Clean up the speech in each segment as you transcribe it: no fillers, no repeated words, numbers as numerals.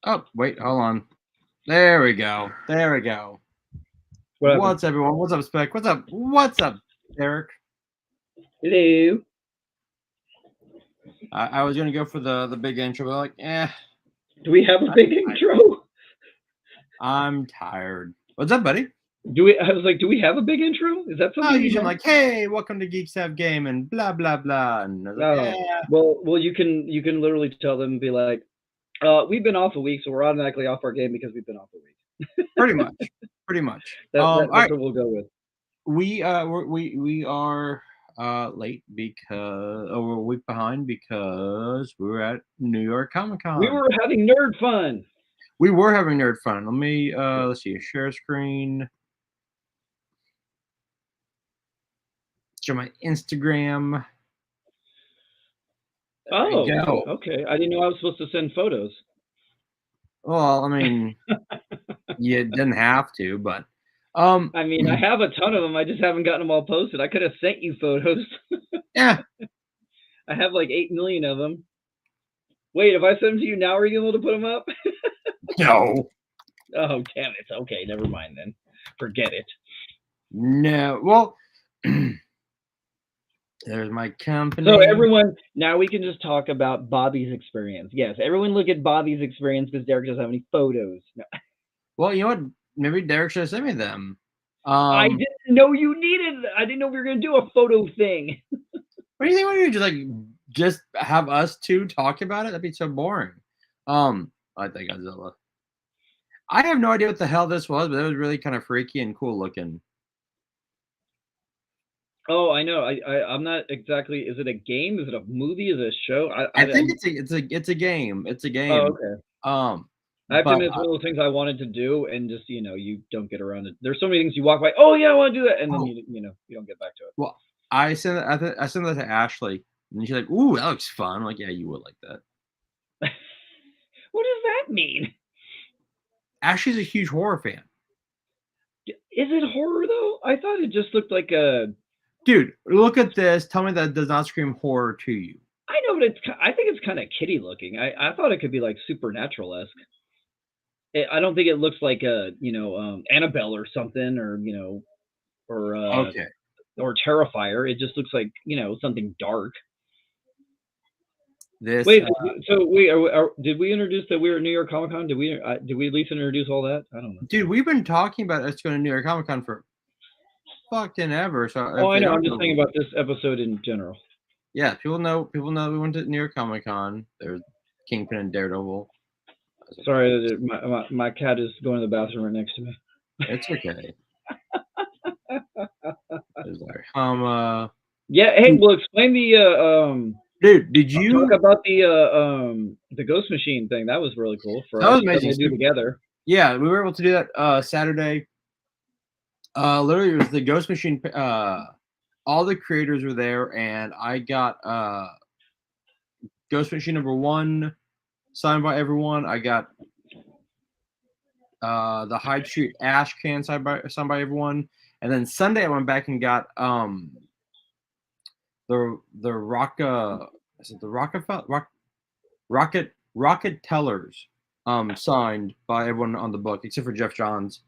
Oh, wait, hold on. There we go. There we go. What What's everyone? What's up, Spec? What's up? What's up, Derek? Hello. I was gonna go for the big intro, but Do we have a big intro? I'm tired. What's up, buddy? I was like, do we have a big intro? Is that something? Usually I'm like, hey, welcome to Geeks Have Game and blah blah blah. And I was like, well, you can literally tell them and be like, we've been off a week, so we're automatically off our game because we've been off a week. Pretty much. That's all right. what we'll go with. We are late because we're a week behind because we were at New York Comic Con. We were having nerd fun. We were having nerd fun. Let me let's see, share screen. Show my Instagram. Oh, okay. I didn't know I was supposed to send photos. Well, I mean, you didn't have to, but I mean, I have a ton of them. I just haven't gotten them all posted. I could have sent you photos. Yeah. I have like 8 million of them. Wait, if I send them to you now, are you able to put them up? No. Oh, damn it. Okay, never mind then. Forget it. No. Well, there's my company. So everyone, now we can just talk about Bobby's experience. Yes, everyone look at Bobby's experience because Derek doesn't have any photos. No. Well, you know what? Maybe Derek should have sent me them. I didn't know you needed. I didn't know we were going to do a photo thing. What do you think? What do you just have us two talk about it? That'd be so boring. I think Godzilla. I have no idea what the hell this was, but it was really kind of freaky and cool looking. Oh, I know. I'm not exactly. Is it a game? Is it a movie? Is it a show? I think it's a game. It's a game. Oh, okay. I have to admit, it's one of those things I wanted to do, and just you don't get around it. There's so many things you walk by. Oh yeah, I want to do that, and then you don't get back to it. Well, I sent that to Ashley, and she's like, "Ooh, that looks fun." I'm like, yeah, you would like that. What does that mean? Ashley's a huge horror fan. Is it horror though? I thought it just looked like a. Dude, look at this. Tell me that does not scream horror to you. I know, but I think it's kind of kiddie looking. I thought it could be like supernatural-esque. I don't think it looks like a Annabelle or something, or Terrifier. It just looks like something dark. This wait, did we introduce that we were at New York Comic Con? Did we at least introduce all that? I don't know. Dude, we've been talking about us going to New York Comic Con for fucking ever. So I know. I'm just thinking about this episode in general. Yeah, people know we went to New York Comic Con. There's Kingpin and Daredevil. Sorry, my cat is going to the bathroom right next to me. It's okay. Yeah. Hey, we'll explain the Dude, did you talk about the Ghost Machine thing? That was really cool for us to do together. Yeah, we were able to do that Saturday. Literally, it was the Ghost Machine. All the creators were there, and I got Ghost Machine #1 signed by everyone. I got the Hyde Street Ash can signed by everyone, and then Sunday I went back and got the Rocket Tellers signed by everyone on the book except for Jeff Johns,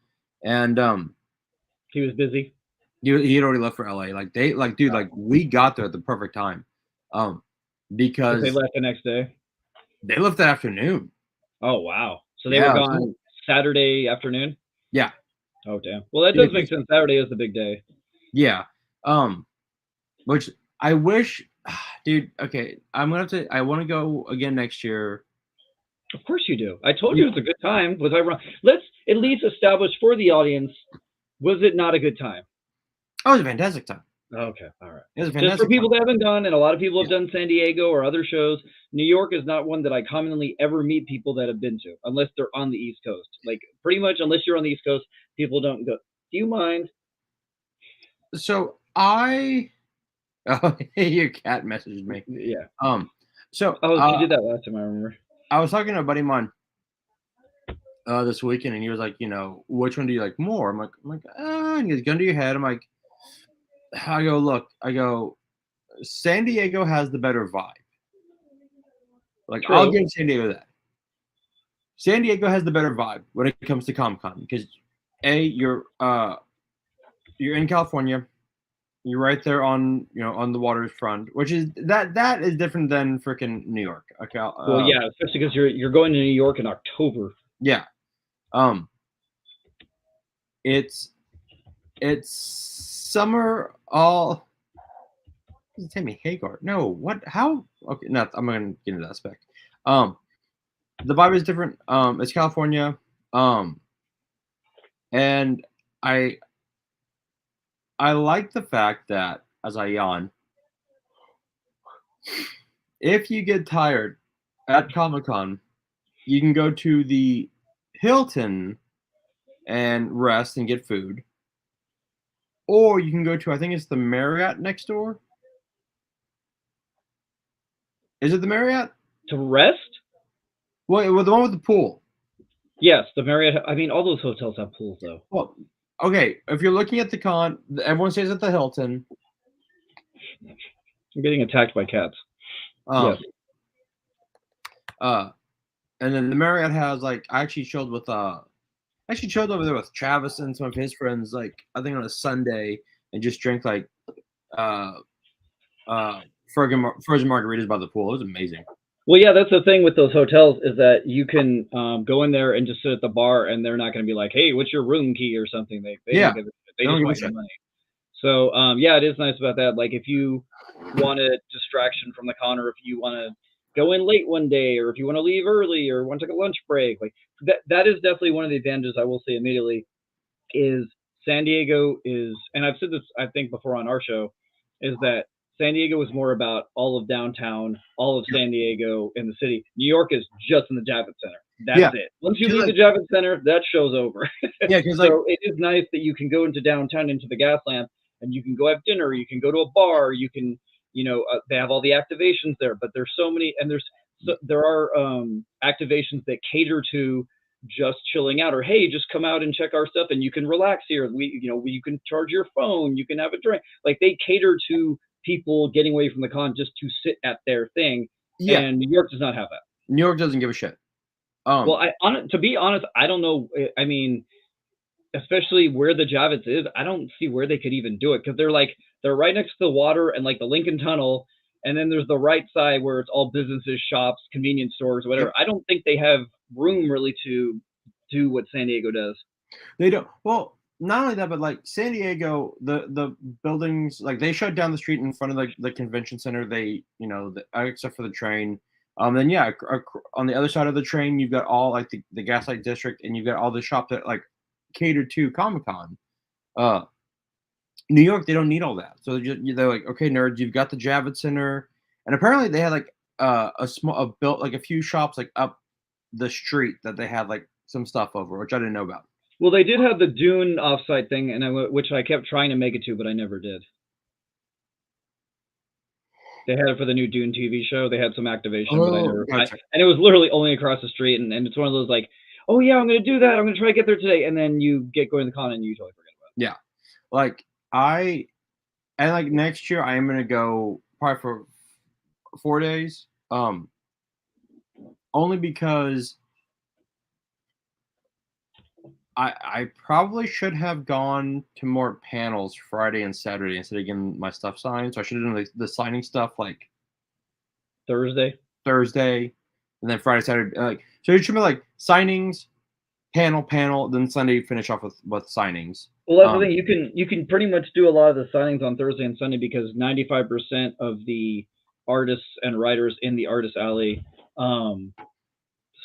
and he was busy. He had already left for LA. We got there at the perfect time. Because they left the next day. They left that afternoon. Oh wow! So they were gone Saturday afternoon. Yeah. Oh damn. Well, that does make sense. Saturday is the big day. Yeah. Which I wish, dude. Okay, I'm gonna have to. I want to go again next year. Of course you do. I told you it was a good time. Was I wrong? Let's at least establish for the audience. Was it not a good time? Oh, it was a fantastic time. Okay, all right. It was a fantastic Just for people that haven't done, and a lot of people have done San Diego or other shows, New York is not one that I commonly ever meet people that have been to, unless they're on the East Coast. Like, pretty much, unless you're on the East Coast, people don't go. Do you mind? So your cat messaged me. Yeah. So you did that last time, I remember. I was talking to a buddy of mine this weekend, and he was like, which one do you like more? I'm like, and he goes, gun to your head. I'm like, I go, San Diego has the better vibe. Like, true. I'll give San Diego that. San Diego has the better vibe when it comes to Comic-Con because you're in California. You're right there on on the waterfront, which is that is different than freaking New York. Okay, Well, yeah, especially because you're going to New York in October. yeah, it's summer all. Tammy Hagar. No, what? How? Okay, no, I'm gonna get into that spec. The vibe is different. It's California. And I like the fact that as I yawn, if you get tired at Comic Con, you can go to the Hilton and rest and get food, or you can go to I think it's the Marriott next door. Is it the Marriott? To rest? Well, the one with the pool. Yes, the Marriott. I mean, all those hotels have pools, though. Well, okay. If you're looking at the con, everyone stays at the Hilton. I'm getting attacked by cats. Yes. And then the Marriott has like I actually chilled over there with Travis and some of his friends. Like I think on a Sunday and just drank like frozen margaritas by the pool. It was amazing. Well, yeah, that's the thing with those hotels is that you can go in there and just sit at the bar, and they're not going to be like, "Hey, what's your room key?" or something. They Yeah. don't give they just want your money. So yeah, it is nice about that. Like if you want a distraction from the con, or if you want to go in late one day, or if you want to leave early, or want to take a lunch break, like that is definitely one of the advantages. I will say immediately is San Diego is, and I've said this I think before on our show, is that San Diego is more about all of downtown, all of San Diego in the city. New York is just in the Javits Center. That's it. Once you leave the Javits Center, that show's over. Yeah, because so it is nice that you can go into downtown, into the gas lamp, and you can go have dinner. You can go to a bar. You can, they have all the activations there. But there's so many, and there are activations that cater to just chilling out, or hey, just come out and check our stuff, and you can relax here. You can charge your phone. You can have a drink. Like they cater to people getting away from the con just to sit at their thing. Yeah. And New York does not have that. New York doesn't give a shit. Well, to be honest, I don't know. I mean, especially where the Javits is, I don't see where they could even do it because they're right next to the water and like the Lincoln Tunnel, and then there's the right side where it's all businesses, shops, convenience stores, whatever. Yep. I don't think they have room really to do what San Diego does. They don't. Well, not only that, but like San Diego, the buildings, like they shut down the street in front of the convention center. They, except for the train. Then yeah, on the other side of the train, you've got all like the Gaslight District, and you've got all the shops that like cater to Comic-Con. New York, they don't need all that, so they're like, okay, nerds, you've got the Javits Center, and apparently they had like a few shops like up the street that they had like some stuff over, which I didn't know about. Well, they did have the Dune offsite thing, and which I kept trying to make it to, but I never did. They had it for the new Dune TV show. They had some activation, but I never. Gotcha. And it was literally only across the street, and it's one of those like, oh yeah, I'm gonna do that. I'm gonna try to get there today, and then you get going to the con and you totally forget about it. Yeah, like like next year I am gonna go probably for 4 days. Only because I probably should have gone to more panels Friday and Saturday instead of getting my stuff signed. So I should have done the signing stuff like Thursday, and then Friday, Saturday. So it should be like signings, panel, then Sunday finish off with signings. Well, that's the thing. You can pretty much do a lot of the signings on Thursday and Sunday because 95% of the artists and writers in the artist alley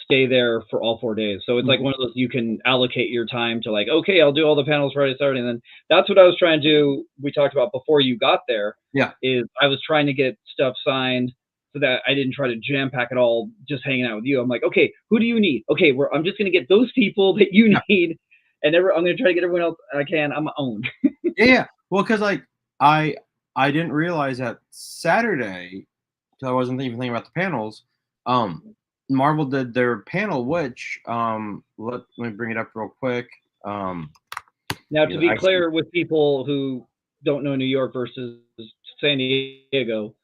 stay there for all 4 days. So it's like one of those, you can allocate your time to like, okay, I'll do all the panels Friday, Saturday. And then that's what I was trying to do. We talked about before you got there. Yeah. Is I was trying to get stuff signed so that I didn't try to jam pack it all just hanging out with you. I'm like, okay, who do you need? Okay, I'm just going to get those people that you need. And I'm going to try to get everyone else I can on my own. Yeah. Well, because like I didn't realize that Saturday, because I wasn't even thinking about the panels, Marvel did their panel, which let me bring it up real quick. Now, to be clear with people who don't know New York versus San Diego,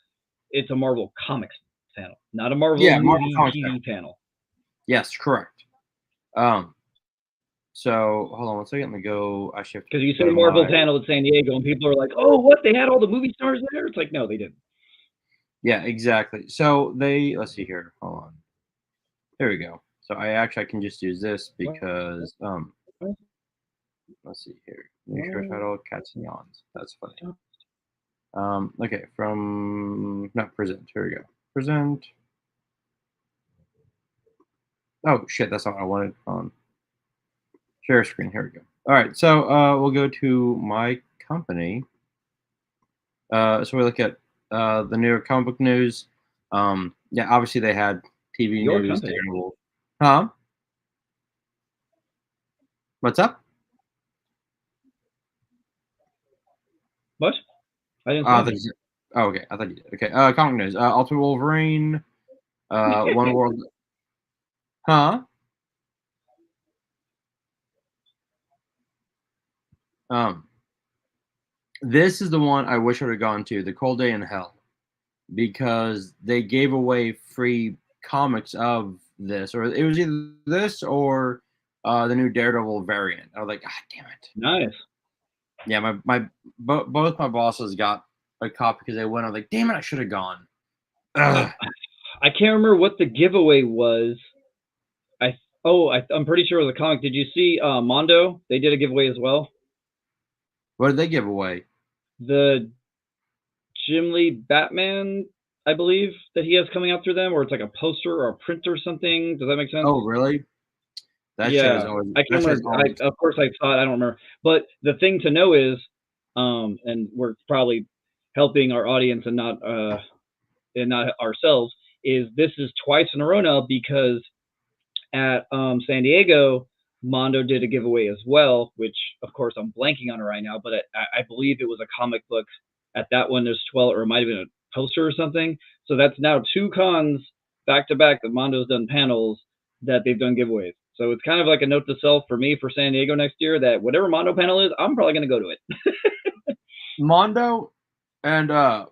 it's a Marvel Comics panel, not a Marvel TV panel. Yes, correct. So hold on one second. Let me go. I should Because you go said to Marvel my. panel at San Diego, and people are like, "Oh, what? They had all the movie stars there?" It's like, no, they didn't. Yeah, exactly. So let's see here. Hold on. There we go. So I can just use this because let's see here. New show title: Cats and Yawns. That's funny. Okay, from no present. Here we go. Present. Oh shit, that's not what I wanted. Share screen. Here we go. All right, so we'll go to my company. So we look at the New York comic book news. Yeah, obviously they had TV Your news. company. Daredevil. Huh? What's up? What? I didn't I see thought you anything. said- oh, okay. I thought you did. Okay. Comic news. Ultimate Wolverine. One World. Huh? Um, this is the one I wish I would have gone to. The Cold Day in Hell, because they gave away free comics of this, or it was either this or the new Daredevil variant. I was like, God damn it. Nice. Yeah, both my bosses got a copy because they went. I was like, damn it, I should have gone. Ugh. I can't remember what the giveaway was. I'm pretty sure it was a comic. Did you see Mondo? They did a giveaway as well. What did they give away? The Jim Lee Batman, I believe, that he has coming out through them, or it's like a poster or a print or something. Does that make sense? Oh, really? That shit is Yeah, always. I That can't shit is remember. always. Of course, I saw it. I don't remember. But the thing to know is, and we're probably helping our audience and not ourselves, is this is twice in a row now because at San Diego, Mondo did a giveaway as well, which of course I'm blanking on it right now, but I believe it was a comic book. At that one, there's 12, or it might have been a poster or something. So that's now 2 cons back to back that Mondo's done panels that they've done giveaways. So it's kind of like a note to self for me for San Diego next year that whatever Mondo panel is, I'm probably going to go to it. Mondo and oh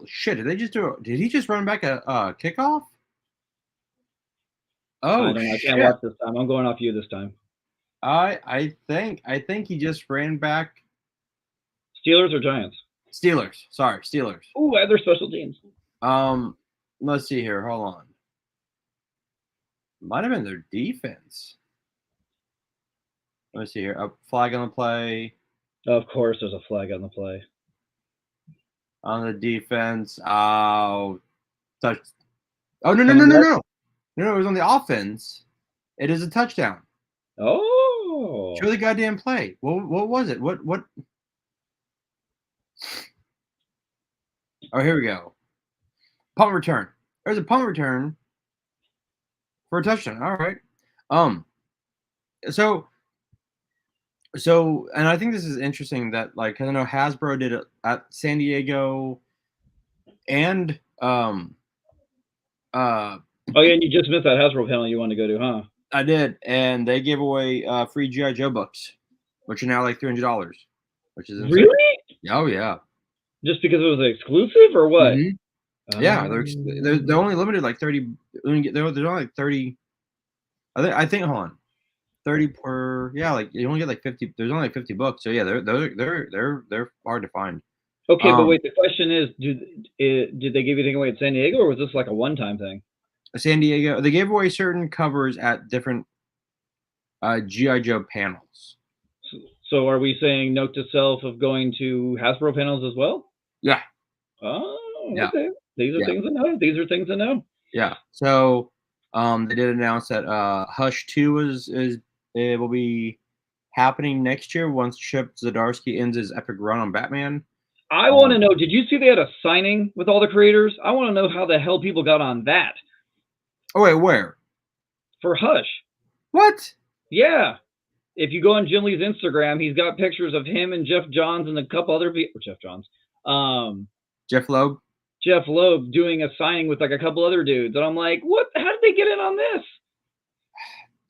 shit! Did they just do? Did he just run back a kickoff? I Oh don't know. I can't shit! watch this time. I'm going off you this time. I think he just ran back Steelers or Giants? Steelers. Sorry, Steelers. Ooh, other special teams. Let's see here. Hold on. Might have been their defense. Let me see here. A flag on the play. Of course, there's a flag on the play. On the defense. Oh, touch. Oh no! No, it was on the offense. It is a touchdown. Oh. Show the goddamn play. What was it? What? Oh, here we go. Punt return. There's a punt return for a touchdown. All right. So, and I think this is interesting that, like, I know Hasbro did it at San Diego, and Oh yeah, and you just missed that Hasbro panel you wanted to go to, huh? I did, and they gave away free GI Joe books, which are now like $300, which is insane. Really? Oh yeah. Just because it was exclusive or what? Mm-hmm. Yeah, they're only limited like 30. There's only like 30. I think hold on, 30 per. Yeah, like you only get like 50. There's only like 50 books. So yeah, they're hard to find. Okay, but wait. The question is, did they give anything away at San Diego, or was this like a one-time thing? San Diego, they gave away certain covers at different GI Joe panels. So are we saying note to self of going to Hasbro panels as well? Yeah. Oh, Yeah. Okay. These are things to know. These are things to know. Yeah. So they did announce that Hush 2 it will be happening next year once Chip Zdarsky ends his epic run on Batman. I want to know, did you see they had a signing with all the creators? I want to know how the hell people got on that. Oh, wait, where? For Hush. What? Yeah. If you go on Jim Lee's Instagram, he's got pictures of him and Jeff Johns and a couple other people. Jeff Johns. Jeff Loeb? Jeff Loeb doing a signing with like a couple other dudes. And I'm like, what? How did they get in on this?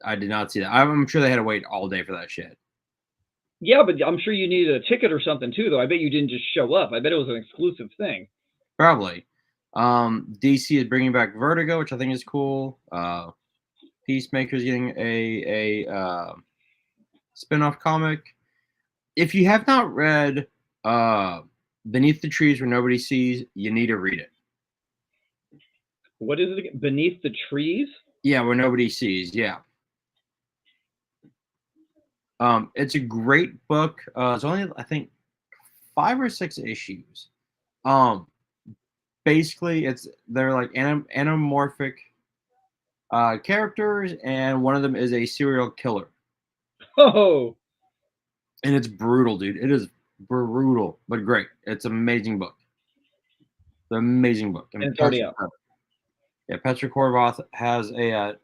I did not see that. I'm sure they had to wait all day for that shit. Yeah, but I'm sure you needed a ticket or something too, though. I bet you didn't just show up. I bet it was an exclusive thing. Probably. DC is bringing back Vertigo, which I think is cool. Peacemaker's getting a spin-off comic. If you have not read Beneath the Trees Where Nobody Sees, you need to read it. What is it again? Beneath the Trees? Yeah, Where Nobody Sees. Yeah. It's a great book. It's only, I think, 5 or 6 issues. Basically, they're like anamorphic characters, and one of them is a serial killer. Oh, And it's brutal, dude. It is brutal, but great. It's an amazing book. It's an amazing book. and it's already out. Yeah, Petra Korvoth has a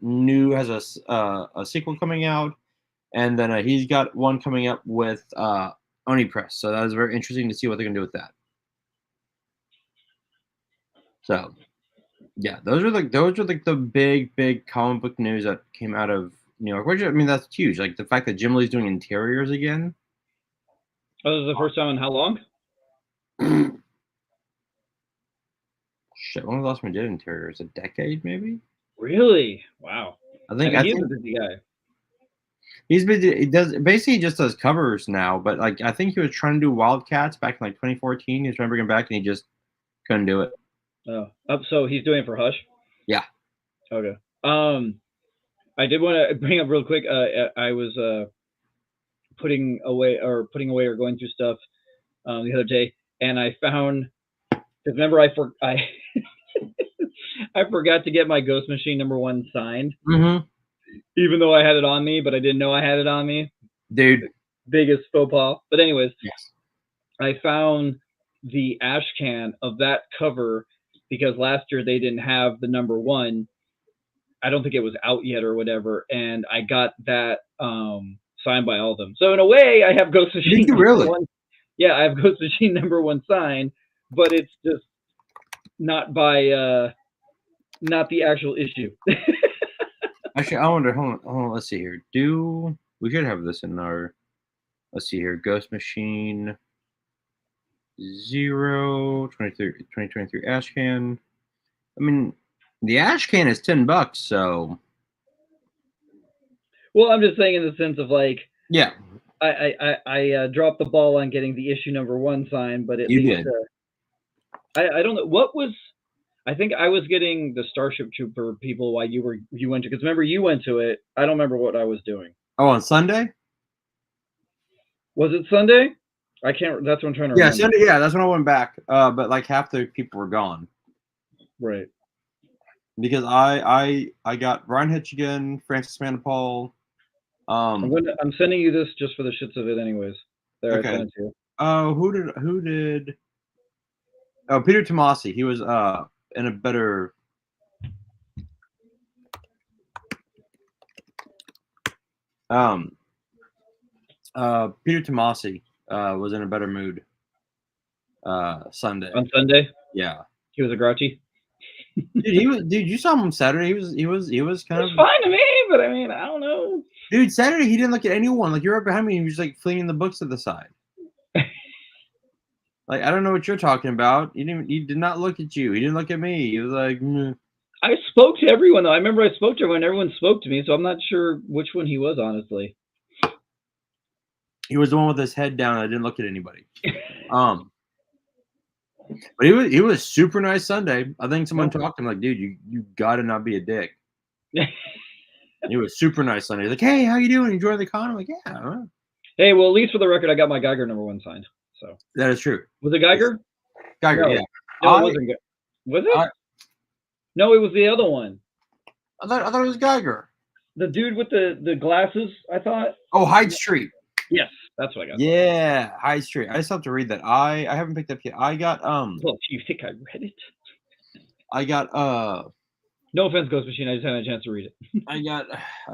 sequel coming out, and then he's got one coming up with Oni Press. So that is very interesting to see what they're gonna do with that. So, yeah, those are like the big comic book news that came out of New York. Which, I mean, that's huge. Like the fact that Jim Lee's doing interiors again. Oh, this is the first time in how long? Shit, when was the last time we did interiors? A decade, maybe? Really? Wow. I think he's a busy guy. He's busy. He just does covers now. But like, I think he was trying to do Wildcats back in like 2014. He was trying to bring him back, and he just couldn't do it. Oh, so he's doing it for Hush? Yeah. Okay. I did want to bring up real quick. I was putting away or going through stuff the other day, and I found. Because remember, I forgot to get my Ghost Machine #1 signed, even though I had it on me, but I didn't know I had it on me. Dude, biggest faux pas. But anyways, yes. I found the ash can of that cover because last year they didn't have the #1. I don't think it was out yet or whatever, and I got that signed by all of them. So in a way, I have Ghost Machine. Did you really? #1. Yeah, I have Ghost Machine #1 signed, but it's just not by not the actual issue. Actually, I wonder. Hold on. Let's see here. We should have this in our? Let's see here. Ghost Machine 2023 ash can. I mean, the ash can is $10, so. Well, I'm just saying in the sense of like. Yeah. I dropped the ball on getting the issue #1 signed, but you did. I don't know what was. I think I was getting the Starship Trooper people while you went to, because remember you went to it. I don't remember what I was doing. Oh, on Sunday? Was it Sunday? I can't. That's what I'm trying to remember. Yeah, Sunday. Yeah, that's when I went back. But like half the people were gone. Right. Because I got Brian Hitchigan, Francis Manapul. I'm sending you this just for the shits of it, anyways. There, okay. I sent it to you. Oh, who did? Oh, Peter Tomasi. He was in a better. Peter Tomasi was in a better mood. Sunday. On Sunday. Yeah. He was a grouchy. Dude, you saw him on Saturday. He was kind of fine to me, but I mean, I don't know. Dude, Saturday he didn't look at anyone. Like, you're right behind me, and he was like flinging the books to the side. Like, I don't know what you're talking about. He did not look at you. He didn't look at me. He was like, meh. I spoke to everyone though. I remember I spoke to everyone. Everyone spoke to me, so I'm not sure which one he was, honestly. He was the one with his head down. I didn't look at anybody. But he was super nice Sunday. I think someone talked to him like, dude, you gotta not be a dick. He was super nice Sunday. He's like, hey, how you doing? Enjoying the con? I'm like, yeah. All right. Hey, well, at least for the record, I got my Geiger #1 signed. So that is true. Was it Geiger? Geiger, no. Yeah. No, it wasn't. Was it? No, it was the other one. I thought it was Geiger. The dude with the glasses, I thought. Oh, Hyde Street. Yes, that's what I got. Yeah, Hyde Street. I just have to read that. I haven't picked up yet. I got Well, do you think I read it? I got No offense, Ghost Machine. I just haven't had a chance to read it. I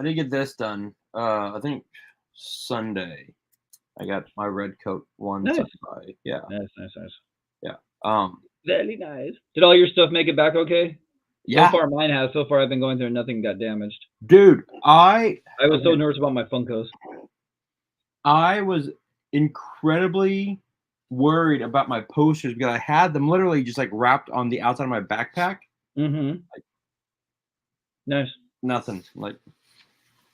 did get this done. I think Sunday. I got my red coat one. Nice. Yeah. Nice. Yeah. Very nice. Did all your stuff make it back okay? Yeah. So far, mine has. So far, I've been going through and nothing got damaged. Dude, I was so nervous about my Funkos. I was incredibly worried about my posters because I had them literally just like wrapped on the outside of my backpack. Mm-hmm. Like, nice. Nothing. Like,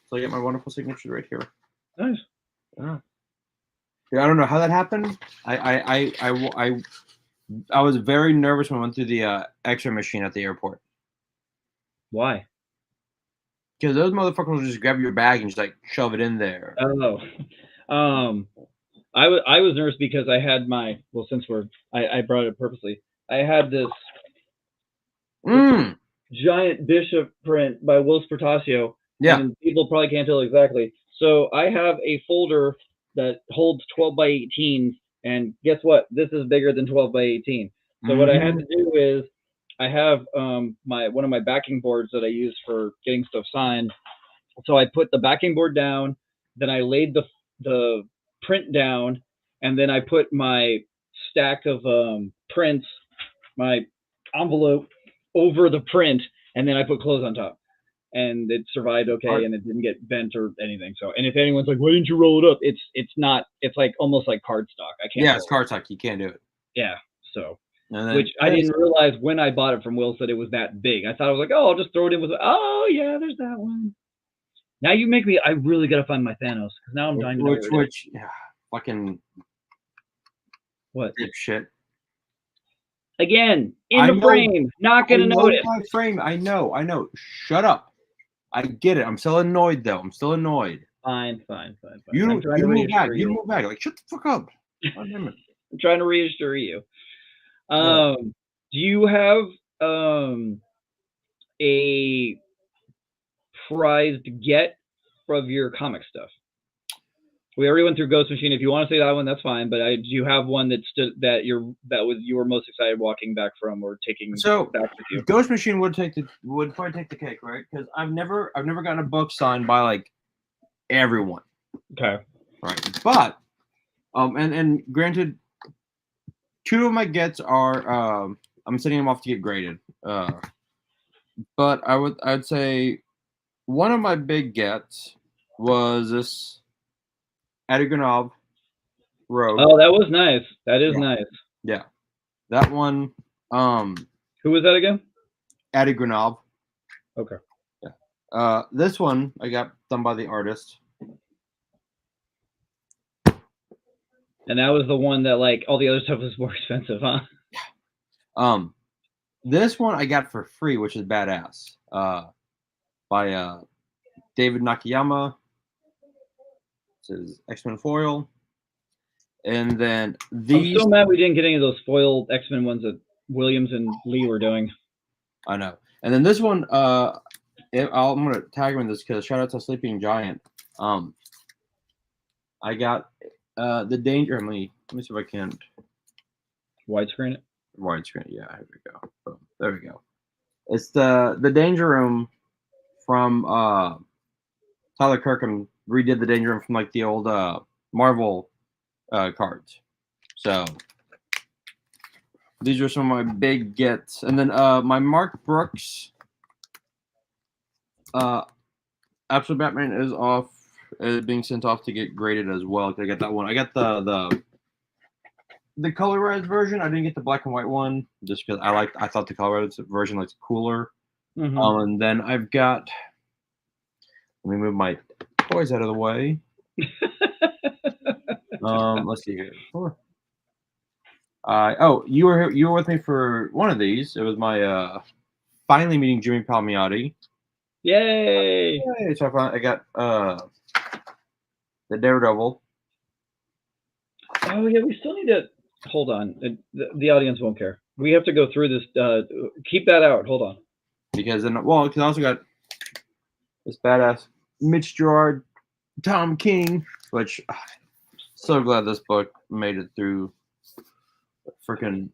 So I get my wonderful signature right here. Nice. Yeah. Yeah, I don't know how that happened. I was very nervous when I went through the X-ray machine at the airport Why? because those motherfuckers will just grab your bag and just like shove it in there. Oh, I was nervous because I had my since I brought it purposely. I had this giant bishop print by Will Spertasio. Yeah. And people probably can't tell exactly. So I have a folder that holds 12 by 18, and guess what? This is bigger than 12 by 18. So what I had to do is I have one of my backing boards that I use for getting stuff signed. So I put the backing board down, then I laid the print down, and then I put my stack of prints, my envelope over the print, and then I put clothes on top. And it survived okay, and it didn't get bent or anything. So, and if anyone's like, "Why didn't you roll it up?" It's not. It's like almost like cardstock. I can't. Yeah, it's cardstock. You can't do it. Yeah. So, which I didn't realize when I bought it from Will that it was that big. I thought it was like, "Oh, I'll just throw it in with." Oh yeah, there's that one. Now you make me. I really gotta find my Thanos because now I'm dying to know which fucking what shit. Again, in the frame, not gonna notice. My frame, I know. Shut up. I get it. I'm still annoyed though. Fine. You move back. You move back. Like, shut the fuck up. I'm trying to reassure you. Do you have a prized get of your comic stuff? We already went through Ghost Machine. If you want to say that one, that's fine. But do you have one you were most excited walking back from or taking back with you? Ghost Machine would probably take the cake, right? Because I've never gotten a book signed by like everyone. Okay. Right. But and granted, two of my gets are I'm sending them off to get graded. But I'd say one of my big gets was this Adigunov Rogue. Oh, that was nice. That is nice. Yeah. That one. Who was that again? Adigunov. Okay. Yeah. This one I got done by the artist. And that was the one that like all the other stuff was more expensive, huh? Yeah. This one I got for free, which is badass. By David Nakayama. This is X-Men foil. And then these. I'm so mad we didn't get any of those foil X-Men ones that Williams and Lee were doing. I know. And then this one, I'm gonna tag him in this because shout out to Sleeping Giant. I got the Danger. Let me see if I can widescreen it. Widescreen, yeah. Here we go. Boom. There we go. It's the Danger Room from Tyler Kirkham redid the Danger Room from like the old Marvel cards. So these are some of my big gets. And then my Mark Brooks Absolute Batman is off, being sent off to get graded as well. I got that one. I got the colorized version. I didn't get the black and white one just because I thought the colorized version looks cooler. Mm-hmm. And then I've got. Let me move my toys out of the way. Let's see here. You were with me for one of these. It was my finally meeting Jimmy Palmiotti. Yay! So I got the Daredevil. Oh yeah, we still need to hold on. The audience won't care. We have to go through this. Keep that out. Hold on. Because I also got this badass Mitch Gerard, Tom King, which so glad this book made it through the freaking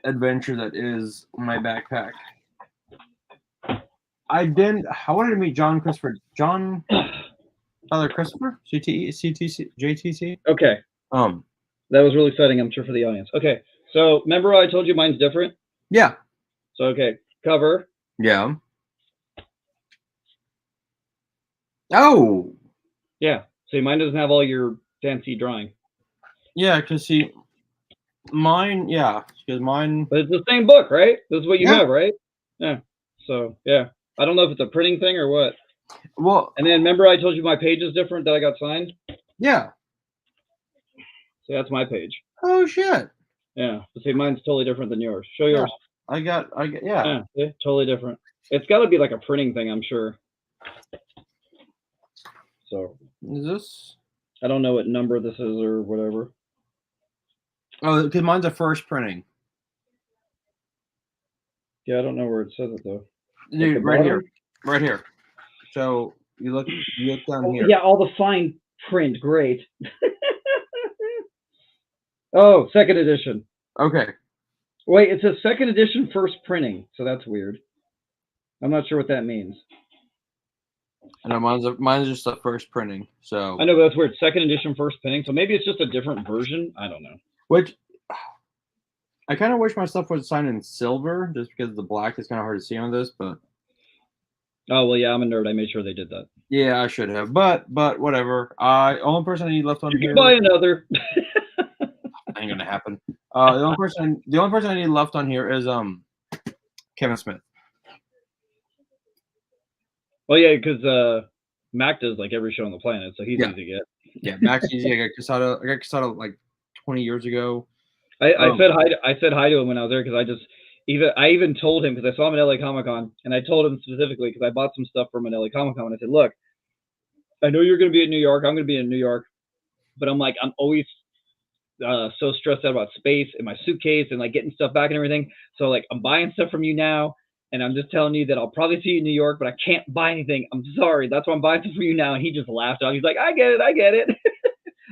adventure that is my backpack. I wanted to meet John Tyler Christopher, JTC. Okay. That was really exciting, I'm sure, for the audience. Okay. So remember I told you mine's different? Yeah. So okay, cover. Yeah. Oh. Yeah. See, mine doesn't have all your fancy drawing. Yeah, because mine, because mine. But it's the same book, right? This is what you have, right? Yeah. So yeah, I don't know if it's a printing thing or what. Well, And then remember I told you my page is different that I got signed? yeah. So that's my page. Oh shit. Yeah. But see, mine's totally different than yours. Show Yeah. yours. I got yeah. Yeah, see? Totally different. It's got to be like a printing thing, I'm sure. So Is this? I don't know what number this is or whatever. Oh, because mine's a first printing. Yeah, I don't know where it says it though. Dude, right here. Right here. So you look down here. Yeah, all the fine print. Great. Oh, second edition. Okay. Wait, it says second edition first printing, so that's weird. I'm not sure what that means. No, mine's just a first printing. So I know, but that's weird. Second edition first printing, so maybe it's just a different version. I don't know. Which I kind of wish my stuff was signed in silver, just because the black is kind of hard to see on this. But oh well, yeah, I'm a nerd. I made sure they did that. yeah, I should have. But whatever. Only person I need left on You here. can buy another. Ain't gonna happen. The only person I need left on here is Kevin Smith. Well, yeah, because Mac does like every show on the planet, so he's easy to get. Yeah, Mac's easy. I got Casado like 20 years ago. I said hi to him when I was there because I even told him because I saw him at LA Comic Con and I told him specifically because I bought some stuff from an LA Comic Con and I said, look, I know you're going to be in New York. I'm going to be in New York, but I'm like I'm always so stressed out about space in my suitcase and like getting stuff back and everything. So like I'm buying stuff from you now. And I'm just telling you that I'll probably see you in New York, but I can't buy anything. I'm sorry. That's why I'm buying stuff for you now. And he just laughed out. He's like, I get it.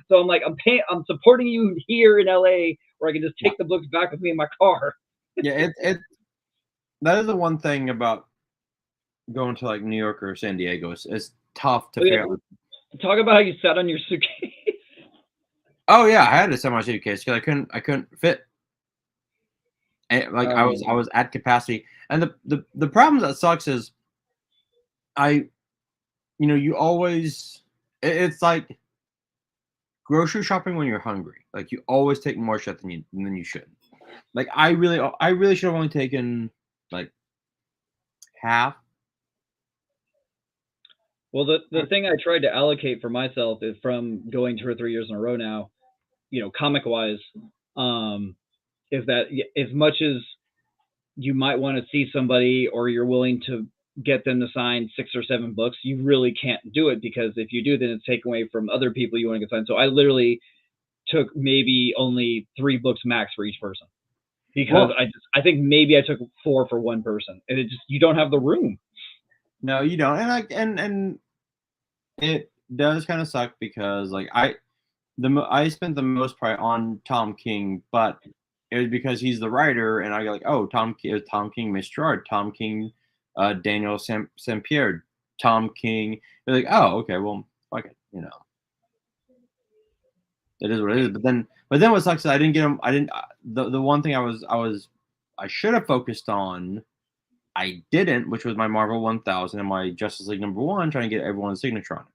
So I'm like, I'm supporting you here in LA where I can just take the books back with me in my car. Yeah, that is the one thing about going to like New York or San Diego. It's tough to figure out. Talk about how you sat on your suitcase. Oh yeah, I had to send my suitcase because I couldn't fit. And, like I was at capacity, and the problem that sucks is, you always it's like grocery shopping when you're hungry. Like you always take more shit than you should. Like I really should have only taken like half. Well, the thing I tried to allocate for myself is from going 2 or 3 years in a row now, comic wise, is that as much as you might want to see somebody or you're willing to get them to sign 6 or 7 books, you really can't do it because if you do, then it's taken away from other people you want to get signed. So I literally took maybe only 3 books max for each person because I think maybe I took 4 for one person, and you don't have the room. No, you don't, and it does kind of suck because like I spent the most part on Tom King, but it was because he's the writer, and I got like, oh, Tom King, Miss Gerard, Tom King, Daniel St. Pierre, Tom King. They're like, oh, okay, well, fuck it, it is what it is. But then what sucks is I didn't get him. I didn't. The one thing I should have focused on, I didn't, which was my Marvel 1000 and my Justice League #1, trying to get everyone's signature on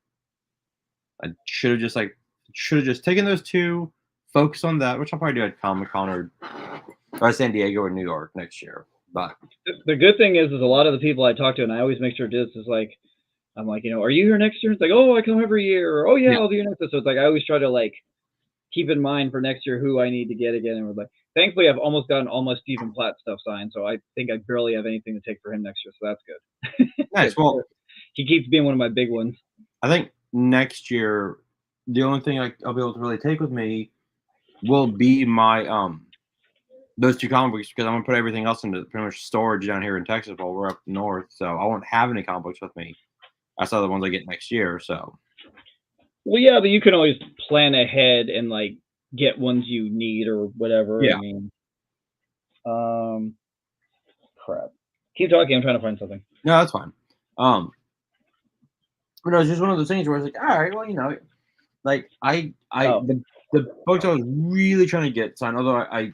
it. I should have just taken those 2. Focus on that, which I'll probably do at Comic-Con or San Diego or New York next year. But the good thing is a lot of the people I talk to, and I always make sure this is like, I'm like, are you here next year? It's like, oh, I come every year. Or, oh yeah, I'll be here next year. So it's like I always try to like keep in mind for next year who I need to get again. And we're like, thankfully, I've almost gotten all my Stephen Platt stuff signed, so I think I barely have anything to take for him next year. So that's good. Nice. Well, he keeps being one of my big ones. I think next year, the only thing I'll be able to really take with me will be my those 2 comic books because I'm gonna put everything else into pretty much storage down here in Texas while we're up north. So I won't have any comic books with me. That's the ones I get next year. So. Well, yeah, but you can always plan ahead and like get ones you need or whatever. Yeah. I mean, crap. Keep talking. I'm trying to find something. No, that's fine. But no, it's just one of those things where it's like, all right, well, like the books I was really trying to get signed, although I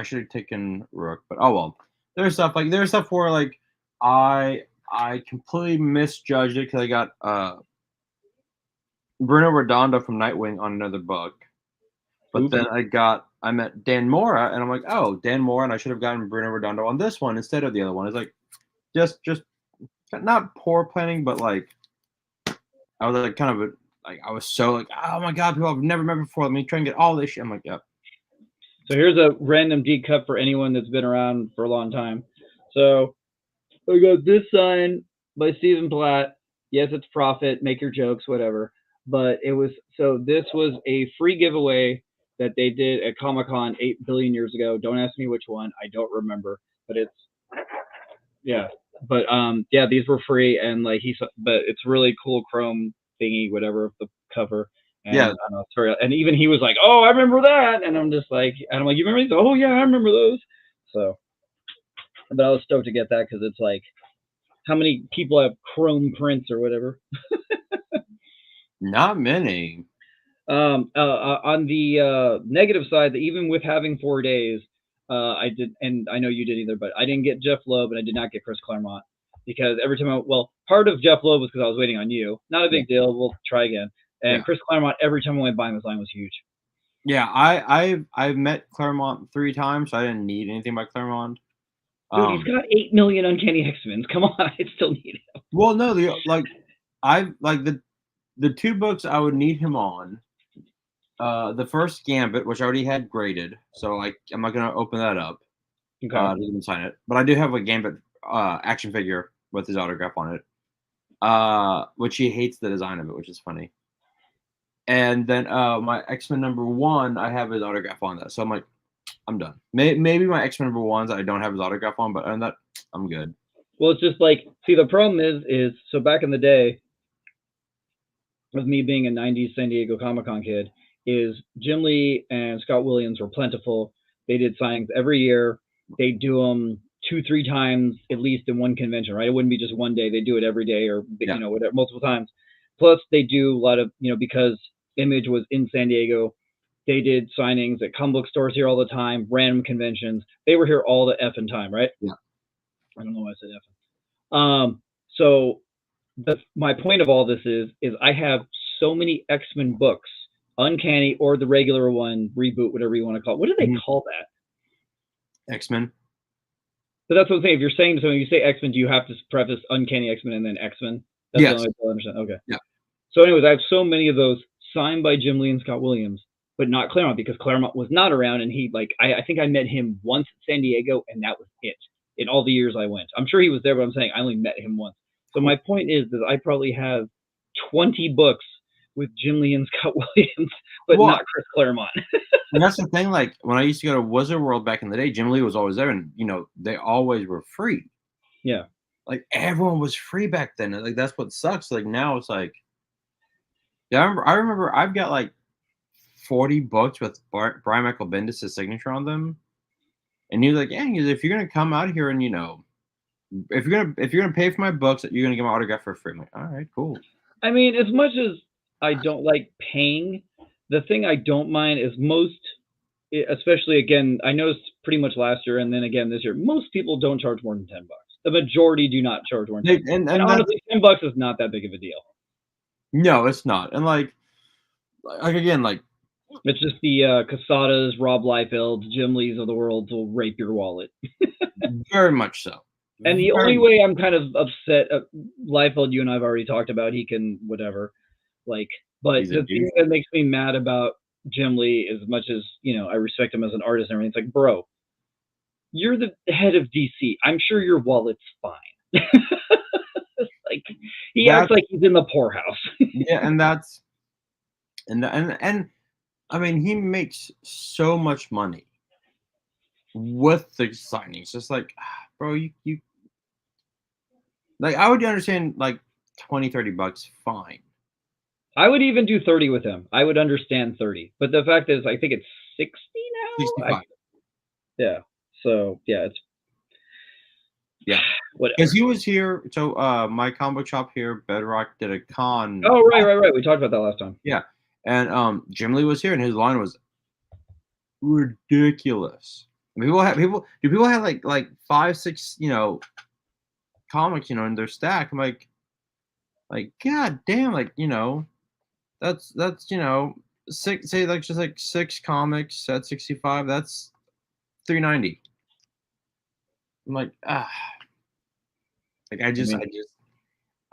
should have taken Rook, but oh well. There's stuff where like I completely misjudged it because I got Bruno Redondo from Nightwing on another book, but then I met Dan Mora, and I'm like, oh, Dan Mora, and I should have gotten Bruno Redondo on this one instead of the other one. It's like just not poor planning, but like I was like kind of I was so like, oh my god, people I've never met before. Let me try and get all this shit. I'm like, yep. So here's a random D cup for anyone that's been around for a long time. So I got this sign by Stephen Platt. Yes, it's profit. Make your jokes, whatever. But this was a free giveaway that they did at Comic Con 8 billion years ago. Don't ask me which one. I don't remember. But yeah. But yeah, these were free, and but it's really cool chrome thingy, whatever, the cover. And Yeah. sorry, and even he was like, "Oh, I remember that," and I'm like, "You remember these?" "Oh yeah, I remember those." So, but I was stoked to get that because it's like, how many people have chrome prints or whatever? Not many. On the negative side, that even with having 4 days, I did, and I know you did either, but I didn't get Jeff Loeb and I did not get Chris Claremont because every time part of Jeff Loeb was because I was waiting on you. Not a big deal. We'll try again. And Yeah. Chris Claremont, every time I went by him, his line was huge. Yeah, I've met Claremont 3 times, so I didn't need anything by Claremont. Dude, he's got 8 million Uncanny X-Men. Come on, I still need him. Well, no, the 2 books I would need him on. The first Gambit, which I already had graded, so I'm not gonna open that up. Okay. To even sign it, but I do have a Gambit action figure with his autograph on it. Which he hates the design of it, which is funny. And then my X-Men #1, I have his autograph on that, so I'm like, I'm done. Maybe my X-Men #1s I don't have his autograph on, but on that, I'm good. Well, it's just like, see, the problem is so back in the day, with me being a 90s San Diego Comic-Con kid, is Jim Lee and Scott Williams were plentiful. They did signings every year. They do them 2-3 times at least in one convention, right? It wouldn't be just one day. They do it every day or whatever, multiple times. Plus, they do a lot of because Image was in San Diego. They did signings at comic book stores here all the time, random conventions. They were here all the effing time, right? Yeah. I don't know why I said effing. So my point of all this is I have so many X-Men books, Uncanny or the regular one, reboot, whatever you want to call it. What do they call that? X-Men. So that's what I'm saying. If you're saying so, when you say X-Men, do you have to preface Uncanny X-Men and then X-Men? That's Yes. the only way to understand. Okay. Yeah. So anyways, I have so many of those signed by Jim Lee and Scott Williams, but not Claremont because Claremont was not around, and he I think I met him once at San Diego, and that was it in all the years I went. I'm sure he was there, but I'm saying I only met him once. So my point is that I probably have 20 books with Jim Lee and Scott Williams, but not Chris Claremont. And that's the thing. Like when I used to go to Wizard World back in the day, Jim Lee was always there, and they always were free. Yeah. Like everyone was free back then. Like that's what sucks. Like now it's like, yeah, I remember I've got like 40 books with Brian Michael Bendis' signature on them, and he's like, yeah, if you're gonna come out here and if you're gonna pay for my books, you're gonna get my autograph for free. I'm like, all right, cool. I mean, as much as I don't like paying, the thing I don't mind is most, especially again, I noticed pretty much last year and then again this year, most people don't charge more than $10. The majority do not charge more than $10. And honestly, $10 is not that big of a deal. No, it's not. And like again, like it's just the Casadas, Rob Liefelds, Jim Lees of the world will rape your wallet. Very much so. And the only way I'm kind of upset, Liefeld, you and I have already talked about, he can whatever, but the thing that makes me mad about Jim Lee, as much as I respect him as an artist and everything, it's like, bro, you're the head of DC. I'm sure your wallet's fine. He acts like he's in the poorhouse. Yeah, and that's and I mean, he makes so much money with the signings. Just like, bro, you like, I would understand like $20-$30, fine. I would even do 30 with him. I would understand 30. But the fact is, I think it's 60 now. 65. Yeah. So yeah, it's whatever. Because he was here. So my comic book shop here, Bedrock, did a con. Oh right. We talked about that last time. Yeah, and Jim Lee was here, and his line was ridiculous. People have like 5-6 comics in their stack. I'm like god damn, that's six, say like just like 6 comics at 65, that's $390. I'm like, like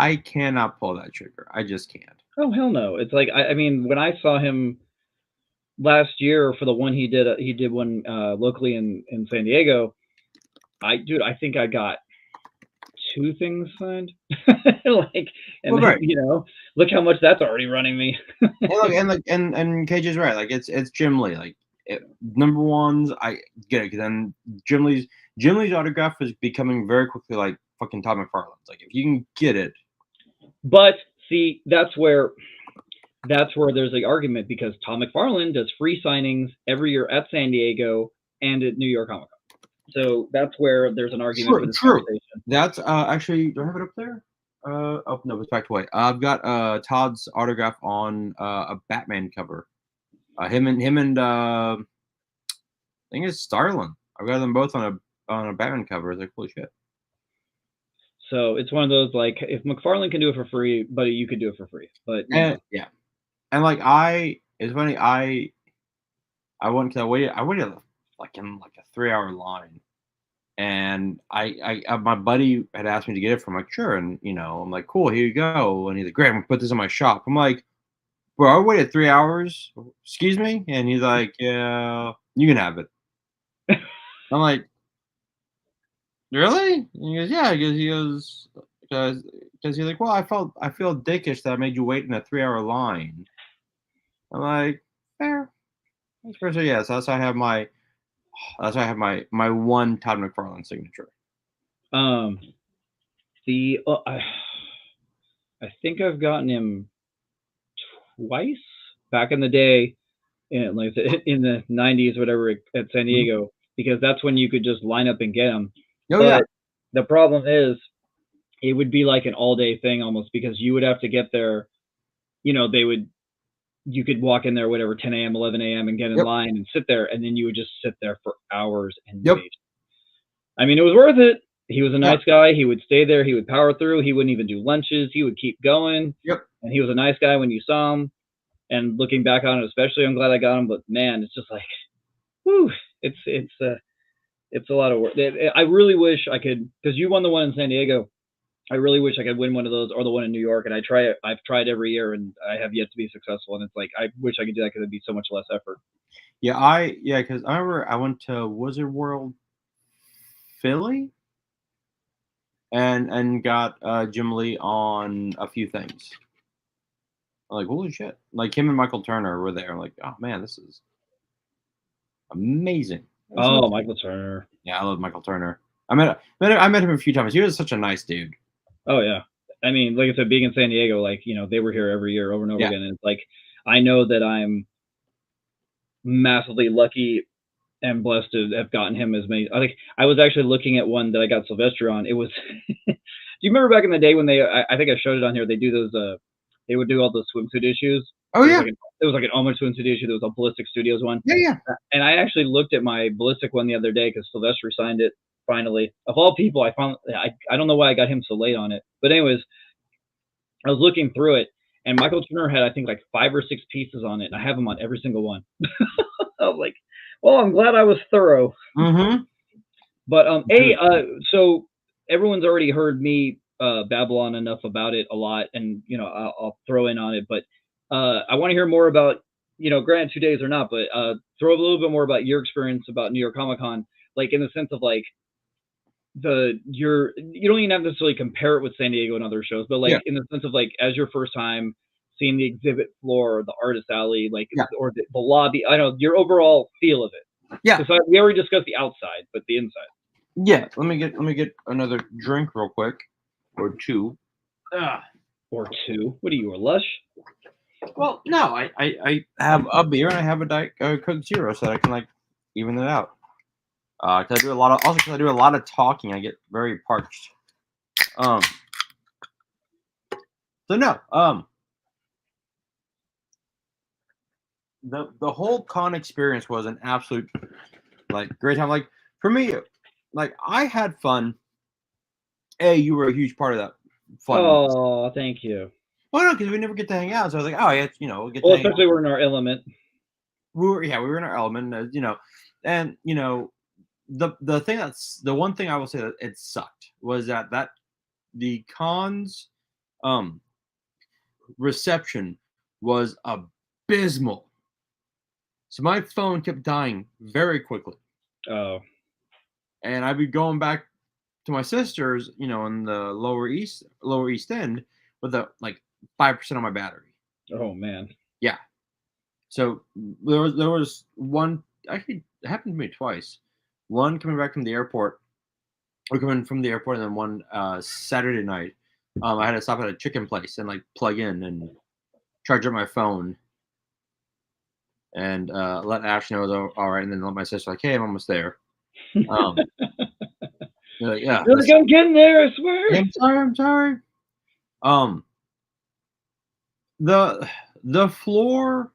I cannot pull that trigger. I just can't. Oh hell no! It's like I mean, when I saw him last year for the one he did one locally in San Diego. I think I got 2 things signed. Like, and Well, then, right. look how much that's already running me. And Cage is right. Like it's Jim Lee. Like number ones, I get it. Because then Jim Lee's autograph is becoming very quickly like fucking Todd McFarlane's. Like if you can get it, But see, that's where there's the argument, because Tom McFarlane does free signings every year at San Diego and at New York Comic Con. So that's where there's an argument for this conversation. That's actually, do I have it up there? Oh no, it's packed away. I've got Todd's autograph on a Batman cover. Him and I think it's Starlin. I've got them both on a Batman cover. It's like holy shit. So it's one of those, like, if McFarlane can do it for free, buddy, you could do it for free. But Yeah, and like it's funny. I went because I waited like in like a 3-hour line, and my buddy had asked me to get it from, like, sure, and I'm like, cool, here you go, and he's like, great, I'm gonna put this in my shop. I'm like, bro, I waited 3 hours. Excuse me, and he's like, yeah, you can have it. I'm like, really? And he goes, yeah, because he's like, well, I feel dickish that I made you wait in a 3-hour line. I'm like, fair. That's fair. So yeah, so that's why I have my one Todd McFarlane signature. I think I've gotten him twice back in the day, in like in the 90s, whatever, at San Diego, because that's when you could just line up and get them. Oh yeah. The problem is, it would be like an all-day thing almost, because you would have to get there. You could walk in there, whatever, 10 a.m., 11 a.m., and get in line and sit there, and then you would just sit there for hours and wait. I mean, it was worth it. He was a nice guy. He would stay there. He would power through. He wouldn't even do lunches. He would keep going. Yep. And he was a nice guy when you saw him. And looking back on it, especially, I'm glad I got him. But man, it's just like, whew, it's a lot of work. I really wish I could, because you won the one in San Diego. I really wish I could win one of those, or the one in New York. And I've tried every year, and I have yet to be successful. And it's like, I wish I could do that, because it'd be so much less effort. Yeah, because I remember I went to Wizard World Philly and got Jim Lee on a few things. I'm like, holy shit! Like him and Michael Turner were there. I'm like, oh man, this is amazing. Michael Turner. Yeah, I love Michael Turner. I met him a few times. He was such a nice dude. Oh yeah, I mean, like I said, being in San Diego, like, they were here every year over and over again, and it's like, I know that I'm massively lucky and blessed to have gotten him as many. I was actually looking at one that I got Sylvester on. It was. Do you remember back in the day when I think I showed it on here? They do those. They would do all those swimsuit issues. Oh yeah. It was like an almost swimsuit issue. There was a Ballistic Studios one. Yeah. And I actually looked at my Ballistic one the other day, because Sylvester signed it finally. Of all people, I don't know why I got him so late on it. But anyways, I was looking through it, and Michael Turner had, I think, like 5 or 6 pieces on it, and I have them on every single one. I was like, well, I'm glad I was thorough. Mm-hmm. But so everyone's already heard me babble on enough about it a lot, and I'll throw in on it. But I want to hear more about, granted 2 days or not, but throw a little bit more about your experience about New York Comic Con, like in the sense of like you don't even have to necessarily compare it with San Diego and other shows, but like in the sense of like, as your first time seeing the exhibit floor, the artist alley, like or the lobby, I don't know, your overall feel of it. Yeah. So we already discussed the outside, but the inside. Yeah. Let me get another drink real quick, or two. Or two. What are you, a lush? Well, no, I have a beer and I have a Diet Coke Zero, so that I can like even it out. Because I do a lot of talking, I get very parched. So no, the whole con experience was an absolute like great time. Like for me, like I had fun. You were a huge part of that fun. Oh, thank you. Well, no, because we never get to hang out. So I was like, oh yeah, we'll get. Well, especially we're in our element. We were in our element, and the one thing I will say that it sucked was that the cons reception was abysmal. So my phone kept dying very quickly. Oh. And I'd be going back to my sister's, you know, in the lower east end with like 5% on my battery. Oh man. Yeah. So there was one, actually it happened to me twice. One coming back from the airport, or coming from the airport, and then one Saturday night. I had to stop at a chicken place and like plug in and charge up my phone and let Ash know it was all right, and then let my sister like, hey, I'm almost there. Um, like, yeah, You're like, I'm getting there, I swear. I'm sorry. The floor,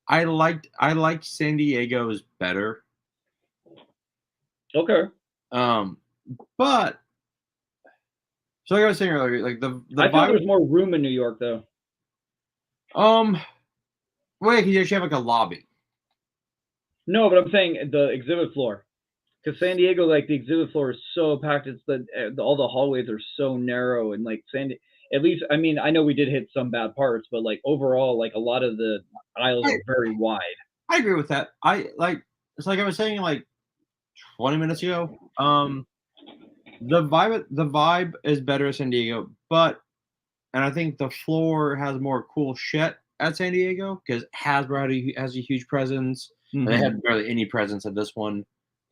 I liked San Diego's better. Okay. But so like I was saying earlier, like the I feel vibe. there's more room in New York though. Wait, you actually have like a lobby. No, but I'm saying the exhibit floor. Because San Diego, like the exhibit floor is so packed. It's all the hallways are so narrow, and like at least, I mean, I know we did hit some bad parts, but like overall, like a lot of the aisles are very wide. I agree with that. It's like I was saying like 20 minutes ago. The vibe is better at San Diego, and I think the floor has more cool shit at San Diego because Hasbro has a huge presence. Mm-hmm. They had barely any presence at this one.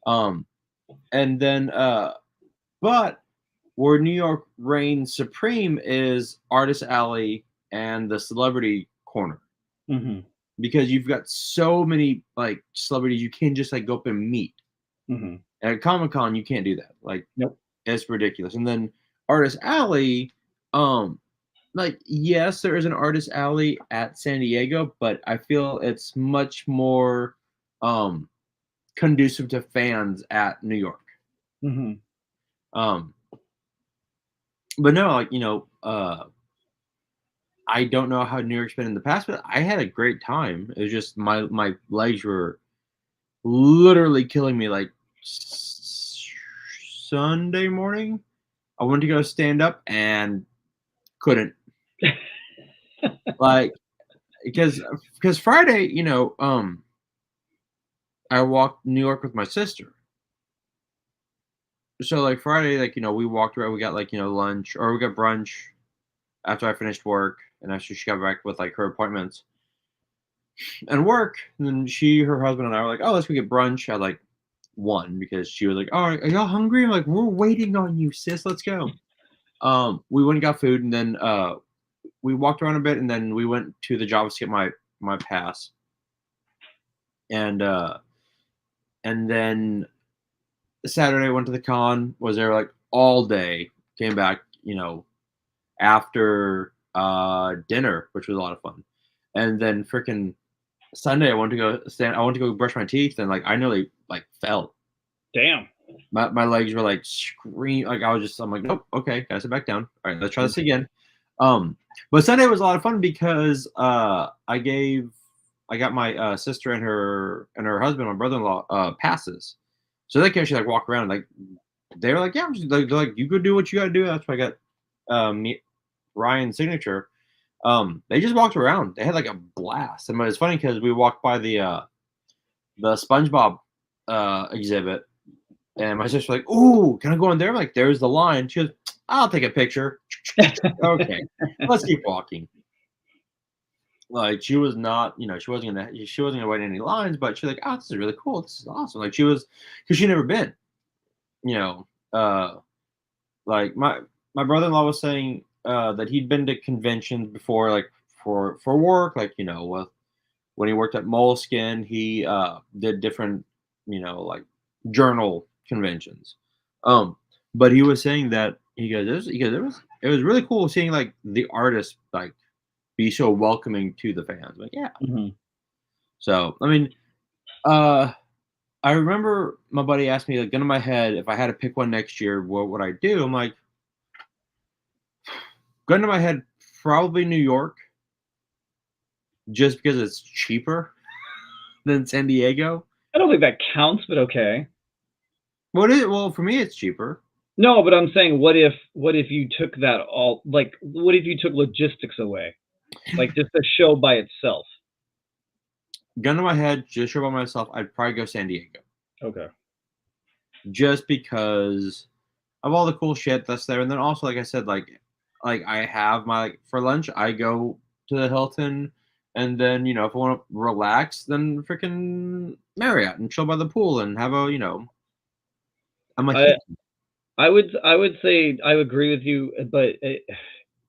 And then but where New York reigns supreme is Artist Alley and the Celebrity Corner. Mm-hmm. Because you've got so many like celebrities you can't just like go up and meet. Mm-hmm. At Comic-Con you can't do that. Like, nope. It's ridiculous. And then Artist Alley, like, yes, there is an Artist Alley at San Diego, but I feel it's much more conducive to fans at New York. Mm-hmm. But no, like, you know, I don't know how New York's been in the past, but I had a great time. It was just my legs were literally killing me. Like Sunday morning, I went to go stand up and couldn't. Like, because Friday, you know, I walked New York with my sister. So like Friday, like, you know, we walked around. We got like, you know, lunch, or we got brunch after I finished work, and after she got back with like her appointments and work. And then her husband, and I were like, oh, let's go get brunch at like 1, because she was like, oh, are y'all hungry? I'm like, we're waiting on you, sis. Let's go. We went and got food, and then we walked around a bit, and then we went to the Java to get my pass. And then Saturday went to the con, was there like all day, came back, you know, after dinner, which was a lot of fun. And then freaking Sunday I went to go brush my teeth, and like I nearly like fell. Damn. My legs were like scream, like I'm like, nope, okay, gotta sit back down. All right, let's try this again. But Sunday was a lot of fun because I got my sister and her husband, my brother-in-law, passes, so they can actually like walk around. Like they were like, yeah, they're like, you go do what you gotta do. That's why I got Ryan's signature. They just walked around. They had like a blast. And it's funny because we walked by the SpongeBob exhibit, and my sister's like, ooh, can I go in there? I'm like, there's the line. She goes, I'll take a picture. Okay, let's keep walking. Like, she was not, you know, she wasn't gonna wait any lines, but she's like, oh, this is really cool. This is awesome. Like, she was, because she'd never been, you know, like my brother-in-law was saying that he'd been to conventions before, like for work, like, you know, when he worked at Moleskin, he did different, you know, like journal conventions. But he was saying that it was really cool seeing like the artists like be so welcoming to the fans. Like, yeah. Mm-hmm. So I mean, I remember my buddy asked me, like, gun to my head, if I had to pick one next year, what would I do? I'm like, gun to my head, probably New York, just because it's cheaper than San Diego. I don't think that counts, but okay. What is it? Well, for me, it's cheaper. No, but I'm saying, what if you took that all, like, what if you took logistics away, like just the show by itself? Gun to my head, just show by myself, I'd probably go San Diego, Okay. just because of all the cool shit that's there, and then also, like I said, like I have my like, for lunch, I go to the Hilton, and then if I want to relax, then freaking Marriott and chill by the pool and have a I'm like, I I would say I agree with you, but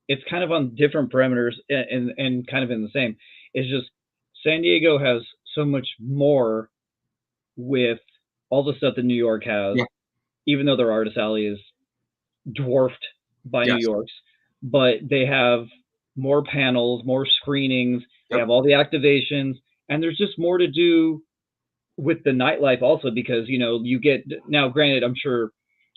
it's kind of on different parameters, and kind of in the same. It's just San Diego has so much more with all the stuff that New York has, yeah, even though their artist alley is dwarfed by New yes, York's, but they have more panels, more screenings, they yep, have all the activations, and there's just more to do with the nightlife also, because you get, now granted, I'm sure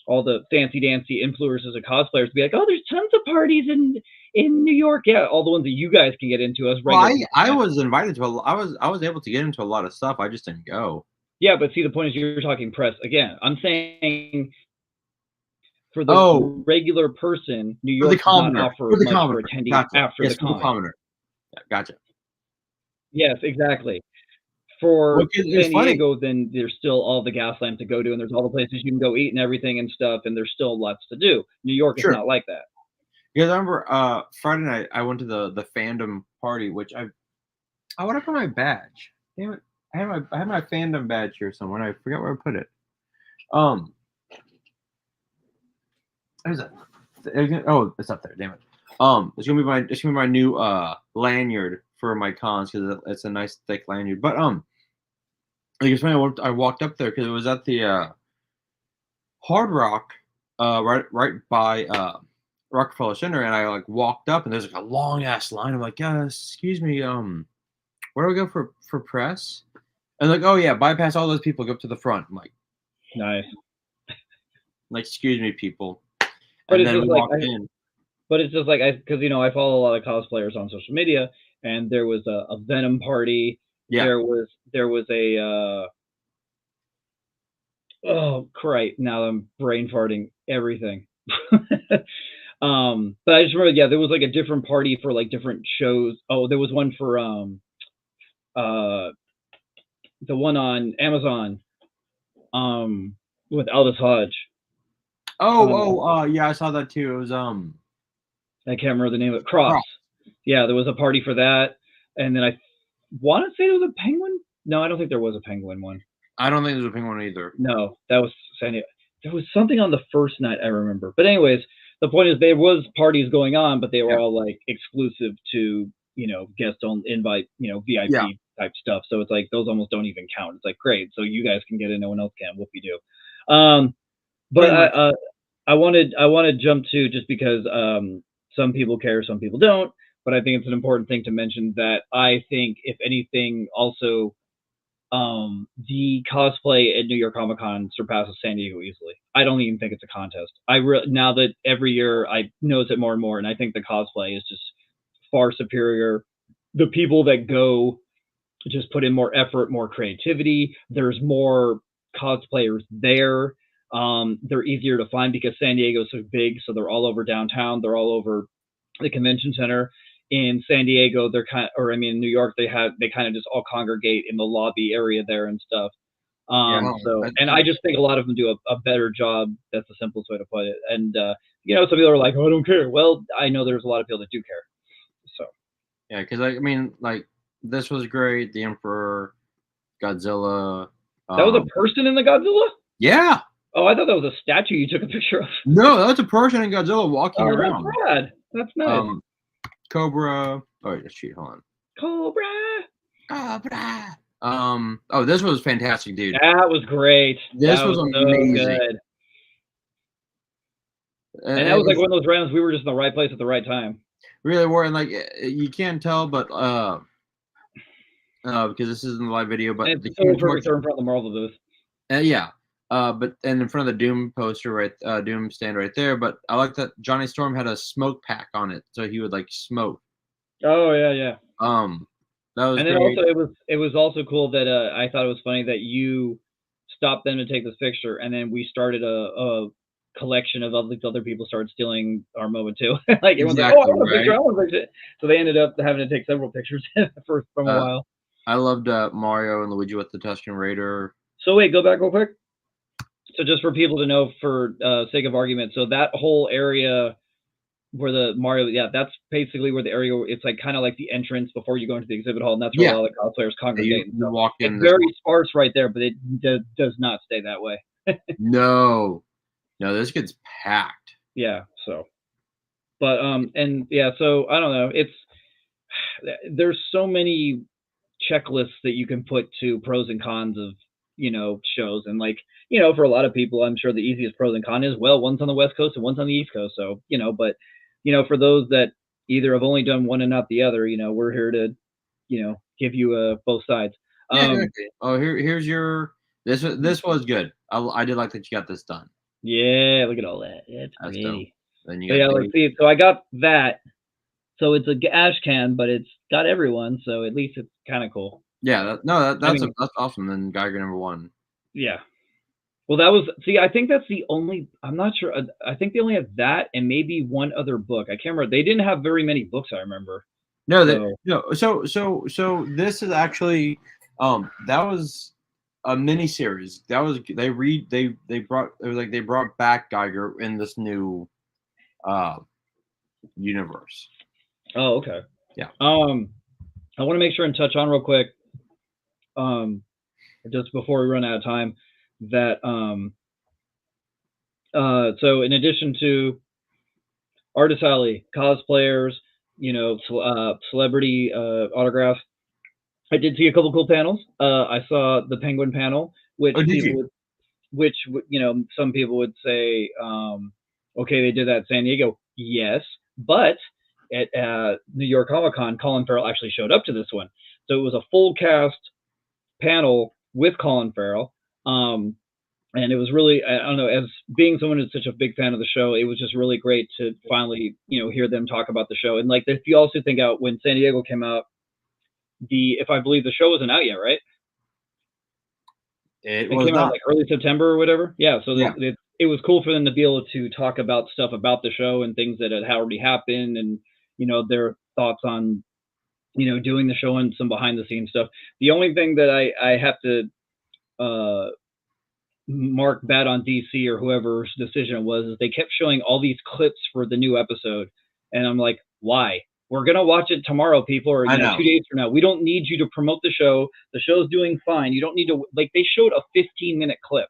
all the fancy dancy influencers and cosplayers be like, oh, there's tons of parties in New York. Yeah, all the ones that you guys can get into as well, regular I people I can't. was invited to I was able to get into a lot of stuff, I just didn't go. Yeah, but see, the point is, you're talking press again. I'm saying, for the Oh, regular person, New for the York does not commoner, offer for as the much commoner, for attendees gotcha, after the yes, for the con. commoner, yeah, gotcha. Yes, exactly. Well, For 'cause it's San funny. Diego, then there's still all the Gaslamp to go to, and there's all the places you can go eat and everything and stuff, and there's still lots to do. New York is Sure. not like that. Because I remember, Friday night, I went to the fandom party, which I wanna put my badge. Damn it. I had my fandom badge here somewhere, and I forgot where I put it. Um, where's it? Oh, it's up there, damn it. It's gonna be my new, lanyard for my cons, because it's a nice thick lanyard, but, like, it's funny, I walked up there because it was at the, Hard Rock, right by, Rockefeller Center, and I, like, walked up, and there's, like, a long ass line. I'm like, excuse me, where do I go for press?" And like, "Oh, yeah, bypass all those people, go up to the front." Nice. "Excuse me, people." But And it's then just we like walked in. because I follow a lot of cosplayers on social media, and there was a Venom party. Yeah, There was a oh, crap! Now I'm brain farting everything. But I just remember, yeah, there was like a different party for like different shows. Oh, there was one for uh the one on Amazon, um with Aldous Hodge. yeah, I saw that too. It was, I can't remember the name of it. Cross. Croc. Yeah, there was a party for that, and then I want to say there was a penguin. No, I don't think there was a penguin one. I don't think there's a pink one either. No, that was San Diego. There was something on the first night I remember. But anyways, the point is there was parties going on, but they were Yeah, all like exclusive to, guest on invite, yeah, VIP type stuff. So it's like those almost don't even count. It's like, great, so you guys can get in, no one else can. Whoop you do. But pretty much. I want to jump to, just because some people care, some people don't. But I think it's an important thing to mention that I think, if anything, also the cosplay at New York Comic Con surpasses San Diego easily. I don't even think it's a contest. Now that every year I notice it more and more, and I think the cosplay is just far superior. The people that go just put in more effort, more creativity. There's more cosplayers there. They're easier to find because San Diego's so big, so they're all over downtown. They're all over the convention center. In San Diego, in New York, they kind of just all congregate in the lobby area there and stuff. Yeah, And I just think a lot of them do a better job. That's the simplest way to put it. And some people are like, "Oh, I don't care." Well, I know there's a lot of people that do care. So yeah, because this was great. The Emperor, Godzilla. that was a Um, person in the Godzilla. yeah, Oh, I thought that was a statue you took a picture of. no, that's a person in Godzilla walking Oh, that's around. rad. That's nice. Cobra. Oh, wait, shit, hold on. Cobra. Cobra. Oh, this was fantastic, dude. That was great. This That was was so amazing. good. And that It was like was one of those rounds we were just in the right place at the right time. really were, and you can't tell, but because this isn't a live video, but And the it's so Human perfect Torch. they're in front of the Marvel booth. Yeah. But and in front of the Doom poster, right, Doom stand right there. But I like that Johnny Storm had a smoke pack on it, so he would like smoke. Oh yeah, yeah. That was And then great. also it was also cool that I thought it was funny that you stopped them to take this picture, and then we started a collection of other people started stealing our moment too. Like everyone's like, Exactly, "Oh, I want a picture! right? I want a picture!" So they ended up having to take several pictures from a while. I loved Mario and Luigi with the Tusken Raider. So wait, go back real quick. So just for people to know, for sake of argument, so that whole area where the Mario, yeah, that's basically where the area. It's like kind of like the entrance before you go into the exhibit hall, and that's where Yeah, a lot of cosplayers congregate. you So walk in. it's very sparse right there, but it does not stay that way. No, this gets packed. Yeah. So, but and yeah, so I don't know. There's so many checklists that you can put to pros and cons of shows, and like for a lot of people, I'm sure the easiest pros and cons is, well, one's on the West Coast and one's on the East Coast, so but for those that either have only done one and not the other, we're here to give you both sides. Yeah, exactly. Oh, here's your this was good. I did like that you got this done. Yeah, look at all that. It's That's pretty. dope. Then you So got yeah, let's see. So I got that. So it's a ash can, but it's got everyone, so at least it's kind of cool. Yeah, that's awesome. Then Geiger #1. Yeah. Well, that was, see, I think that's the only, I'm not sure. I think they only have that and maybe one other book. I can't remember. They didn't have very many books, I rememre. No, so this is actually that was a mini series. That was they brought back Geiger in this new universe. Oh, okay. Yeah. I want to make sure and touch on real quick, just before we run out of time, that so in addition to Artist Alley, cosplayers, celebrity autographs, I did see a couple cool panels. I saw the Penguin panel, which some people would say, okay, they did that in San Diego. Yes, but at New York Comic Con, Colin Farrell actually showed up to this one. So it was a full cast panel with Colin Farrell. And it was really, I don't know, as being someone who's such a big fan of the show, it was just really great to finally, hear them talk about the show. And like, if you also think out when San Diego came out, if I believe the show wasn't out yet, right? It came out like early September or whatever. Yeah. So yeah. It was cool for them to be able to talk about stuff about the show and things that had already happened, and, their thoughts on, doing the show and some behind the scenes stuff. The only thing that I have to, mark bad on DC or whoever's decision was, is they kept showing all these clips for the new episode, and I'm like, why? We're gonna watch it tomorrow, people, or 2 days from now. We don't need you to promote the show. The show's doing fine. You don't need to, like, they showed a 15-minute clip.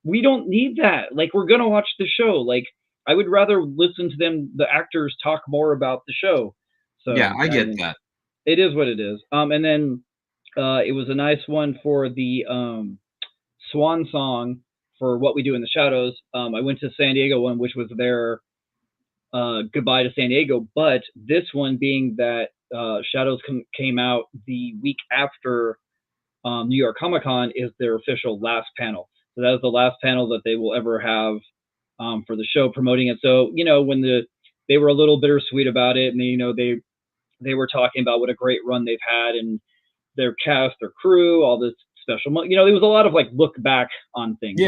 We don't need that. Like, we're gonna watch the show. Like, I would rather listen to them, the actors, talk more about the show. So yeah, I get that. It is what it is. And then it was a nice one for the Swan Song for What We Do in the Shadows. I went to San Diego one, which was their goodbye to San Diego, but this one being that Shadows came out the week after New York Comic Con, is their official last panel. So that was the last panel that they will ever have for the show, promoting it. So when they were a little bittersweet about it, and they were talking about what a great run they've had, and their cast, their crew, all this special, there was a lot of like look back on things,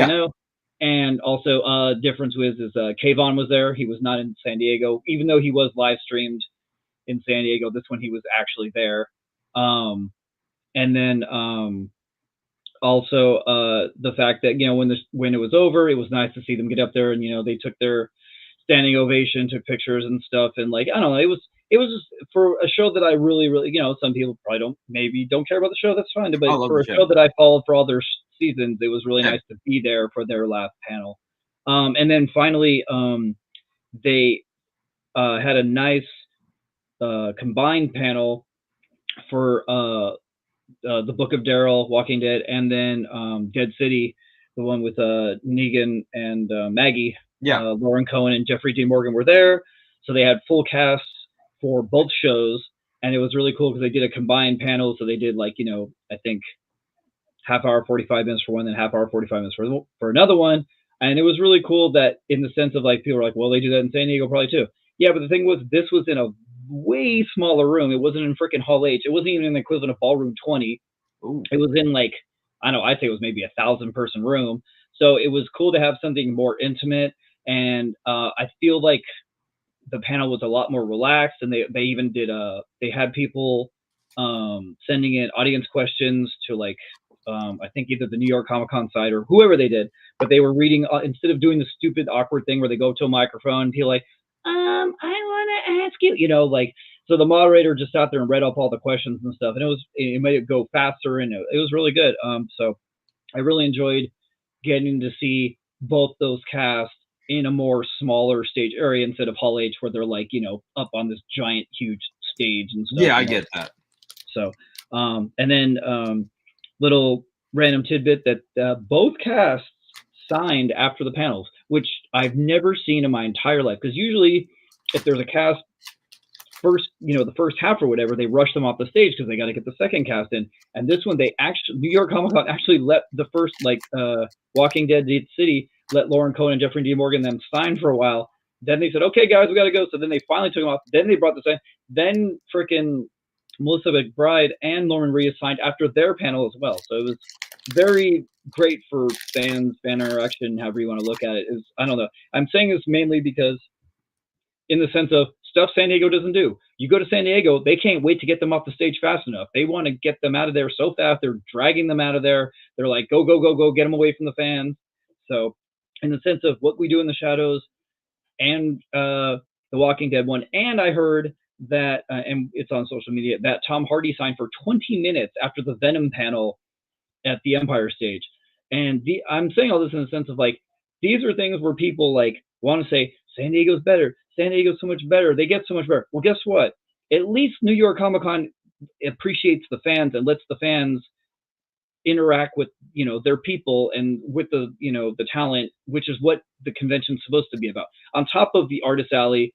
and also difference is Kayvon was there. He was not in San Diego, even though he was live streamed in San Diego. This one he was actually there. And then also the fact that when it was over, it was nice to see them get up there, and they took their standing ovation, took pictures and stuff, and like, I don't know, it was just for a show that I really, really, some people probably don't care about the show. That's fine, but for a show that I followed for all their seasons, it was really nice to be there for their last panel. And then finally, they had a nice combined panel for the Book of Daryl, Walking Dead, and then Dead City, the one with Negan and Maggie. Lauren Cohen and Jeffrey Dean Morgan were there, so they had full casts for both shows, and it was really cool because they did a combined panel. So they did like I think half hour 45 minutes for one, then half hour 45 minutes for another one, and it was really cool that in the sense of like people were like, well, they do that in San Diego probably too. Yeah, but the thing was, this was in a way smaller room. It wasn't in freaking Hall H. It wasn't even in the equivalent of Ballroom 20. Ooh. It was in like, I don't know, I'd say it was maybe 1,000-person room. So it was cool to have something more intimate and I feel like the panel was a lot more relaxed, and they even did they had people sending in audience questions to like I think either the New York Comic Con site or whoever they did, but they were reading instead of doing the stupid awkward thing where they go to a microphone and people like, I want to ask you, you know, like, so the moderator just sat there and read up all the questions and stuff, and it made it go faster, and it was really good. So I really enjoyed getting to see both those casts in a more smaller stage area instead of Hall H where they're like, you know, up on this giant huge stage and stuff. Yeah, I get that. So and then little random tidbit that both casts signed after the panels, which I've never seen in my entire life, because usually if there's a cast first, you know, the first half or whatever, they rush them off the stage because they got to get the second cast in. And this one, they actually, New York Comic Con actually let the first, like, Walking Dead City, let Lauren Cohen and Jeffrey D. Morgan them sign for a while. Then they said, okay, guys, we got to go. So then they finally took them off. Then they brought the sign. Then freaking Melissa McBride and Norman Reedus signed after their panel as well. So it was very great for fans, fan interaction, however you want to look at it. I don't know. I'm saying this mainly because in the sense of stuff San Diego doesn't do. You go to San Diego, they can't wait to get them off the stage fast enough. They want to get them out of there so fast. They're dragging them out of there. They're like, go, go, go, go, get them away from the fans. So in the sense of what we do in the shadows and the Walking Dead one, and I heard that, and it's on social media, that Tom Hardy signed for 20 minutes after the Venom panel at the Empire stage. And I'm saying all this in the sense of like, these are things where people like want to say, San Diego's better. San Diego's so much better. They get so much better. Well, guess what? At least New York Comic Con appreciates the fans and lets the fans interact with, you know, their people and with the, you know, the talent, which is what the convention's supposed to be about. On top of the artist alley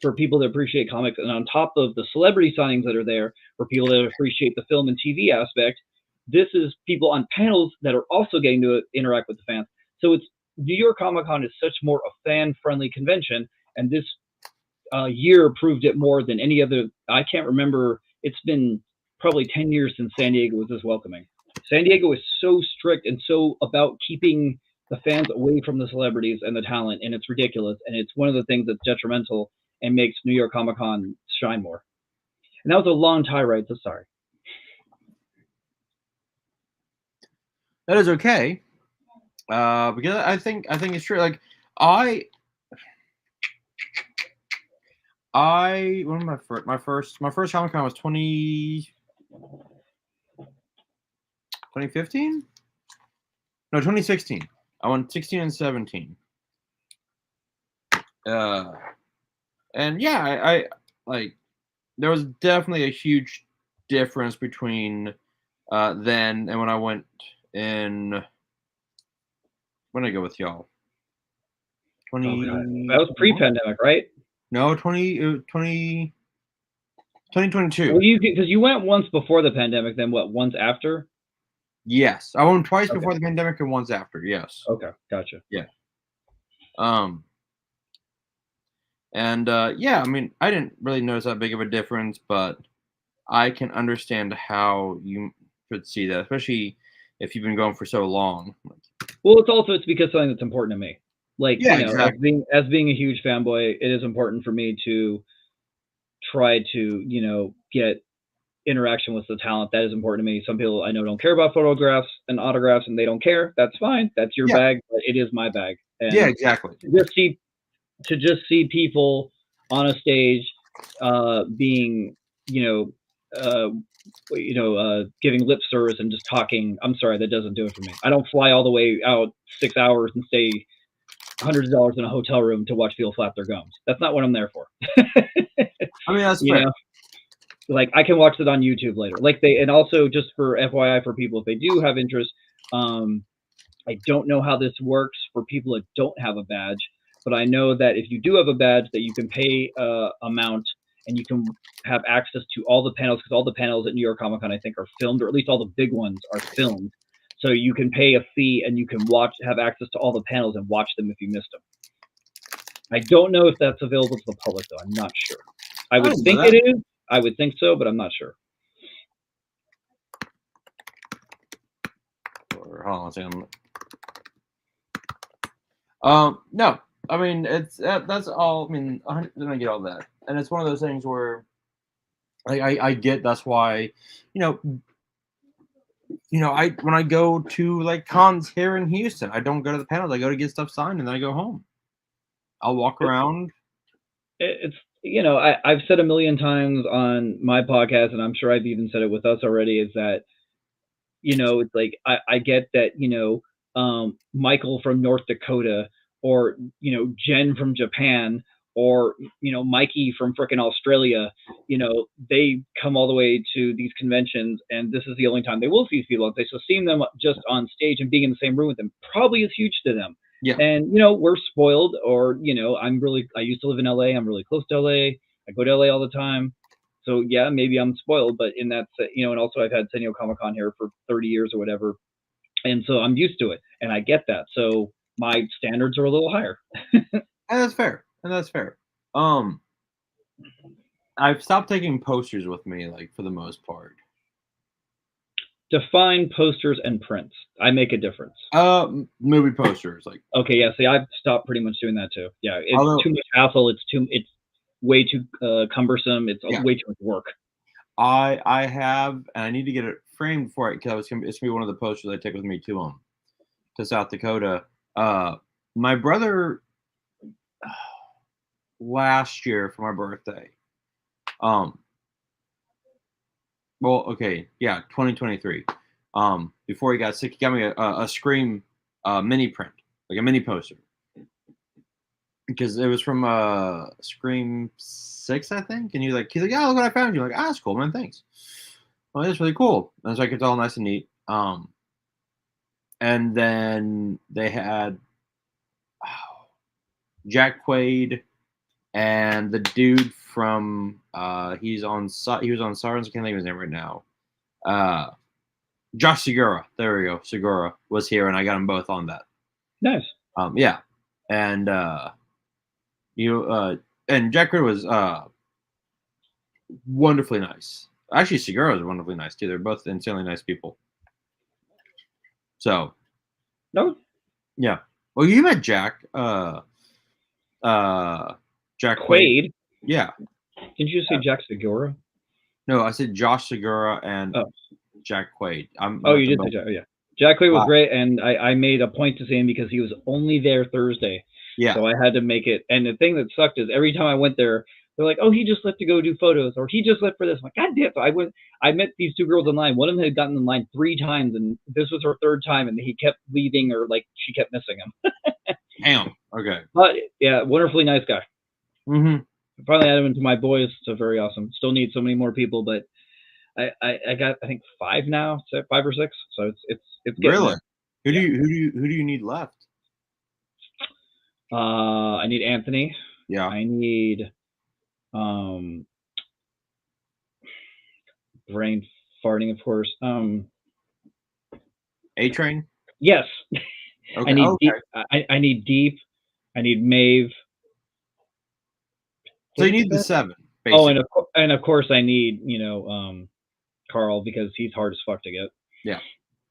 for people that appreciate comics, and on top of the celebrity signings that are there for people that appreciate the film and TV aspect, this is people on panels that are also getting to interact with the fans. So it's New York Comic Con is such more a fan-friendly convention, and this year proved it more than any other. I can't remember. It's been probably 10 years since San Diego was this welcoming. San Diego is so strict and so about keeping the fans away from the celebrities and the talent, and it's ridiculous. And it's one of the things that's detrimental and makes New York Comic Con shine more. And that was a long tirade, so sorry. That is okay. Because I think it's true. Like my first Comic Con was 2015? No, 2016. I went 16 and 17. And yeah, I like there was definitely a huge difference between then and when I went in. When did I go with y'all? 20. That was pre-pandemic, right? No, 2022. Well, because you went once before the pandemic, then what? Once after? Yes, I went twice before the pandemic and once after. Yes. Okay, gotcha. Yeah. And yeah, I mean, I didn't really notice that big of a difference, but I can understand how you could see that, especially if you've been going for so long. Well, it's because something that's important to me. Like, yeah, you know, exactly. as being a huge fanboy, it is important for me to try to, you know, get interaction with the talent. That is important to me. Some people I know don't care about photographs and autographs, and they don't care. That's fine. That's your bag, but it is my bag. And yeah, exactly. To just see people on a stage being, giving lip service and just talking. I'm sorry, that doesn't do it for me. I don't fly all the way out 6 hours and stay hundreds of dollars in a hotel room to watch people flap their gums. That's not what I'm there for. I mean, that's fair. Know? Like, I can watch it on YouTube later. And also just for FYI for people, if they do have interest, I don't know how this works for people that don't have a badge, but I know that if you do have a badge, that you can pay amount and you can have access to all the panels, because all the panels at New York Comic Con, I think, are filmed, or at least all the big ones are filmed. So you can pay a fee and you can have access to all the panels and watch them if you missed them. I don't know if that's available to the public, though. I'm not sure. I would think it is. I would think so, but I'm not sure. Hold on a second. No, I mean, that's all. I mean, I get all that, and it's one of those things where I get that's why, you know, I when I go to like cons here in Houston, I don't go to the panels. I go to get stuff signed, and then I go home. I'll walk around. It's I've said a million times on my podcast, and I'm sure I've even said it with us already, is that it's like I get that Michael from North Dakota, or Jen from Japan, or Mikey from frickin' Australia, they come all the way to these conventions, and this is the only time they will see these people. So seeing them just on stage and being in the same room with them probably is huge to them. Yeah. And we're spoiled, or I used to live in LA. I'm really close to LA. I go to LA all the time. So yeah, maybe I'm spoiled, but in that, and also I've had San Diego Comic-Con here for 30 years or whatever, and so I'm used to it, and I get that. So my standards are a little higher. And that's fair. And that's fair. I've stopped taking posters with me, like, for the most part. Define posters and prints. I make a difference. Movie posters, like. Okay, yeah. See, I've stopped pretty much doing that too. Yeah, it's too much hassle. It's way too cumbersome. It's way too much work. I have, and I need to get it framed for it, because it's gonna be one of the posters I take with me to South Dakota. My brother last year for my birthday. Well, okay, yeah, 2023. Before he got sick, he got me a Scream mini print, like a mini poster, because it was from Scream 6, I think. And he's like, yeah, look what I found you. I'm like, that's cool, man, thanks. Well, that's really cool. And so it's all nice and neat. And then they had Jack Quaid and the dude from he was on Sirens. I can't think of his name right now. Josh Segura. There we go. Segura was here, and I got them both on that. Nice. Yeah, and and Jack Quaid was wonderfully nice. Actually, Segura was wonderfully nice too. They're both insanely nice people. So, no, yeah. Well, you met Jack. Jack Quaid. Yeah. Didn't you say Jack Segura? No, I said Josh Segura and Jack Quaid. You did say Jack. Yeah. Jack Quaid was great, and I made a point to see him because he was only there Thursday. Yeah. So I had to make it. And the thing that sucked is every time I went there, they're like, "Oh, he just left to go do photos," or "He just left for this." I'm like, God damn! So I met these two girls in line. One of them had gotten in line 3 times, and this was her 3rd time, and he kept leaving, or like she kept missing him. Damn. Okay. But yeah, wonderfully nice guy. Mm-hmm. Finally added him to my boys, so very awesome. Still need so many more people, but I got, I think, 5 now, 5 or 6. So it's really there. Who do you need left? I need Anthony. Yeah. I need brain farting, of course. A-Train. Yes. Okay. I need Deep. I need Deep. I need Maeve. So you need the 7. Basically. Oh, and of course I need Carl, because he's hard as fuck to get. Yeah.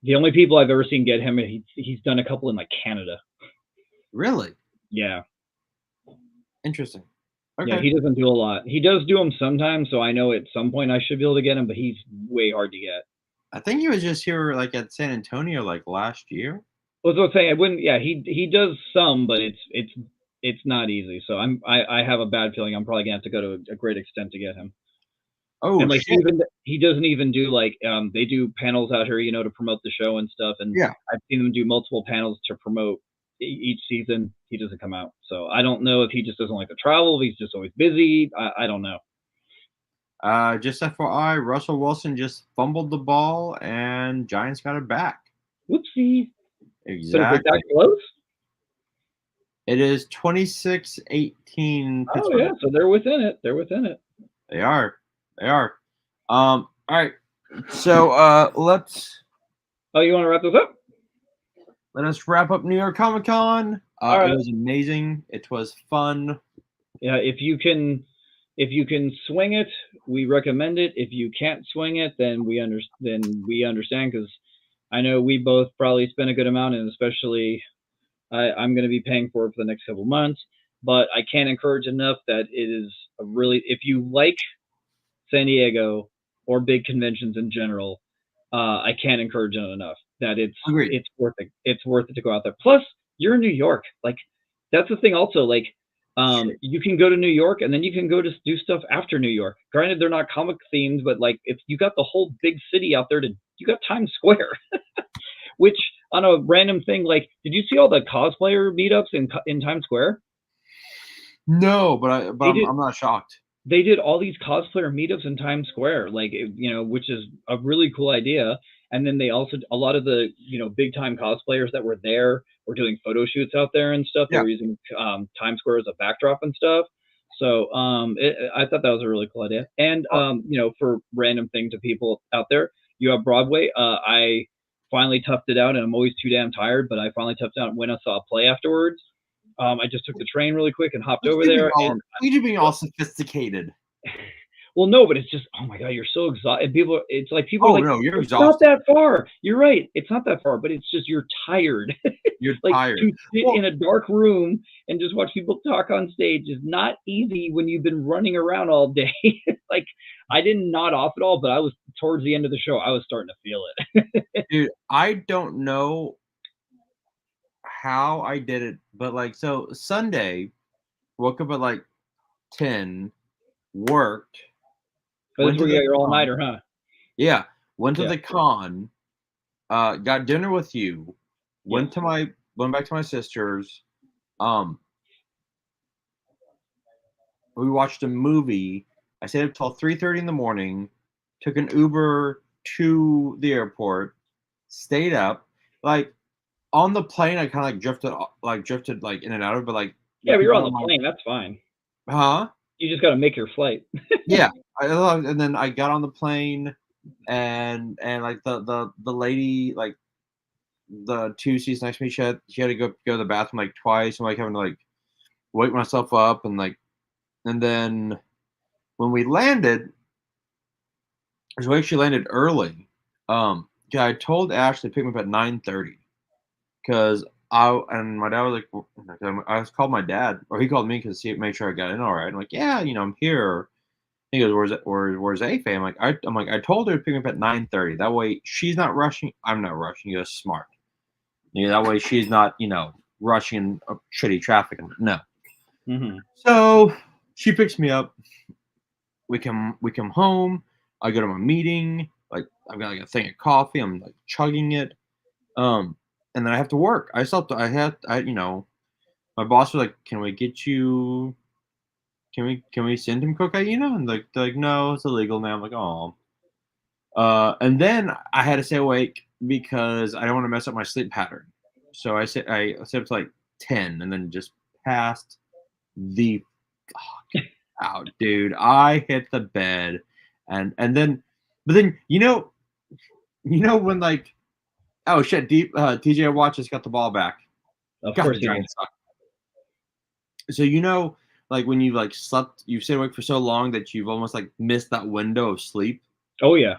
The only people I've ever seen get him, he's done a couple in like Canada. Really? Yeah. Interesting. Okay. Yeah, he doesn't do a lot. He does do them sometimes, so I know at some point I should be able to get him, but he's way hard to get. I think he was just here like at San Antonio like last year. Well, that's what I'm saying. I wouldn't. Yeah, he does some, but it's not easy. So I have a bad feeling I'm probably gonna have to go to a great extent to get him. Oh, and like shit. he doesn't even do like they do panels out here, to promote the show and stuff. And yeah, I've seen them do multiple panels to promote each season. He doesn't come out, so I don't know if he just doesn't like to travel. If he's just always busy. I don't know. Just FYI, Russell Wilson just fumbled the ball and Giants got it back. Whoopsie. Exactly. So that close? It is 26-18. Oh yeah, so they're within it. They are. All right. So let's. Oh, you want to wrap this up? Let us wrap up New York Comic Con. All right. It was amazing. It was fun. Yeah, if you can swing it, we recommend it. If you can't swing it, then we understand, because I know we both probably spent a good amount, and especially I'm going to be paying for it for the next couple months, but I can't encourage enough that it is a really, if you like San Diego or big conventions in general, I can't encourage it enough that Agreed. it's worth it. It's worth it to go out there. Plus, you're in New York. Like, that's the thing. Also, like, you can go to New York and then you can go to do stuff after New York. Granted, they're not comic themed, but like, if you got the whole big city out there, you got Times Square. Which, on a random thing, like, did you see all the cosplayer meetups in Times Square? No, but I'm not shocked. They did all these cosplayer meetups in Times Square, like, which is a really cool idea. And then they also, a lot of the big time cosplayers that were there were doing photo shoots out there and stuff. They Yeah. were using Times Square as a backdrop and stuff. So I thought that was a really cool idea. And for random thing to people out there, you have Broadway. I finally toughed it out, and I'm always too damn tired, but I finally toughed it out and went and saw a play afterwards. I just took the train really quick and hopped over there. And You're being all sophisticated. well, no, but it's just, oh my God, you're so exhausted. People, it's like people Oh are like, no, you're it's exhausted. not that far. You're right. It's not that far, but it's just you're tired. You're Like, tired. to sit in a dark room and just watch people talk on stage is not easy when you've been running around all day. Like, I didn't nod off at all, but I was towards the end of the show, I was starting to feel it. Dude, I don't know how I did it, but like, so Sunday, woke up at like 10, worked, But went that's to where you the got your all con. nighter, huh? Yeah, went to Yeah. the con, got dinner with you, went Yes. back to my sister's. Um, we watched a movie. I stayed up till 3:30 in the morning, took an Uber to the airport, stayed up. Like, on the plane, I kind of drifted like in and out of it, but like the Yeah, but you're people on on the my, plane. That's fine. huh? You just got to make your flight. Yeah, and then I got on the plane, and like the lady, like the two seats next to me, she had to go to the bathroom like twice. I'm like having to like wake myself up, and then when we landed, we actually landed early. Yeah, I told Ashley to pick me up at 9:30 because and my dad was like, I was called my dad, or he called me because he made sure I got in all right. I'm like, yeah, I'm here. He goes, where's Afe? I'm like, I told her to pick me up at 9:30. That way she's not rushing. I'm not rushing. He goes, smart. That way she's not, rushing in shitty traffic. No. Mm-hmm. So she picks me up. We come home. I go to my meeting. Like, I've got like a thing of coffee. I'm like chugging it. And then I have to work. My boss was like, can we get you? Can we send him cocaine? And they're like, no, it's illegal now. I'm like, oh. And then I had to stay awake because I don't want to mess up my sleep pattern. So I stayed up to like 10 and then just passed the fuck out, dude. I hit the bed and then, but then, when like, oh shit, TJ Watt just got the ball back. Of God, course the he Giants did. suck. So like when you've like you've stayed awake for so long that you've almost like missed that window of sleep. Oh yeah.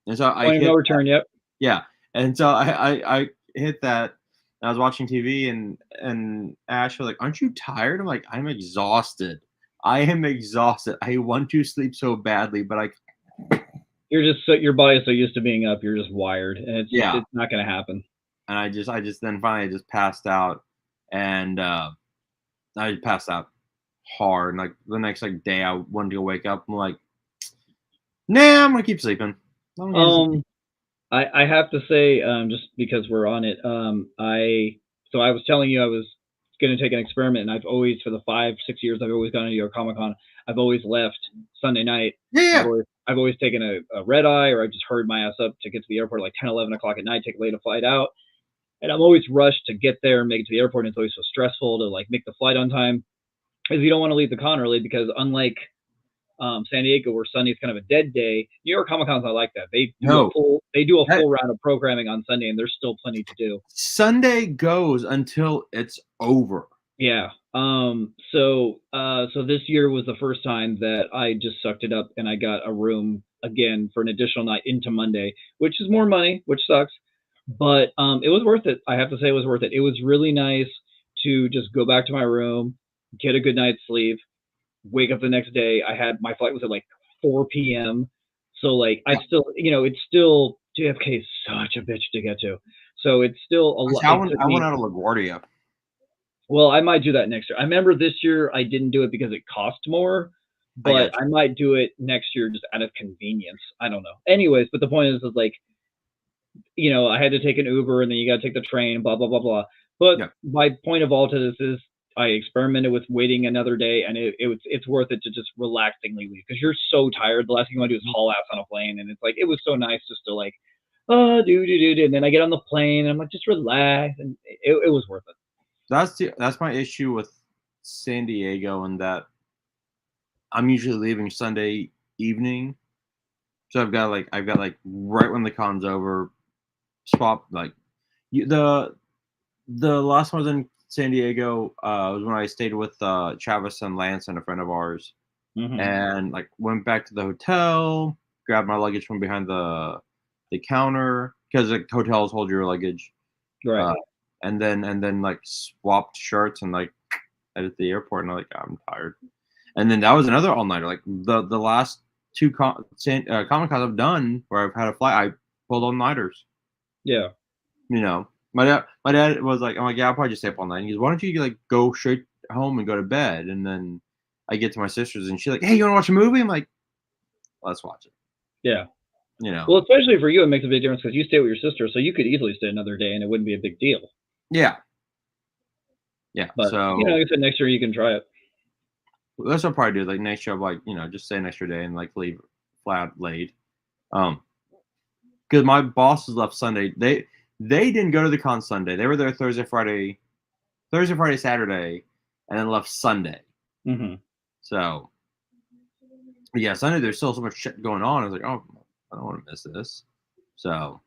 And so I Point of hit no return. Yep. Yeah, and so I hit that. And I was watching TV, and Ash was like, "Aren't you tired?" I'm like, "I'm exhausted. I am exhausted. I want to sleep so badly, but You're just your body's so used to being up, you're just wired, and yeah." it's not going to happen. And I just then finally just passed out, and I just passed out hard. And like the next like day, I wanted to wake up. I'm like, "Nah, I'm gonna keep sleeping." I have to say, just because we're on it, I was telling you I was going to take an experiment, and I've always, for the 5-6 years I've always gone to New York Comic Con, I've always left Sunday night. Yeah. I've always taken a red eye, or I've just hurried my ass up to get to the airport like 10, 11 o'clock at night, take a later flight out, and I'm always rushed to get there and make it to the airport. And it's always so stressful to like make the flight on time, because you don't want to leave the con early, because unlike San Diego, where Sunday's kind of a dead day, New York Comic Con's not like that. They do a full round of programming on Sunday, and there's still plenty to do. Sunday goes until it's over. Yeah. So this year was the first time that I just sucked it up, and I got a room again for an additional night into Monday, which is more money, which sucks, but it was worth it. I have to say it was worth it. It was really nice. to just go back to my room, get a good night's sleep, wake up the next day. My flight was at like 4 p.m. So like I still, it's still JFK is such a bitch to get to. So it's still a lot. I went out of LaGuardia. Well, I might do that next year. I remember this year I didn't do it because it cost more, but I might do it next year just out of convenience. I don't know. Anyways, but the point is like, I had to take an Uber and then you got to take the train, blah, blah, blah, blah. But my point of all to this is I experimented with waiting another day, and it's worth it to just relaxingly leave because you're so tired. The last thing you want to do is haul ass on a plane. And it's like, it was so nice just to like, and then I get on the plane and I'm like, just relax. And it was worth it. That's my issue with San Diego, and that I'm usually leaving Sunday evening, so I've got like right when the con's over, swap like the last one was in San Diego. Was when I stayed with Travis and Lance and a friend of ours, and like went back to the hotel, grabbed my luggage from behind the counter because the hotels hold your luggage, right. And then like swapped shirts and like at the airport, and I'm tired. And then that was another all nighter. Like the last two Comic Cons I've done where I've had a flight, I pulled all nighters. Yeah. My dad was like, I'm like, yeah, I'll probably just stay up all night. And he goes, why don't you like go straight home and go to bed? And then I get to my sister's and she's like, hey, you want to watch a movie? I'm like, let's watch it. Yeah. Well, especially for you, it makes a big difference because you stay with your sister, so you could easily stay another day and it wouldn't be a big deal. Yeah. But so like I said, next year you can try it. That's what I'll probably do. Like next year, like just stay an extra day and like leave flat late. Because my bosses left Sunday. They didn't go to the con Sunday. They were there Thursday, Friday, Saturday, and then left Sunday. So yeah, Sunday there's still so much shit going on. I was like, oh, I don't want to miss this. So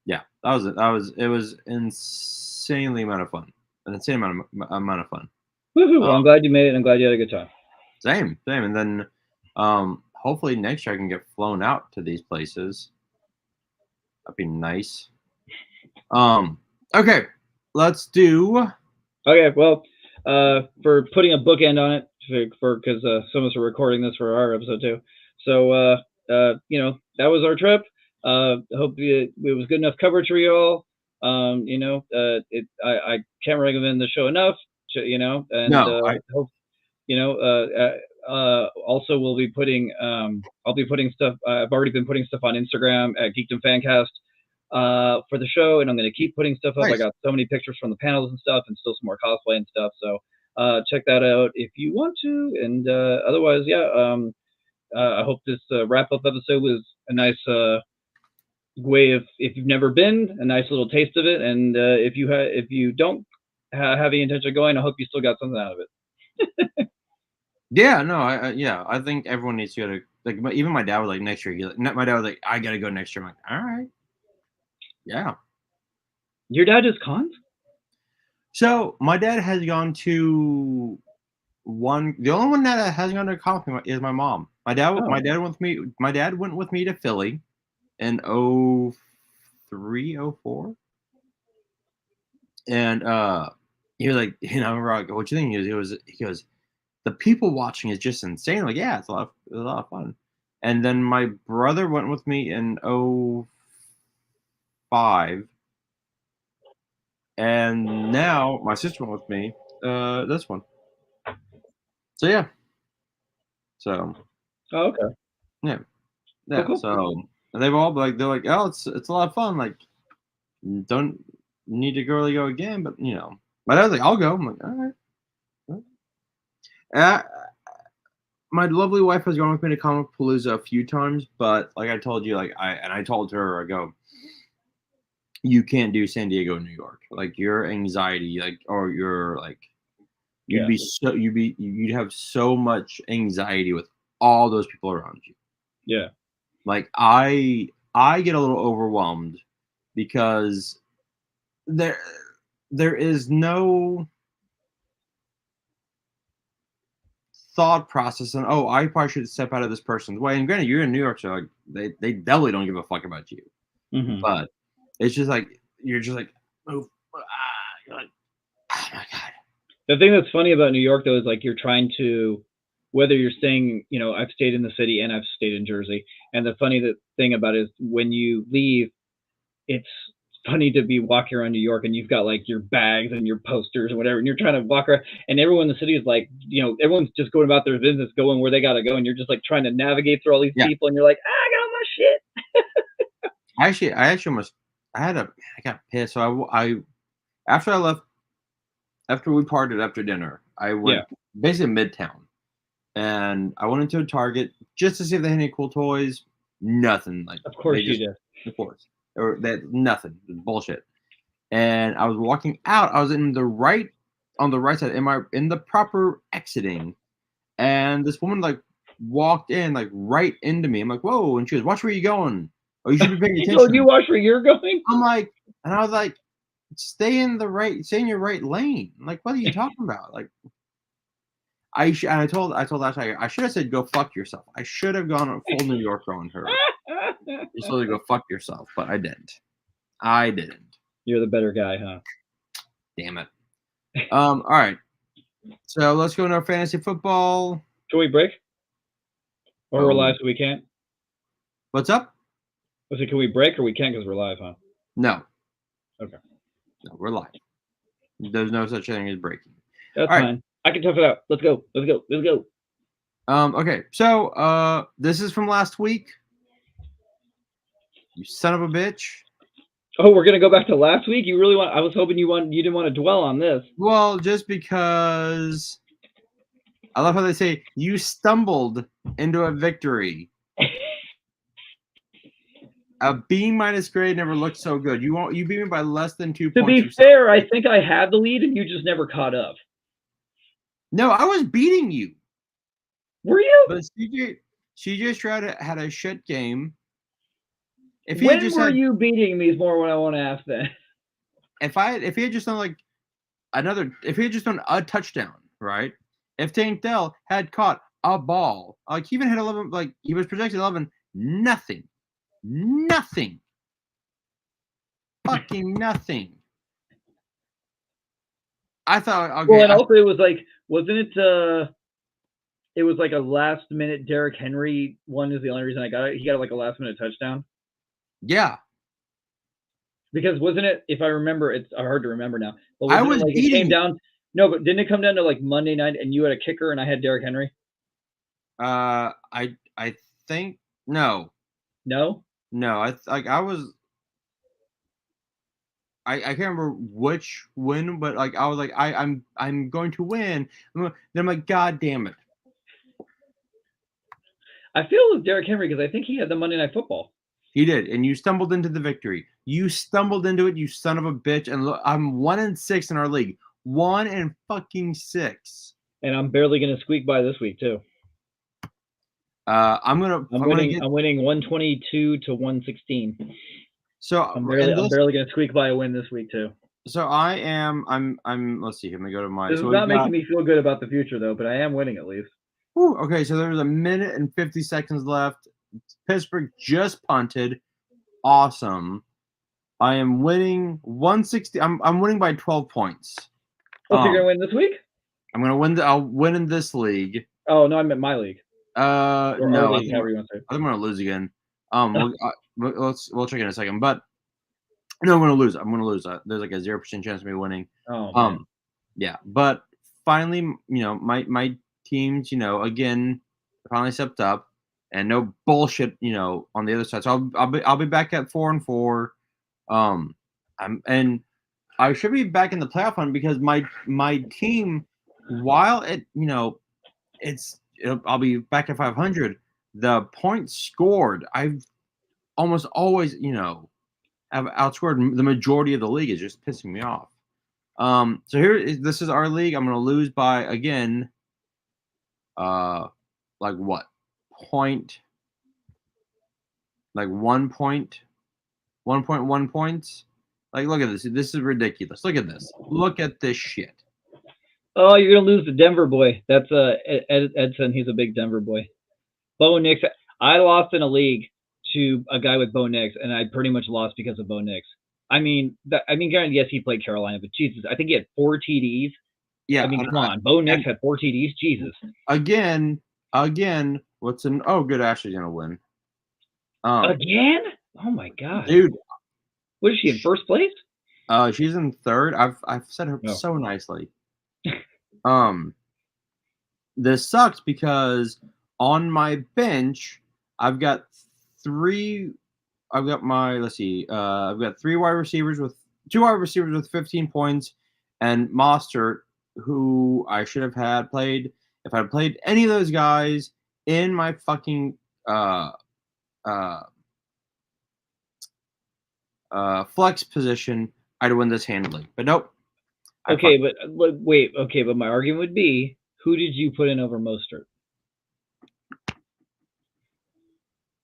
yeah, it was insanely amount of fun. An insane amount of fun. Woo-hoo. I'm glad you made it, and I'm glad you had a good time. Same. And then hopefully next year I can get flown out to these places. That'd be nice. Okay, let's do. Okay, well, for putting a bookend on it, because some of us are recording this for our episode too. So that was our trip. I hope it was good enough coverage for you all. I can't recommend the show enough. And no, I hope also we'll be putting I'll be putting stuff. I've already been putting stuff on Instagram at Geekdom Fancast for the show, and I'm going to keep putting stuff up. Nice. I got so many pictures from the panels and stuff, and still some more cosplay and stuff. So check that out if you want to. And otherwise, I hope this wrap up episode was a nice way of, if you've never been, a nice little taste of it. And if you don't have any intention of going, I hope you still got something out of it. I think everyone needs to go to, like, even my dad was like, next year. My dad was like, I gotta go next year. I'm like, all right, yeah. Your dad does cons? So my dad has gone to one. The only one that hasn't gone to a con is my mom. My dad went with me. My dad went with me to Philly in 2003, 2004. And he was like, what you think? He goes, the people watching is just insane. I'm like, yeah, it's a lot of fun. And then my brother went with me in 2005. And now my sister went with me this one. So yeah. So. Oh, okay. Yeah. Cool. So they've all they're like, oh, it's a lot of fun. Like, don't need to really go again, but my dad's like, I'll go. I'm like, all right. My lovely wife has gone with me to Comic Palooza a few times, but like I told you, I told her, I go, you can't do San Diego, New York. Like your anxiety, you'd have so much anxiety with all those people around you. Yeah. Like I get a little overwhelmed because there is no thought process and I probably should step out of this person's way. And granted, you're in New York, so like they definitely don't give a fuck about you. Mm-hmm. But it's just like you're just like, move. You're like, The thing that's funny about New York, though, is like you're trying to, whether you're staying, I've stayed in the city and I've stayed in Jersey. And the funny thing about it is when you leave, it's funny to be walking around New York and you've got like your bags and your posters and whatever, and you're trying to walk around, and everyone in the city is like, everyone's just going about their business, going where they got to go, and you're just like trying to navigate through all these people, and you're like, I got my shit. I got pissed. So after we parted after dinner, I went basically Midtown, and I went into a Target just to see if they had any cool toys. Nothing. Like, of course you did. Of course, or that nothing. Bullshit. And I was walking out. I was on the right side, in the proper exiting, and this woman like walked in like right into me. I'm like, whoa! And she goes, "Watch where you're going. Oh, you should be paying attention." Oh, you watch where you're going? I'm like, and I was like, stay in your right lane. I'm like, what are you talking about? Like, I told Ash, I should have said, go fuck yourself. I should have gone full New Yorker on her. Just so to go fuck yourself, but I didn't. You're the better guy, huh? Damn it. All right. So let's go into our fantasy football. Can we break? Or we're live, so we can't? What's up? I said, can we break or we can't because we're live, huh? No. Okay. No, we're live. There's no such thing as breaking. That's fine. I can tough it out. Let's go. Okay. So this is from last week. You son of a bitch. Oh, we're gonna go back to last week? You really want? I was hoping you didn't want to dwell on this. Well, just because I love how they say you stumbled into a victory. A B- grade never looked so good. You beat me by less than 2 points. To be fair, I think I had the lead and you just never caught up. No, I was beating you. Were you? But CJ Stroud had a shit game. When were you beating me is more what I want to ask then. If he had just done if he had just done a touchdown, right? If Tank Dell had caught a ball, like he even had 11, like he was projected 11, nothing. Fucking nothing. I thought, okay. Well, and also it was like, wasn't it? It was like a last minute Derrick Henry one is the only reason I got it. He got like a last minute touchdown. Yeah. Because wasn't it? If I remember, it's hard to remember now. But I was it came down. No, but didn't it come down to like Monday night and you had a kicker and I had Derrick Henry? I think no. No. No, I can't remember which win, but like I was like I'm going to win. Then I'm like, God damn it. I feel it was Derrick Henry because I think he had the Monday Night Football. He did, and you stumbled into the victory. You stumbled into it, you son of a bitch. And look, I'm 1-6 in our league. 1-6. And I'm barely gonna squeak by this week too. I'm winning 122 to 116. So I'm barely gonna squeak by a win this week too. So I'm let's see, let me go to my. This is not making me feel good about the future though, but I am winning at least. Whew, okay, so there's 1 minute and 50 seconds left. Pittsburgh just punted. Awesome. I am winning 160. I'm winning by 12 points. Oh, so you're gonna win this week? I'm gonna win. I'll win in this league. Oh no, I meant my league. No, I think I'm gonna lose again. We'll check in a second, but no, I'm gonna lose. There's like a 0% chance of me winning. Oh. Yeah, but finally, my teams, again, finally stepped up, and no bullshit, on the other side. So I'll be back at 4-4. And I should be back in the playoff hunt because my team, while I'll be back at 500. The points scored, I've almost always, have outscored the majority of the league. Is just pissing me off. So this is our league. I'm going to lose by, again, like what? Point, like 1 point, 1.1 points. Like, look at this. This is ridiculous. Look at this. Look at this shit. Oh, you're going to lose to Denver boy. That's Edson. He's a big Denver boy. Bo Nix. I lost in a league to a guy with Bo Nix, and I pretty much lost because of Bo Nix. Yes, he played Carolina, but Jesus, I think he had 4 TDs, Yeah. I mean, come on. Bo Nix had 4 TDs. Jesus. Again, what's in? Oh, good. Ashley's gonna win. Again? Oh my god, dude. What is she in first place? She's in third. I've said her so nicely. This sucks because on my bench I've got three. I've got my let's see. I've got two wide receivers with 15 points, and Mostert, who I should have had played if I had played any of those guys in my fucking flex position, I'd win this handily. But nope. Okay, but wait. Okay, but my argument would be, who did you put in over Mostert?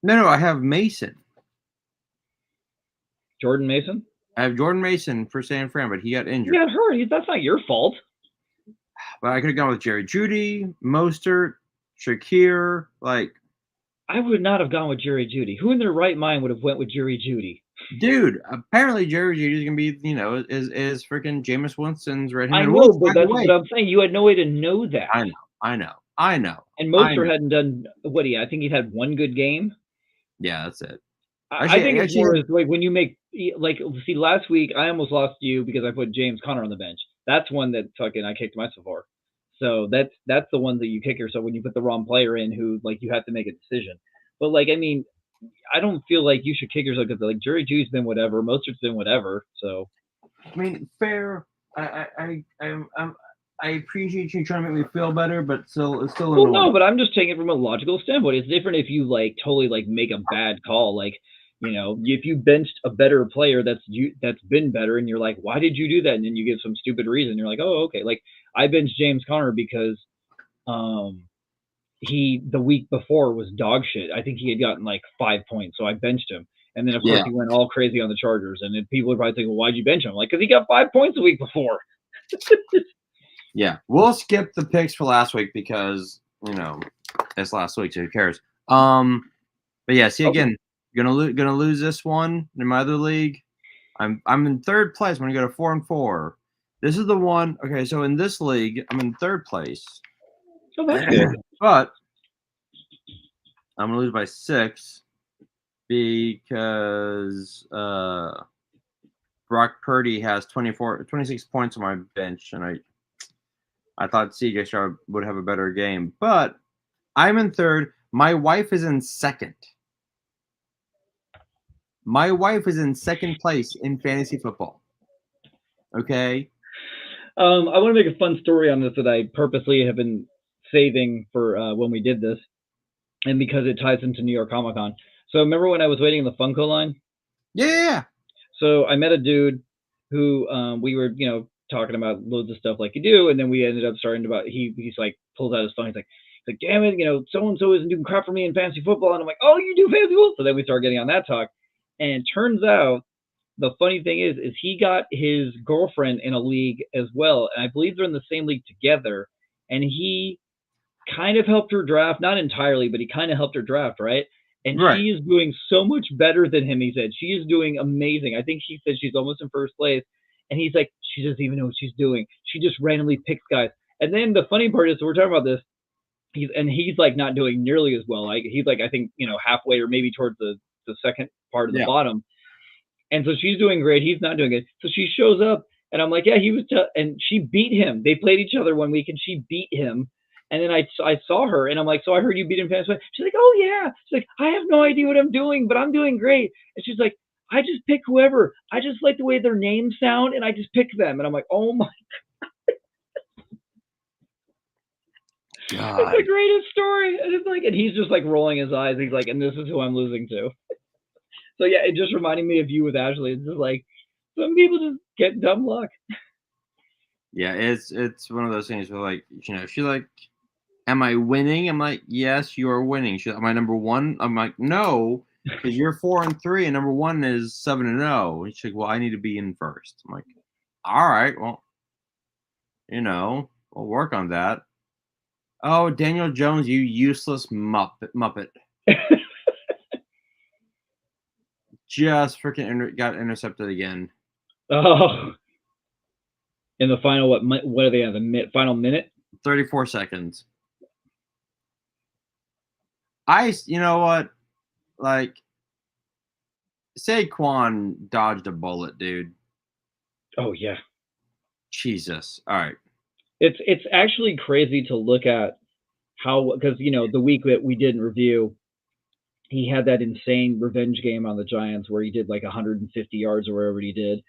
No, I have Mason. Jordan Mason? I have Jordan Mason for San Fran, but he got injured. He got hurt. That's not your fault. But I could have gone with Jerry Jeudy, Mostert, Shakir. Like, I would not have gone with Jerry Jeudy. Who in their right mind would have went with Jerry Jeudy? Dude, apparently Jerry Jeudy is gonna be, is freaking Jameis Winston's right hand. I know, but that's what I'm saying. You had no way to know that. I know. And Mostert hadn't done I think he'd had one good game. Yeah, that's it. I think it's more like when you make see, last week I almost lost you because I put James Conner on the bench. That's one that fucking I kicked myself for. So that's the one that you kick yourself when you put the wrong player in who you have to make a decision. But I mean, I don't feel like you should kick yourself because Jerry Judy's been whatever, Mostert's been whatever. So I mean, fair. I appreciate you trying to make me feel better, but it's still. Well, no, but I'm just taking it from a logical standpoint. It's different if you totally make a bad call, if you benched a better player that's been better, and you're like, why did you do that? And then you give some stupid reason. You're like, oh, okay. I benched James Conner because he the week before was dog shit. I think he had gotten 5 points, so I benched him. And then of course he went all crazy on the Chargers, and then people would probably think, well, why'd you bench him? Because he got 5 points the week before. Yeah, we'll skip the picks for last week because it's last week, so who cares? But yeah, see again, gonna lose this one in my other league. I'm in third place. I'm gonna go to 4-4. This is the one. Okay, so in this league, I'm in third place. Oh, that's good. But I'm gonna lose by 6 because Brock Purdy has 26 points on my bench, and I thought CJ Stroud would have a better game, but I'm in third. My wife is in second. My wife is in second place in fantasy football. Okay. I want to make a fun story on this that I purposely have been saving for when we did this, and because it ties into New York Comic Con. So remember when I was waiting in the Funko line? Yeah. So I met a dude who we were, talking about loads of stuff like you do, and then we ended up starting about he's pulls out his phone. He's like, damn it, so and so isn't doing crap for me in fantasy football, and I'm like, oh, you do fantasy football? So then we started getting on that talk, and it turns out the funny thing is he got his girlfriend in a league as well, and I believe they're in the same league together, and he kind of helped her draft, not entirely, but he kind of helped her draft, right? And she is doing so much better than him, he said. She is doing amazing. I think he said she's almost in first place. And he's like, she doesn't even know what she's doing. She just randomly picks guys. And then the funny part is, so we're talking about this, he's not doing nearly as well. He's I think, halfway or maybe towards the second part of the bottom. And so she's doing great. He's not doing it. So she shows up, and I'm like, yeah, he was and she beat him. They played each other one week, and she beat him. And then I saw her, and I'm like, so I heard you beat him fantasy. She's like, oh, yeah. She's like, I have no idea what I'm doing, but I'm doing great. And she's like, I just pick whoever. I just like the way their names sound, and I just pick them. And I'm like, oh, my God. It's the greatest story. And it's and he's just rolling his eyes. He's like, and this is who I'm losing to. So, yeah, it just reminded me of you with Ashley. It's just some people just get dumb luck. Yeah, it's one of those things where, she's like, am I winning? I'm like, yes, you are winning. She's like, am I number one? I'm like, no, because you're 4-3 and number one is 7-0. And she's like, well, I need to be in first. I'm like, all right, well, we'll work on that. Oh, Daniel Jones, you useless Muppet. Just freaking got intercepted again. Oh. In the final, what are they at the final minute? 34 seconds. You know what? Like, Saquon dodged a bullet, dude. Oh yeah. Jesus. All right. It's actually crazy to look at how, because the week that we did in review, he had that insane revenge game on the Giants where he did like 150 yards or whatever he did,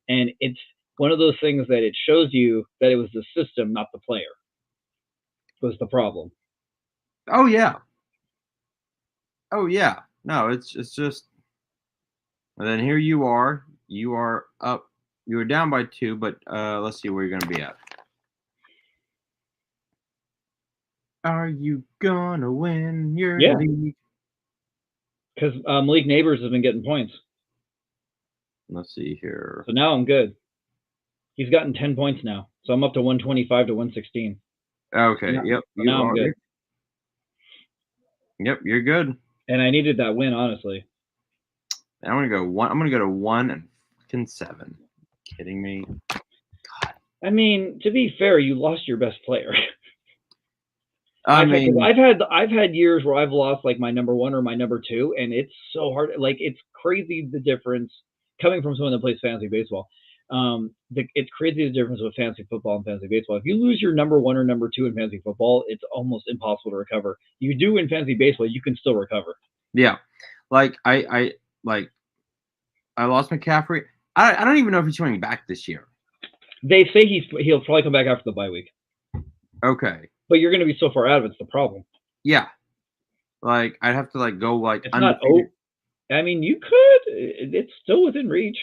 and it's one of those things that it shows you that it was the system, not the player, was the problem. Oh yeah. Oh yeah. No, it's just. And then here you are. You are up. You were down by 2, but let's see where you're gonna be at. Are you gonna win your league? Because Malik Neighbors has been getting points. Let's see here. So now I'm good. He's gotten 10 points now, so I'm up to 125 to 116. Okay. Now, Yep. So now I'm good. Yep, you're good. And I needed that win, honestly. I'm gonna go one. I'm gonna go to 1 and 7. Kidding me? God. I mean, to be fair, you lost your best player. I've had years where I've lost like my number 1 or my number 2, and it's so hard. Like, it's crazy the difference coming from someone that plays fantasy baseball. It's crazy the difference with fantasy football and fantasy baseball. If you lose your number 1 or number 2 in fantasy football, it's almost impossible to recover. You do in fantasy baseball, you can still recover. Yeah, like I lost McCaffrey. I don't even know if he's coming back this year. They say he'll probably come back after the bye week. Okay. But you're going to be so far out of it's the problem. Yeah. Like, I'd have to, like, go, like, it's not. I mean, you could. It's still within reach.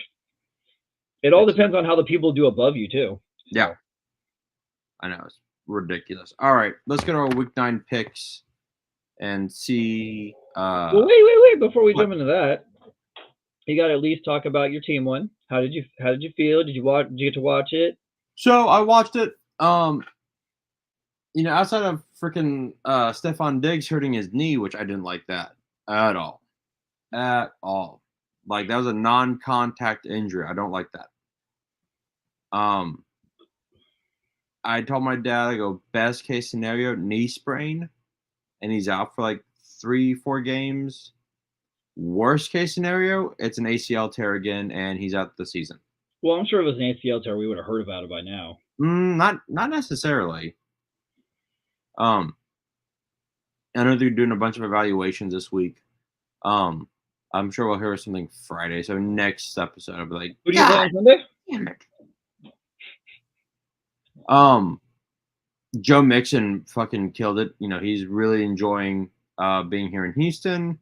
It all depends on how the people do above you, too. Yeah. I know. It's ridiculous. All right. Let's get our Week 9 picks and see. Well, wait. Before we jump into that, you got to at least talk about your team one. How did you feel? Did you get to watch it? So, I watched it. Outside of freaking Stephon Diggs hurting his knee, which I didn't like that at all. At all. Like, that was a non-contact injury. I don't like that. I told my dad, I go, best case scenario, knee sprain, and he's out for like 3-4 games. Worst case scenario, it's an ACL tear again, and he's out the season. Well, I'm sure if it was an ACL tear, we would have heard about it by now. Not necessarily. I know they're doing a bunch of evaluations this week. I'm sure we'll hear something Friday. So next episode, I'll be like, "Who do you play on Sunday?" Damn it. Joe Mixon fucking killed it. He's really enjoying being here in Houston.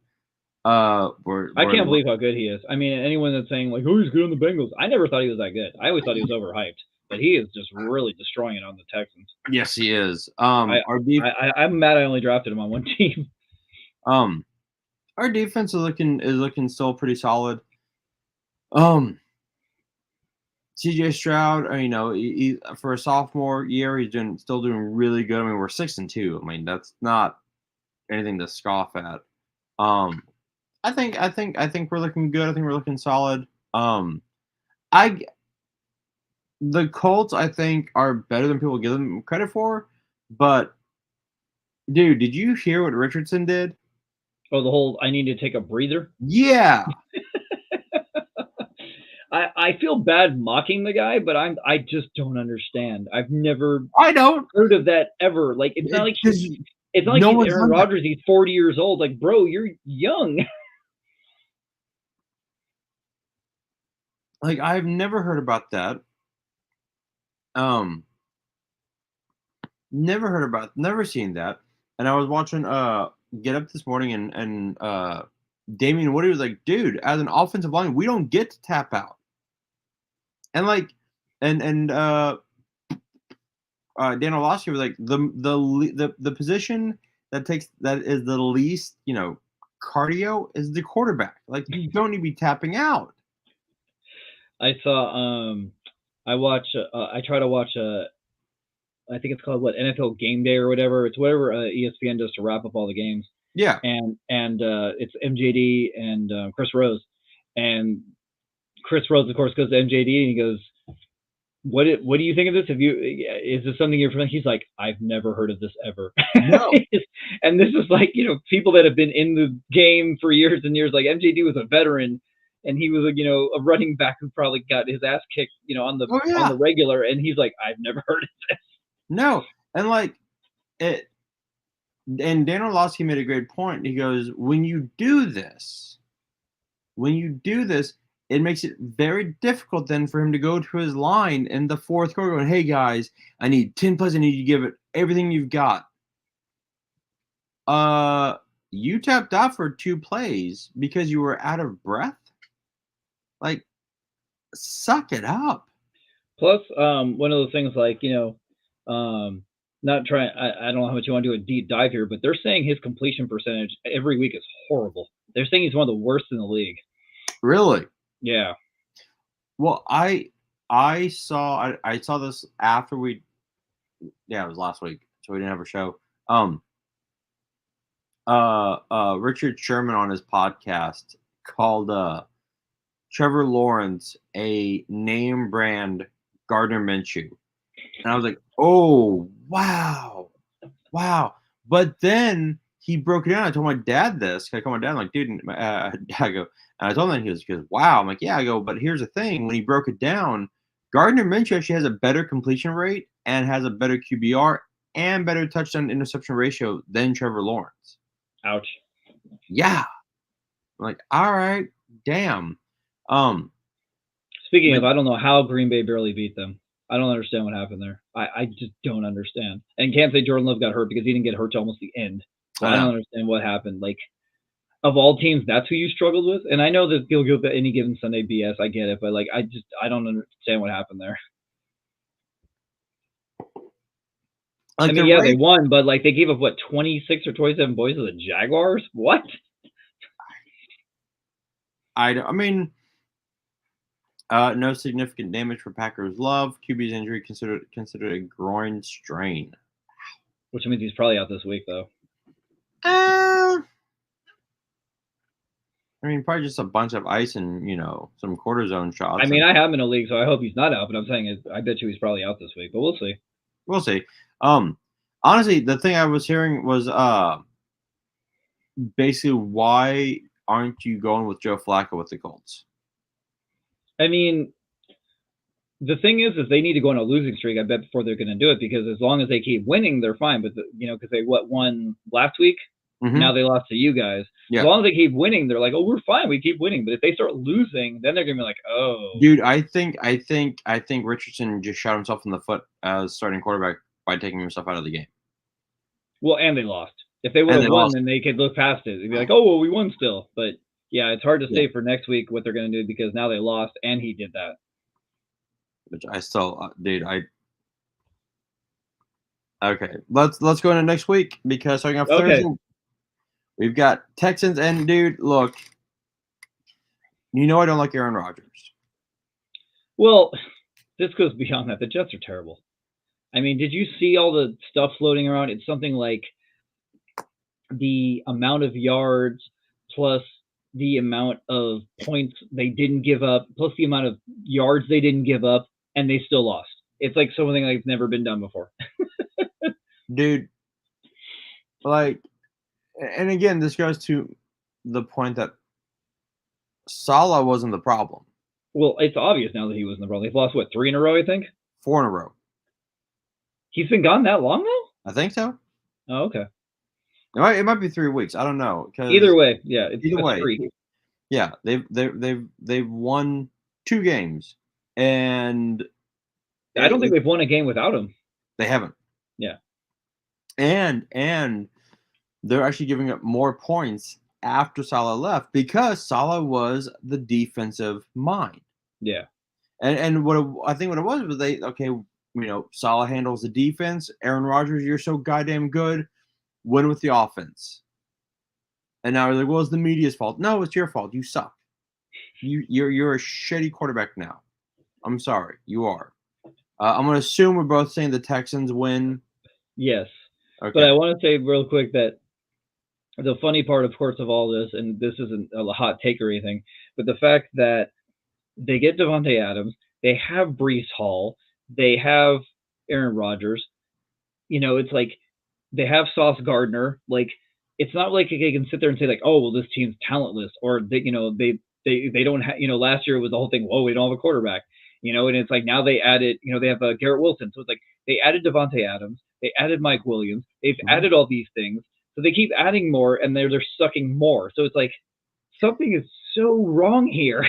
I can't believe how good he is. I mean, anyone that's saying like, "Oh, he's good on the Bengals," I never thought he was that good. I always thought he was overhyped. But he is just really destroying it on the Texans. Yes, he is. I'm mad I only drafted him on one team. Our defense is looking still pretty solid. CJ Stroud, he for a sophomore year, he's still doing really good. I mean, we're 6-2. I mean, that's not anything to scoff at. I think we're looking good. I think we're looking solid. The Colts, I think, are better than people give them credit for. But, dude, did you hear what Richardson did? Oh, the whole I need to take a breather? Yeah. I feel bad mocking the guy, but I just don't understand. I've never heard of that ever. Like, it's not like he's Aaron Rodgers. He's 40 years old. Like, bro, you're young. Like, I've never heard about that. Never seen that. And I was watching Get Up this morning, and Damian Woody was like, dude, as an offensive line, we don't get to tap out. And like, and Dan Orlovsky was like, the position that is the least, cardio is the quarterback. Like, you don't need to be tapping out. I saw I try to watch I think it's called NFL Game Day or whatever. It's whatever ESPN does to wrap up all the games. Yeah. And it's MJD and Chris Rose. And Chris Rose, of course, goes to MJD and he goes, What do you think of this? Is this something you're familiar? He's like, I've never heard of this ever. No. And this is like, people that have been in the game for years and years. Like MJD was a veteran, and he was a running back who probably got his ass kicked, on Oh yeah. the regular. And he's like, I've never heard of this. No, and like it. And Dan Orlovsky made a great point. He goes, when you do this, it makes it very difficult then for him to go to his line in the fourth quarter going, hey guys, I need 10 plays. I need you to give it everything you've got. You tapped out for 2 plays because you were out of breath. Like, suck it up. Plus, one of those things like, not trying, I don't know how much you want to do a deep dive here, but they're saying his completion percentage every week is horrible. They're saying he's one of the worst in the league. Really? Yeah. Well, I saw this after it was last week, so we didn't have a show. Richard Sherman on his podcast called Trevor Lawrence a name brand Gardner Minshew. And I was like, oh, wow. But then he broke it down. I told my dad this. I told my dad, I'm like, dude, I go, and I told him, he goes, wow. I'm like, yeah. I go, but here's the thing. When he broke it down, Gardner Minshew actually has a better completion rate and has a better QBR and better touchdown interception ratio than Trevor Lawrence. Ouch. Yeah. I'm like, all right, damn. Speaking of, I don't know how Green Bay barely beat them. I don't understand what happened there. I just don't understand. And can't say Jordan Love got hurt because he didn't get hurt till almost the end. So I don't understand what happened. Like, of all teams, that's who you struggled with. And I know that you'll give any given Sunday BS. I get it, but like, I don't understand what happened there. Like, I mean, yeah, they won, but like they gave up 26 or 27 points to the Jaguars. What? I mean, no significant damage for Packers. Love QB's injury considered a groin strain, which means he's probably out this week though. I mean, probably just a bunch of ice and some cortisone shots. I mean, I have him in a league, so I hope he's not out. But I'm saying I bet you he's probably out this week. But we'll see. We'll see. Honestly, the thing I was hearing was basically, why aren't you going with Joe Flacco with the Colts? I mean, the thing is they need to go on a losing streak, I bet, before they're going to do it, because as long as they keep winning, they're fine. But because they won last week, now they lost to you guys. Yeah. As long as they keep winning, they're like, oh, we're fine, we keep winning. But if they start losing, then they're going to be like, oh, dude, I think Richardson just shot himself in the foot as starting quarterback by taking himself out of the game. Well, and they lost. If they would have won, then they could look past it. They'd be like, oh, well, we won still. But yeah, it's hard to say for next week what they're going to do, because now they lost and he did that. Which I still, okay. Let's go into next week, because starting off Thursday, we've got Texans, and dude, look, I don't like Aaron Rodgers. Well, this goes beyond that. The Jets are terrible. I mean, did you see all the stuff floating around? It's something like the amount of yards plus the amount of points they didn't give up, plus the amount of yards they didn't give up, and they still lost. It's like something like never been done before. Dude, like, and again, this goes to the point that Saleh wasn't the problem. Well, it's obvious now that he wasn't the problem. They've lost, 3 in a row, I think? 4 in a row. He's been gone that long now? I think so. Oh, okay. It might be 3 weeks. I don't know. Either way, yeah. Either way. Streak. Yeah, they've won 2 games, and I don't think they've won a game without him. They haven't. Yeah. And they're actually giving up more points after Saleh left, because Saleh was the defensive mind. Yeah. And I think what it was Saleh handles the defense. Aaron Rodgers, you're so goddamn good. Win with the offense. And now they're like, well, it's the media's fault. No, it's your fault. You suck. You're a shitty quarterback now. I'm sorry. You are. I'm going to assume we're both saying the Texans win. Yes. Okay. But I want to say real quick that the funny part, of course, of all this, and this isn't a hot take or anything, but the fact that they get Devontae Adams, they have Breece Hall, They have Aaron Rodgers. It's like they have Sauce Gardner. Like, it's not like they can sit there and say like, oh, well, this team's talentless, or they don't have. Last year it was the whole thing. Whoa, we don't have a quarterback. And it's like now they added. They have Garrett Wilson. So it's like they added Devontae Adams. They added Mike Williams. They've added all these things. So they keep adding more, and they're sucking more. So it's like something is so wrong here.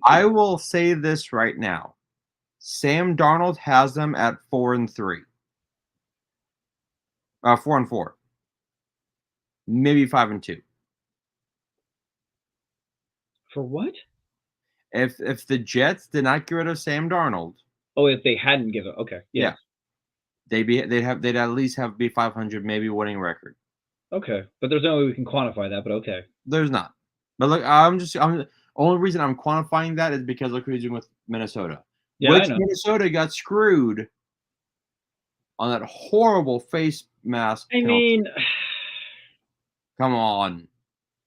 I will say this right now. Sam Darnold has them at 4-3. 4-4. Maybe 5-2. For what? If the Jets did not get rid of Sam Darnold. Oh, if they hadn't given, okay, yeah, they'd at least be 500, maybe winning record. Okay, but there's no way we can quantify that. But okay, there's not. But look, the only reason I'm quantifying that is because look what he's doing with Minnesota. Yeah, which I know. Minnesota got screwed on that horrible face mask. I mean, come on.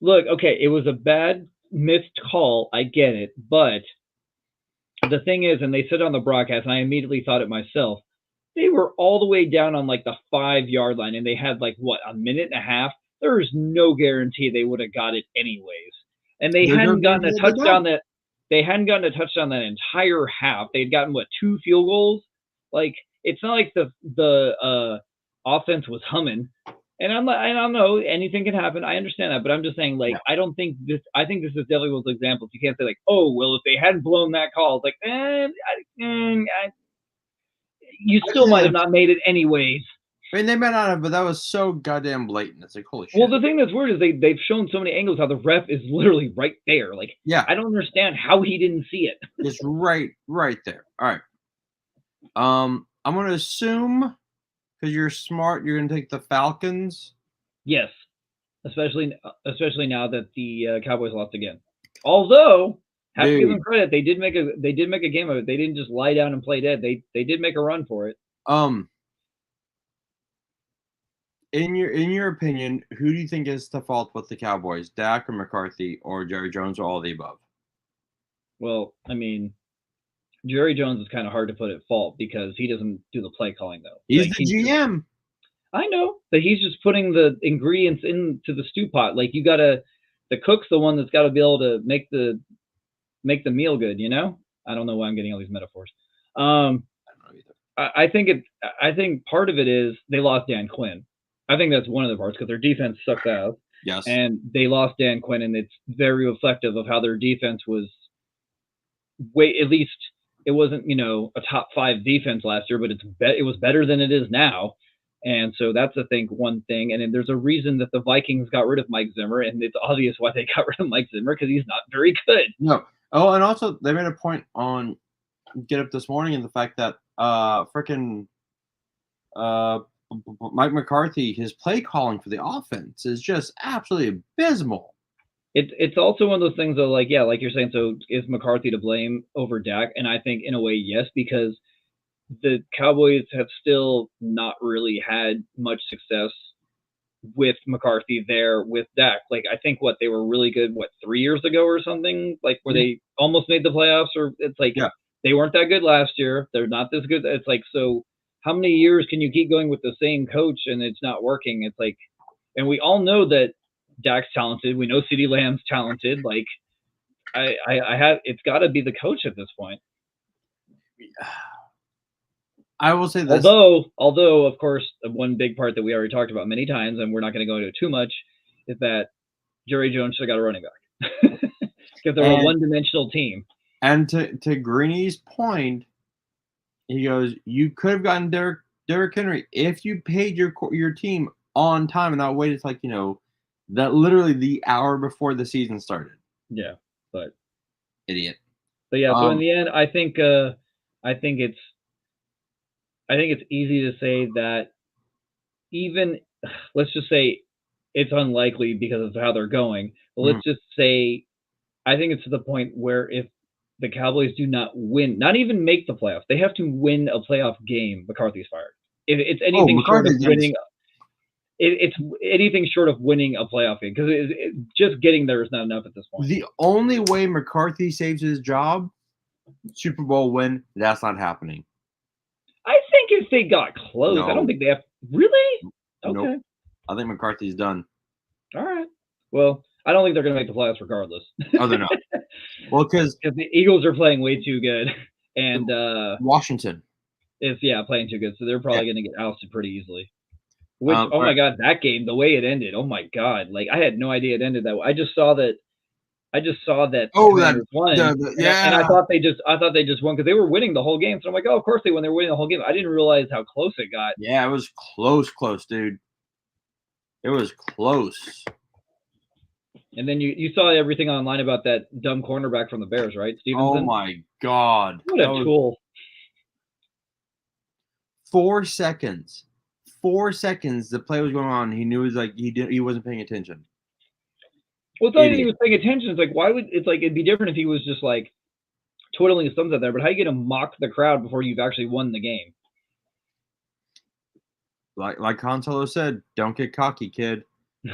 Look, okay, it was a bad missed call. I get it, but the thing is, and they said on the broadcast, and I immediately thought it myself. They were all the way down on like the 5-yard line, and they had like what, a minute and a half. There is no guarantee they would have got it anyways. And they hadn't gotten a touchdown that entire half. They'd gotten what, 2 field goals? Like, it's not like the offense was humming. And I don't know, anything can happen. I understand that, but I'm just saying, like, I think this is definitely one of those examples. You can't say like, oh, well, if they hadn't blown that call, it's like, you still might have not made it anyways. I mean, they might not have, but that was so goddamn blatant. It's like, holy shit. Well, the thing that's weird is they've shown so many angles how the ref is literally right there. Like, I don't understand how he didn't see it. It's right there. All right. I'm going to assume, because you're smart, you're going to take the Falcons. Yes, especially now that the Cowboys lost again. Although, have to give them credit, they did make a game of it. They didn't just lie down and play dead. They did make a run for it. In your opinion, who do you think is the fault with the Cowboys, Dak or McCarthy or Jerry Jones or all of the above? Well, I mean, Jerry Jones is kind of hard to put at fault because he doesn't do the play calling though. He's the GM. I know, but he's just putting the ingredients into the stew pot. Like, the cook's the one that's got to be able to make the meal good. I don't know why I'm getting all these metaphors. I don't know either. I think part of it is they lost Dan Quinn. I think that's one of the parts because their defense sucks ass. Yes. And they lost Dan Quinn, and it's very reflective of how their defense was. At least it wasn't, a top 5 defense last year, but it was better than it is now. And so that's, I think, one thing. And then there's a reason that the Vikings got rid of Mike Zimmer, and it's obvious why they got rid of Mike Zimmer because he's not very good. No. Oh, and also they made a point on Get Up This Morning in the fact that Mike McCarthy, his play calling for the offense is just absolutely abysmal. It's also one of those things that, like you're saying, so is McCarthy to blame over Dak? And I think in a way, yes, because the Cowboys have still not really had much success with McCarthy there with Dak. Like, I think they were really good, 3 years ago or something, like where they almost made the playoffs, or it's like they weren't that good last year. They're not this good. It's like, so how many years can you keep going with the same coach and it's not working? It's like, and we all know that Dak's talented. We know CeeDee Lamb's talented. Like, it's got to be the coach at this point. I will say this. Although, of course, one big part that we already talked about many times, and we're not going to go into it too much, is that Jerry Jones should have got a running back because they're a one-dimensional team. And to Greeny's point, he goes, you could have gotten Derrick Henry if you paid your team on time and not waited like that literally the hour before the season started. Yeah, but idiot. But yeah, so in the end, I think it's easy to say that even, let's just say it's unlikely because of how they're going. But let's just say, I think it's to the point where if the Cowboys do not win, not even make the playoffs, they have to win a playoff game, McCarthy's fired. If it's anything short of winning, it's anything short of winning a playoff game, because just getting there is not enough at this point. The only way McCarthy saves his job, Super Bowl win, that's not happening. if they got close, I don't think they have. Really? Okay. Nope. I think McCarthy's done. All right. Well, I don't think they're going to make the playoffs regardless. Oh, they're not. Well, because the Eagles are playing way too good, and Washington is playing too good, so they're probably going to get ousted pretty easily. Which my God, that game, the way it ended, oh my God, like I had no idea it ended that way. I just saw that. Oh, that won, and I thought they just won because they were winning the whole game. So I'm like, oh, of course they won. They're winning the whole game. I didn't realize how close it got. Yeah, it was close, dude. It was close. And then you saw everything online about that dumb cornerback from the Bears, right? Stevenson? Oh my God. What a tool. 4 seconds. 4 seconds the play was going on. He knew he wasn't paying attention. Well, it's not that he was paying attention. It's like, it'd be different if he was just like twiddling his thumbs out there, but how are you going to mock the crowd before you've actually won the game? Like Han Solo said, don't get cocky, kid.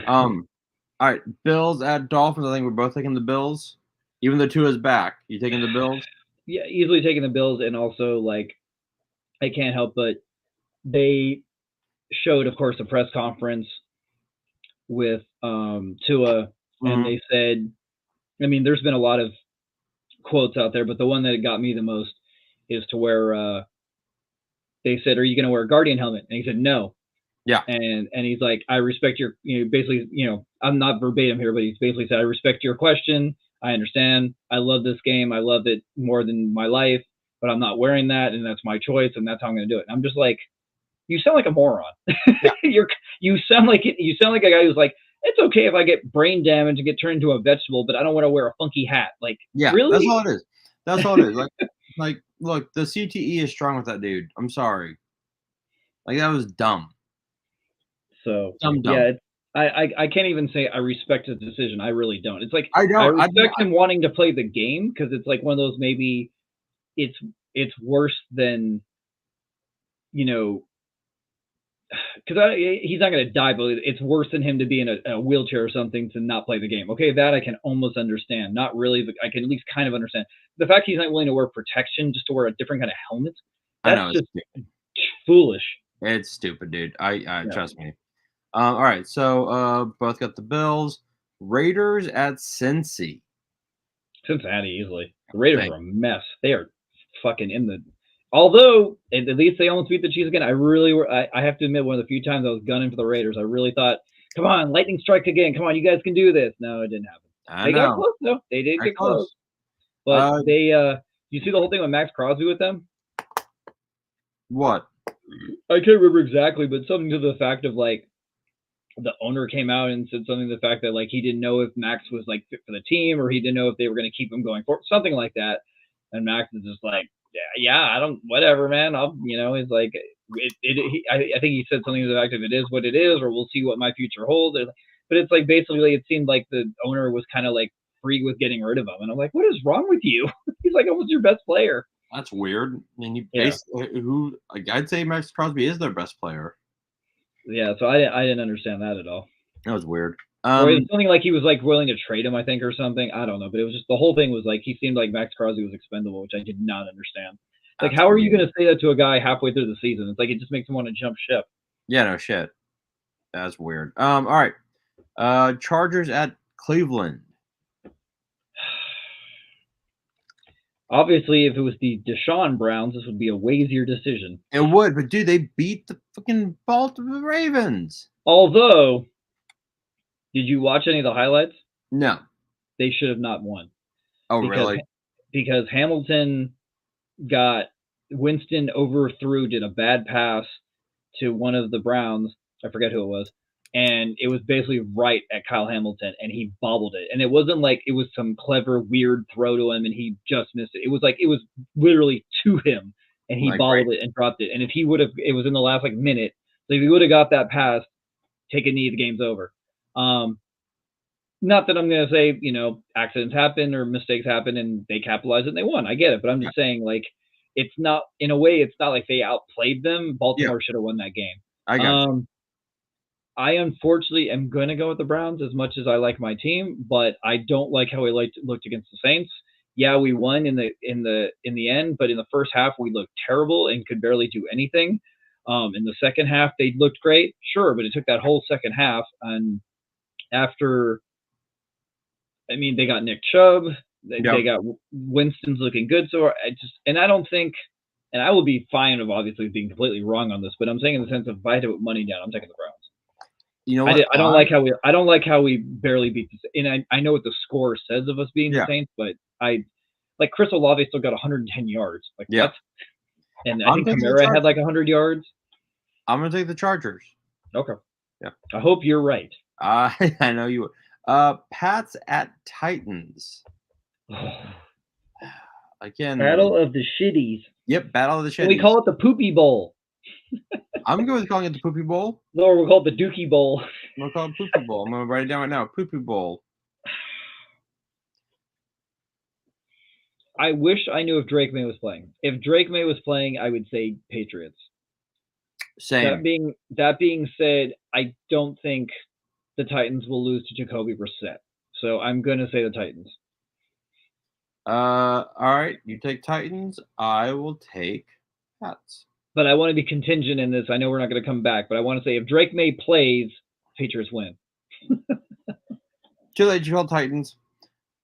All right, Bills at Dolphins. I think we're both taking the Bills. Even though Tua's back, you taking the Bills? Yeah, easily taking the Bills, and also like I can't help but they showed, of course, a press conference with Tua, and they said, I mean, there's been a lot of quotes out there, but the one that got me the most is to where they said, "Are you going to wear a Guardian helmet?" And he said, "No." Yeah. And he's like, "I respect your, basically, I'm not verbatim here, but he's basically said, I respect your question. I understand. I love this game. I love it more than my life, but I'm not wearing that, and that's my choice, and that's how I'm going to do it." And I'm just like, you sound like a moron. Yeah. You sound like a guy who's like, it's okay if I get brain damage and get turned into a vegetable, but I don't want to wear a funky hat. Like, yeah, really? That's all it is. That's all it is. Like, look, the CTE is strong with that dude. I'm sorry. Like, that was dumb. So dumb. Yeah, I can't even say I respect his decision. I really don't. It's like I respect him wanting to play the game because it's like one of those, maybe it's worse than, because he's not going to die, but it's worse than him to be in a wheelchair or something to not play the game. Okay, that I can almost understand. Not really, but I can at least kind of understand. The fact he's not willing to wear protection just to wear a different kind of helmet, that's just foolish. It's stupid, dude. I trust me. All right, so both got the Bills. Raiders at Cincy. Cincinnati easily. The Raiders are a mess. They are fucking in the. Although at least they almost beat the Chiefs again. I have to admit, one of the few times I was gunning for the Raiders. I really thought, come on, lightning strike again. Come on, you guys can do this. No, it didn't happen. They got close though. They did get close. But you see the whole thing with Max Crosby with them? What? I can't remember exactly, but something to the fact of like the owner came out and said something to the fact that like he didn't know if Max was like fit for the team, or he didn't know if they were going to keep him going forward, something like that. And Max is just like, yeah, I don't, whatever, man. He's like, I think he said something to the fact of, it is what it is, or we'll see what my future holds. But it's like, basically, it seemed like the owner was kind of like free with getting rid of him. And I'm like, what is wrong with you? He's like, almost your best player. That's weird. I mean, I'd say Max Crosby is their best player. Yeah, so I didn't understand that at all. That was weird. Or it was something like he was like willing to trade him, I think, or something. I don't know, but it was just, the whole thing was like he seemed like Max Crosby was expendable, which I did not understand. Like, how are you going to say that to a guy halfway through the season? It's like it just makes him want to jump ship. Yeah, no shit. That's weird. All right. Chargers at Cleveland. Obviously, if it was the Deshaun Browns, this would be a way easier decision. It would, but dude, they beat the fucking Baltimore Ravens. Although, did you watch any of the highlights? No. They should have not won. Oh, really? Because Hamilton got Winston did a bad pass to one of the Browns. I forget who it was. And it was basically right at Kyle Hamilton, and he bobbled it. And it wasn't like it was some clever, weird throw to him, and he just missed it. It was like it was literally to him, and he bobbled it and dropped it. And if he would have, it was in the last minute. So if he would have got that pass, take a knee, the game's over. Not that I'm going to say, accidents happen or mistakes happen and they capitalize it and they won. I get it. But I'm just saying, it's not, in a way, it's not like they outplayed them. Baltimore should have won that game. I got you. I unfortunately am going to go with the Browns as much as I like my team, but I don't like how we looked against the Saints. Yeah, we won in the end, but in the first half we looked terrible and could barely do anything. In the second half, they looked great, sure, but it took that whole second half. And after, I mean, they got Nick Chubb, they got Winston's looking good. So I don't think, and I will be fine of obviously being completely wrong on this, but I'm saying in the sense of if I had to put money down, I'm taking the Browns. You know what? I don't like how we barely beat the. And I know what the score says of us being the Saints, but like Chris Olave still got 110 yards. Like what? And I think Kamara had like 100 yards. I'm gonna take the Chargers. Okay. Yeah. I hope you're right. I know you. Pats at Titans. Again. Battle of the Shitties. Yep, Battle of the Shitties. We call it the Poopy Bowl. I'm good with calling it the Poopy Bowl. No, we'll call it the Dookie Bowl. I'm gonna call it Poopy Bowl. I'm gonna write it down right now. Poopy Bowl. I wish I knew if Drake May was playing. If Drake May was playing, I would say Patriots. Same. That being said, I don't think the Titans will lose to Jacoby Brissett. So I'm gonna say the Titans. All right. You take Titans. I will take Pats. But I want to be contingent in this. I know we're not going to come back, but I want to say if Drake May plays, Patriots win. Too late. You call Titans.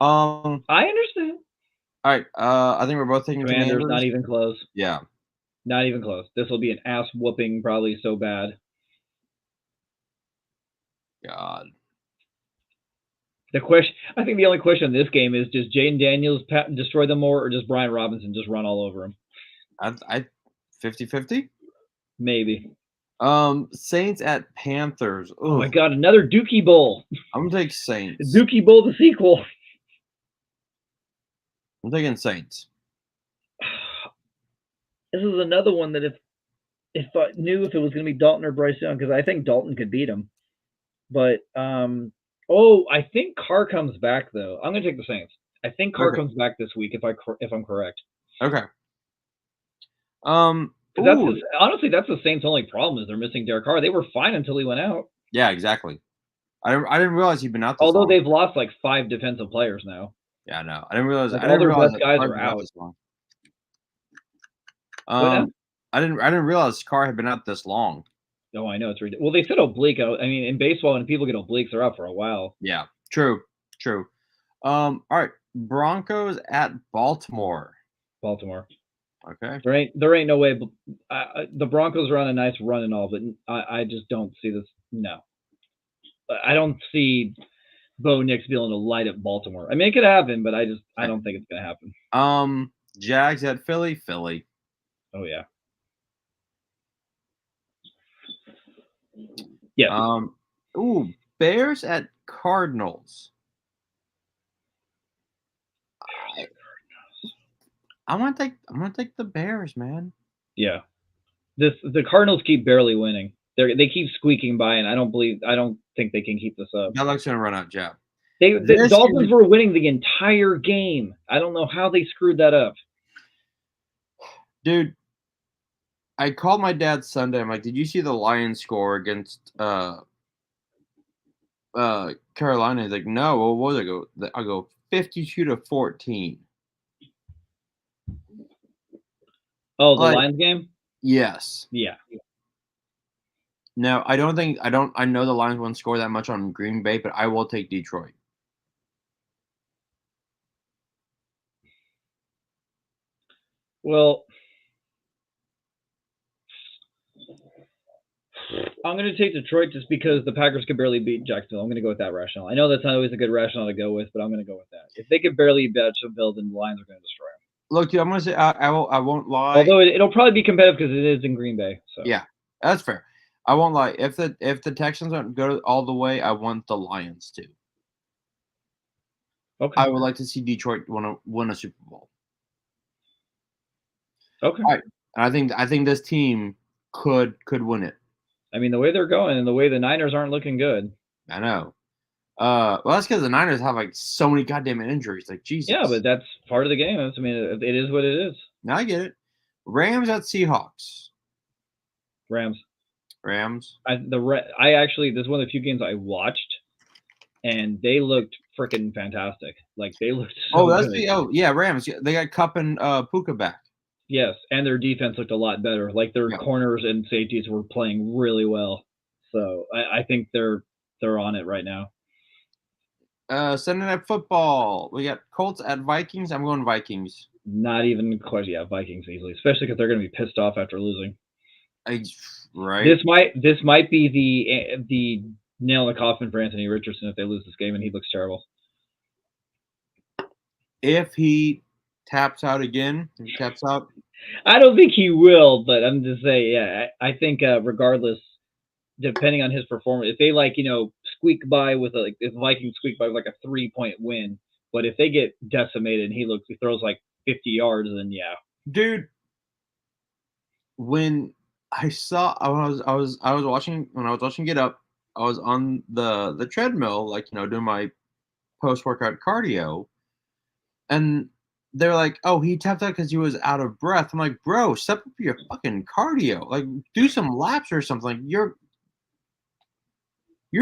I understand. All right. I think we're both taking Commanders. Not even close. Yeah. Not even close. This will be an ass whooping, probably so bad. God. I think the only question in this game is: does Jaden Daniels destroy them more, or does Brian Robinson just run all over him? I 50-50? Maybe. Saints at Panthers. Ugh. Oh my God, another Dookie Bowl. I'm gonna take Saints. Dookie Bowl, the sequel. I'm taking Saints. This is another one that if I knew if it was going to be Dalton or Bryce Young, because I think Dalton could beat him. But I think Carr comes back though. I'm going to take the Saints. I think Carr comes back this week if I'm correct. Okay. Honestly, that's the Saints' only problem is they're missing Derek Carr. They were fine until he went out. Yeah, exactly. I didn't realize he'd been out. Although they've lost like 5 defensive players now. Yeah, I know. I didn't realize. All their best guys are out. I didn't realize Carr had been out this long. Oh, I know, it's ridiculous. Well, they said oblique. I mean, in baseball, when people get obliques, they're out for a while. Yeah, true. All right, Broncos at Baltimore. Okay. There ain't no way. The Broncos are on a nice run and all, but I just don't see this. No, I don't see Bo Nix being able to light up Baltimore. I mean, it could happen, but I don't think it's gonna happen. Jags at Philly. Oh yeah. Yeah. Bears at Cardinals. I'm gonna take the Bears, man. Yeah. The Cardinals keep barely winning. They keep squeaking by, and I don't think they can keep this up. That looks gonna run out, Jab. The Dolphins were winning the entire game. I don't know how they screwed that up. Dude, I called my dad Sunday. I'm like, did you see the Lions score against Carolina? He's like, no. Well, what was it? I go 52-14. Oh, the Lions game? Yes. Yeah. No, I know the Lions won't score that much on Green Bay, but I will take Detroit. Well, I'm going to take Detroit just because the Packers could barely beat Jacksonville. I'm going to go with that rationale. I know that's not always a good rationale to go with, but I'm going to go with that. If they could barely beat Jacksonville, then the Lions are going to destroy them. Look, dude, I'm going to say I won't lie. Although it'll probably be competitive because it is in Green Bay. So. Yeah, that's fair. I won't lie. If the Texans don't go all the way, I want the Lions to. Okay. I would like to see Detroit win a Super Bowl. Okay. All right. And I think this team could win it. I mean, the way they're going and the way the Niners aren't looking good. I know. Well, that's because the Niners have like so many goddamn injuries. Like Jesus. Yeah, but that's part of the game. I mean, it is what it is. Now I get it. Rams at Seahawks. Rams. I actually, this is one of the few games I watched, and they looked freaking fantastic. Like they looked. So good. Rams. They got Kupp and Puka back. Yes, and their defense looked a lot better. Like their Yeah. corners and safeties were playing really well. So I think they're on it right now. Sunday Night Football. We got Colts at Vikings. I'm going Vikings. Not even a question. Yeah, Vikings easily, especially because they're going to be pissed off after losing. Right. This might be the nail in the coffin for Anthony Richardson if they lose this game and he looks terrible. If he taps out again, if he taps out, I don't think he will, but I'm just saying, yeah, I think regardless, depending on his performance, if they squeak by with if Vikings squeak by with like a 3-point win, but if they get decimated and he throws like 50 yards, then yeah, dude. When I was watching Get Up, I was on the treadmill, doing my post workout cardio, and they're like, "Oh, he tapped out because he was out of breath." I'm like, "Bro, step up your fucking cardio. Like, do some laps or something. Like, you're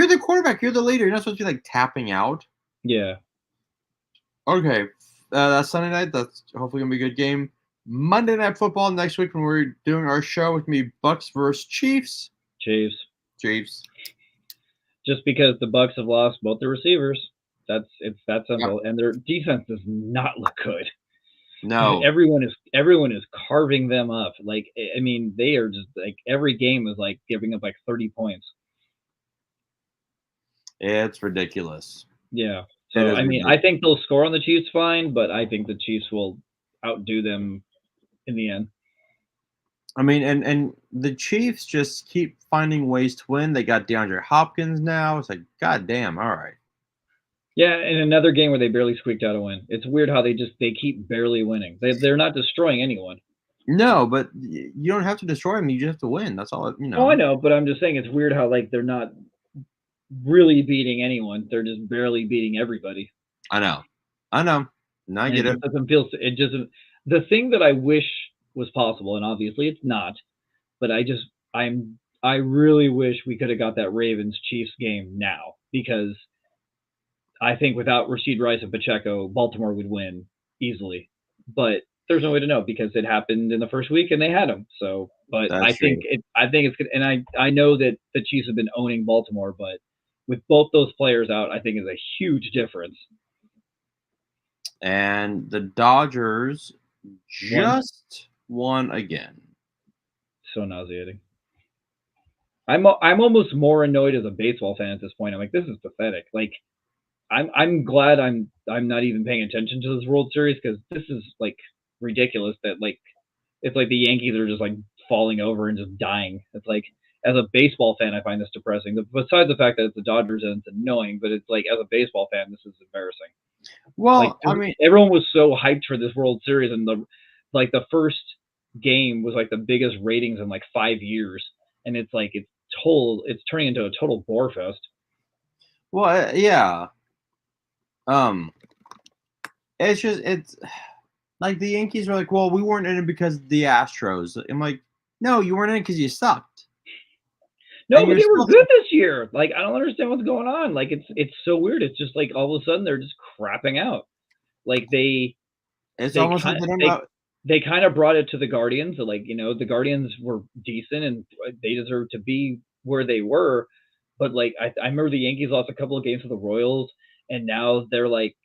the quarterback. You're the leader. You're not supposed to be like tapping out." yeah. Okay, that's Sunday night. That's hopefully gonna be a good game. Monday Night Football next week when we're doing our show with me, Bucks versus Chiefs. Chiefs. Just because the Bucks have lost both their receivers. It's that simple, and their defense does not look good. No, everyone is carving them up. Like, I mean, they are just like every game is like giving up like 30 points. It's ridiculous. Yeah. So I mean, I think they'll score on the Chiefs fine, but I think the Chiefs will outdo them in the end. I mean, and the Chiefs just keep finding ways to win. They got DeAndre Hopkins now. It's like, goddamn, all right. Yeah, in another game where they barely squeaked out a win. It's weird how they keep barely winning. They're not destroying anyone. No, but you don't have to destroy them. You just have to win. That's all. Oh, I know, but I'm just saying it's weird how they're not really beating anyone. They're just barely beating everybody. I know. No, I get it. It doesn't. The thing that I wish was possible, and obviously it's not, but I really wish we could have got that Ravens Chiefs game now, because I think without Rashid Rice and Pacheco, Baltimore would win easily. But there's no way to know because it happened in the first week and they had them. So, but I think it's good. And I know that the Chiefs have been owning Baltimore, but with both those players out, I think is a huge difference. And the Dodgers just won again. So nauseating. I'm almost more annoyed as a baseball fan at this point. I'm like, this is pathetic. Like, I'm glad I'm not even paying attention to this World Series, because this is like ridiculous that it's like the Yankees are just like falling over and just dying. It's like, as a baseball fan, I find this depressing. Besides the fact that it's the Dodgers and it's annoying, but it's like, as a baseball fan, this is embarrassing. Well, I mean, everyone was so hyped for this World Series, and the first game was like the biggest ratings in like 5 years, and it's like it's turning into a total bore fest. Well, yeah. It's like the Yankees were like, well, we weren't in it because of the Astros. I'm like, no, you weren't in it because you sucked. No, but they were good this year. Like, I don't understand what's going on. Like, it's so weird. It's just like all of a sudden they're just crapping out. Like they kind of brought it to the Guardians. Like, the Guardians were decent and they deserved to be where they were. But like, I remember the Yankees lost a couple of games to the Royals, and now they're like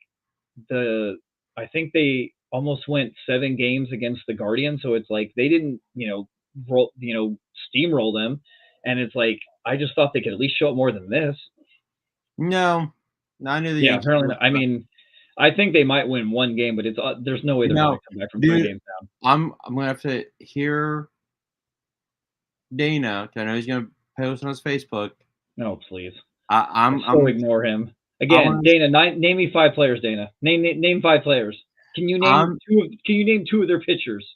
I think they almost went 7 games against the Guardians. So it's like they didn't, steamroll them. And it's like, I just thought they could at least show up more than this. No, I knew the Yankees. Apparently not. I mean, I think they might win 1 game, but there's no way they're going to come back from 3 games down. I'm gonna have to hear Dana. I know he's gonna post on his Facebook. No, please. I'm ignore him again. Dana, name me 5 players. Dana, name 5 players. Can you name 2? Can you name 2 of their pitchers?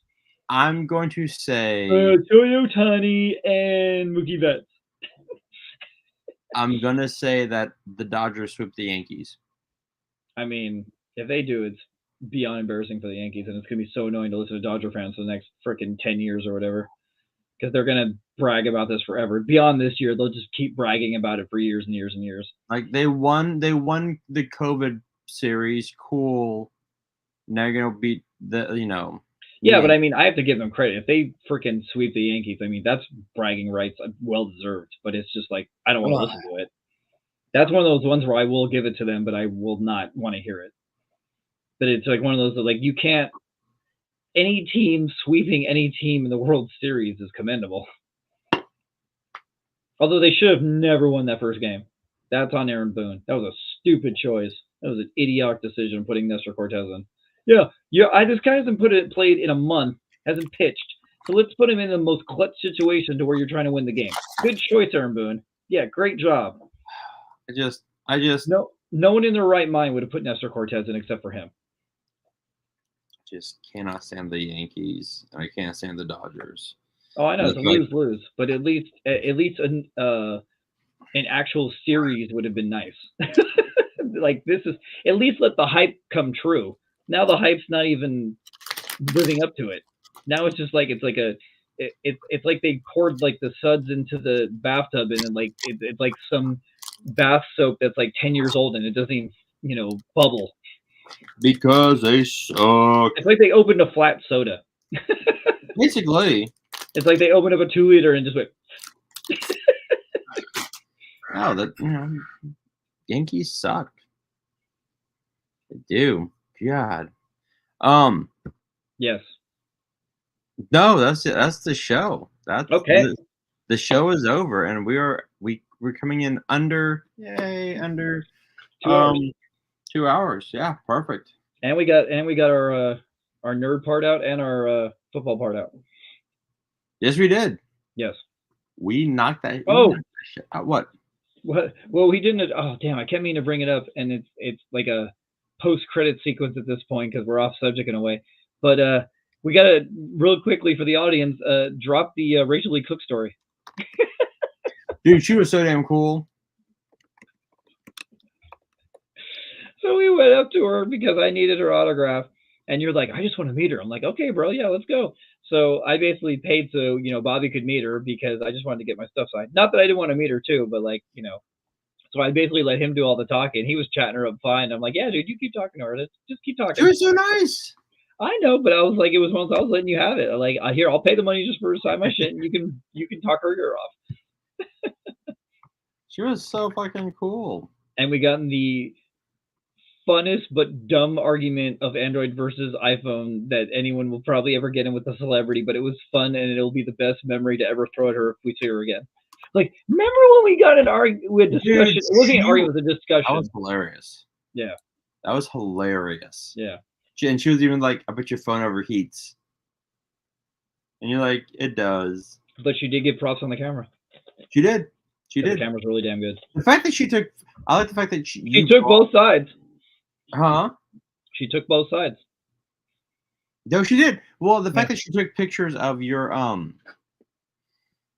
I'm going to say Toyotani and Mookie Betts. I'm gonna say that the Dodgers sweep the Yankees. I mean, if they do, it's beyond embarrassing for the Yankees, and it's gonna be so annoying to listen to Dodger fans for the next freaking 10 years or whatever, because they're gonna brag about this forever. Beyond this year, they'll just keep bragging about it for years and years and years. Like, they won the COVID series. Cool. Now you're gonna beat the. Yeah, but I mean, I have to give them credit. If they freaking sweep the Yankees, I mean, that's bragging rights, well deserved. But it's just like I don't want to listen to it. That's one of those ones where I will give it to them, but I will not want to hear it. But it's like one of those that, like, you can't. Any team sweeping any team in the World Series is commendable. Although they should have never won that first game. That's on Aaron Boone. That was a stupid choice. That was an idiotic decision putting Nestor Cortez in. Yeah. This guy hasn't played in a month, hasn't pitched. So let's put him in the most clutch situation to where you're trying to win the game. Good choice, Aaron Boone. Yeah, great job. I just no one in their right mind would have put Nestor Cortez in except for him. Just cannot stand the Yankees, and I can't stand the Dodgers. Oh, I know, it's a lose-lose, but at least an actual series would have been nice. Like, this is at least let the hype come true. Now the hype's not even living up to it. Now it's just like it's like they poured like the suds into the bathtub, and then like it's like some bath soap that's like 10 years old and it doesn't even bubble. Because they suck. It's like they opened a flat soda. Basically. It's like they opened up a 2-liter and just went. Oh, Yankees suck. They do. God. Yes. No, that's it. That's the show. That's okay. The show is over, and we're coming in under 2 hours. 2 hours. Yeah, perfect. And we got our nerd part out and our football part out. Yes, we did. Yes. We knocked that. Oh, knocked that shit out. What? Well, we didn't. Oh, damn! I kept meaning to bring it up, and it's like a post-credit sequence at this point because we're off subject in a way. But we gotta real quickly for the audience drop the Rachel Lee Cook story. Dude, she was so damn cool. So we went up to her because I needed her autograph, and you're like, I just want to meet her. I'm like, okay, bro, yeah, let's go. So I basically paid so Bobby could meet her because I just wanted to get my stuff signed. Not that I didn't want to meet her too, but like so I basically let him do all the talking. He was chatting her up fine. I'm like, yeah, dude, you keep talking to her. Just keep talking. She was so nice. I know, but I was like, it was once I was letting you have it. Like, here, I'll pay the money just for her to sign my shit, and you can talk her ear off. She was so fucking cool. And we got in the funnest but dumb argument of Android versus iPhone that anyone will probably ever get in with a celebrity, but it was fun, and it'll be the best memory to ever throw at her if we see her again. Like, remember when we got an argument? Discussion? Dude, it wasn't an argument; it was a discussion. That was hilarious. Yeah, that was hilarious. Yeah, and she was even like, "I bet your phone overheats," and you're like, "It does." But she did get props on the camera. She did. She did. The camera's really damn good. The fact that I like the fact that she took both sides. Huh? She took both sides. No, she did. Well, the fact that she took pictures of your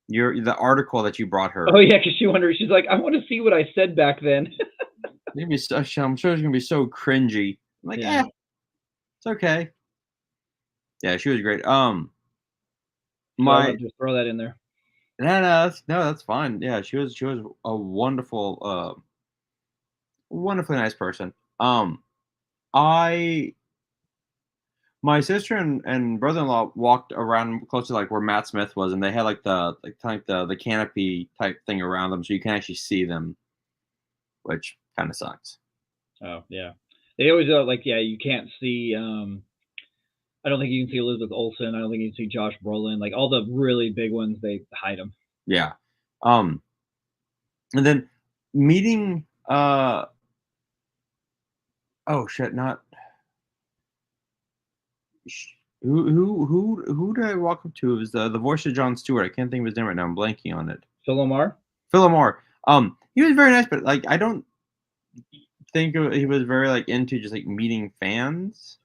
the article that you brought her. Oh yeah, because she wondered. She's like, I want to see what I said back then. I'm sure it's gonna be so cringy. I'm like, yeah, it's okay. Yeah, she was great. Just throw that in there. No, that's fine. Yeah, she was a wonderful, wonderfully nice person. My sister and brother-in-law walked around close to like where Matt Smith was, and they had like the canopy type thing around them, so you can actually see them, which kind of sucks. Oh yeah, they always you can't see. I don't think you can see Elizabeth Olsen. I don't think you can see Josh Brolin. Like all the really big ones, they hide them. Yeah. And then meeting. Oh shit! Not. Who did I walk up to? It was the voice of Jon Stewart. I can't think of his name right now. I'm blanking on it. Phil Lamar. He was very nice, but like I don't think he was very like into just like meeting fans.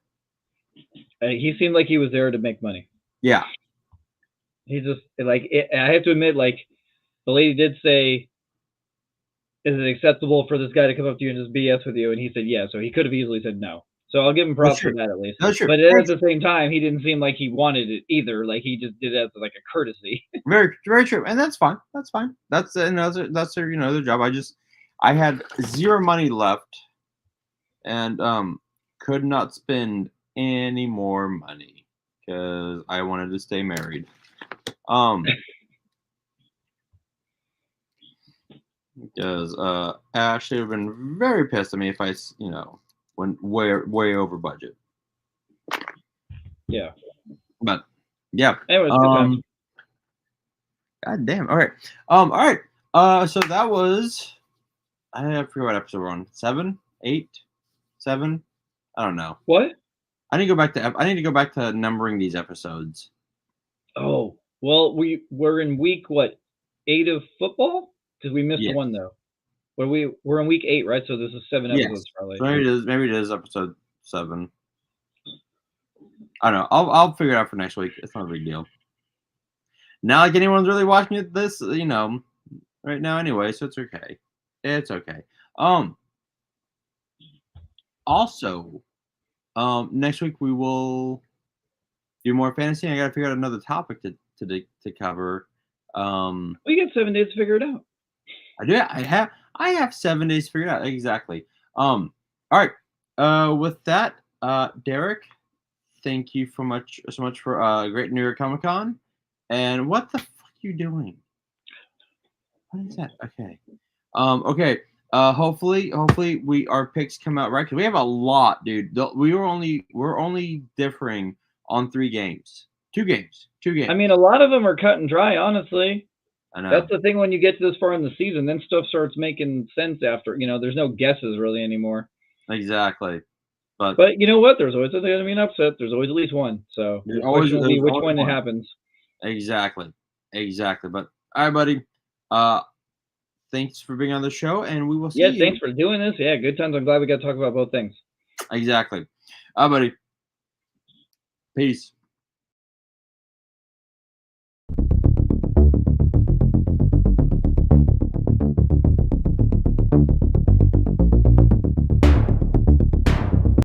He seemed like he was there to make money. Yeah. He just I have to admit, like the lady did say, "Is it acceptable for this guy to come up to you and just BS with you?" And he said, "Yeah." So he could have easily said no. So I'll give him props for that at least. That's true. But at the same time, he didn't seem like he wanted it either. Like he just did it as like a courtesy. Very, very true, and that's fine. That's fine. That's their their job. I had zero money left, and could not spend any more money because I wanted to stay married. Because Ashley would have been very pissed at me if I, went way over budget. Yeah. But yeah. Anyways, good times. God damn. All right. All right. So that was, I forget what episode we're on. 7, 8, 7. I don't know. What? I need to go back to numbering these episodes. Oh, well, we're in week 8 of football? Because we missed one though. We're in week 8, right? So this is 7 episodes probably. So maybe it is episode 7. I don't know. I'll figure it out for next week. It's not a big deal. Not like anyone's really watching this, right now anyway, so it's okay. It's okay. Also, next week we will do more fantasy. I gotta figure out another topic to cover. We got 7 days to figure it out. I do. I have 7 days to figure it out. Exactly. All right. With that, Derek, thank you so much for Great New York Comic Con. And what the fuck are you doing? What is that? Okay. Okay. Hopefully our picks come out right, because we have a lot, dude. We're only differing on 3 games. 2 games. I mean, a lot of them are cut and dry, honestly. I know. That's the thing when you get to this far in the season, then stuff starts making sense after. There's no guesses really anymore. Exactly. But you know what? There's always going to be an upset. There's always at least one. So the question will be which one it happens. Exactly. But all right, buddy. Thanks for being on the show, and we will see you. Yeah, thanks for doing this. Yeah, good times. I'm glad we got to talk about both things. Exactly. All right, buddy. Peace.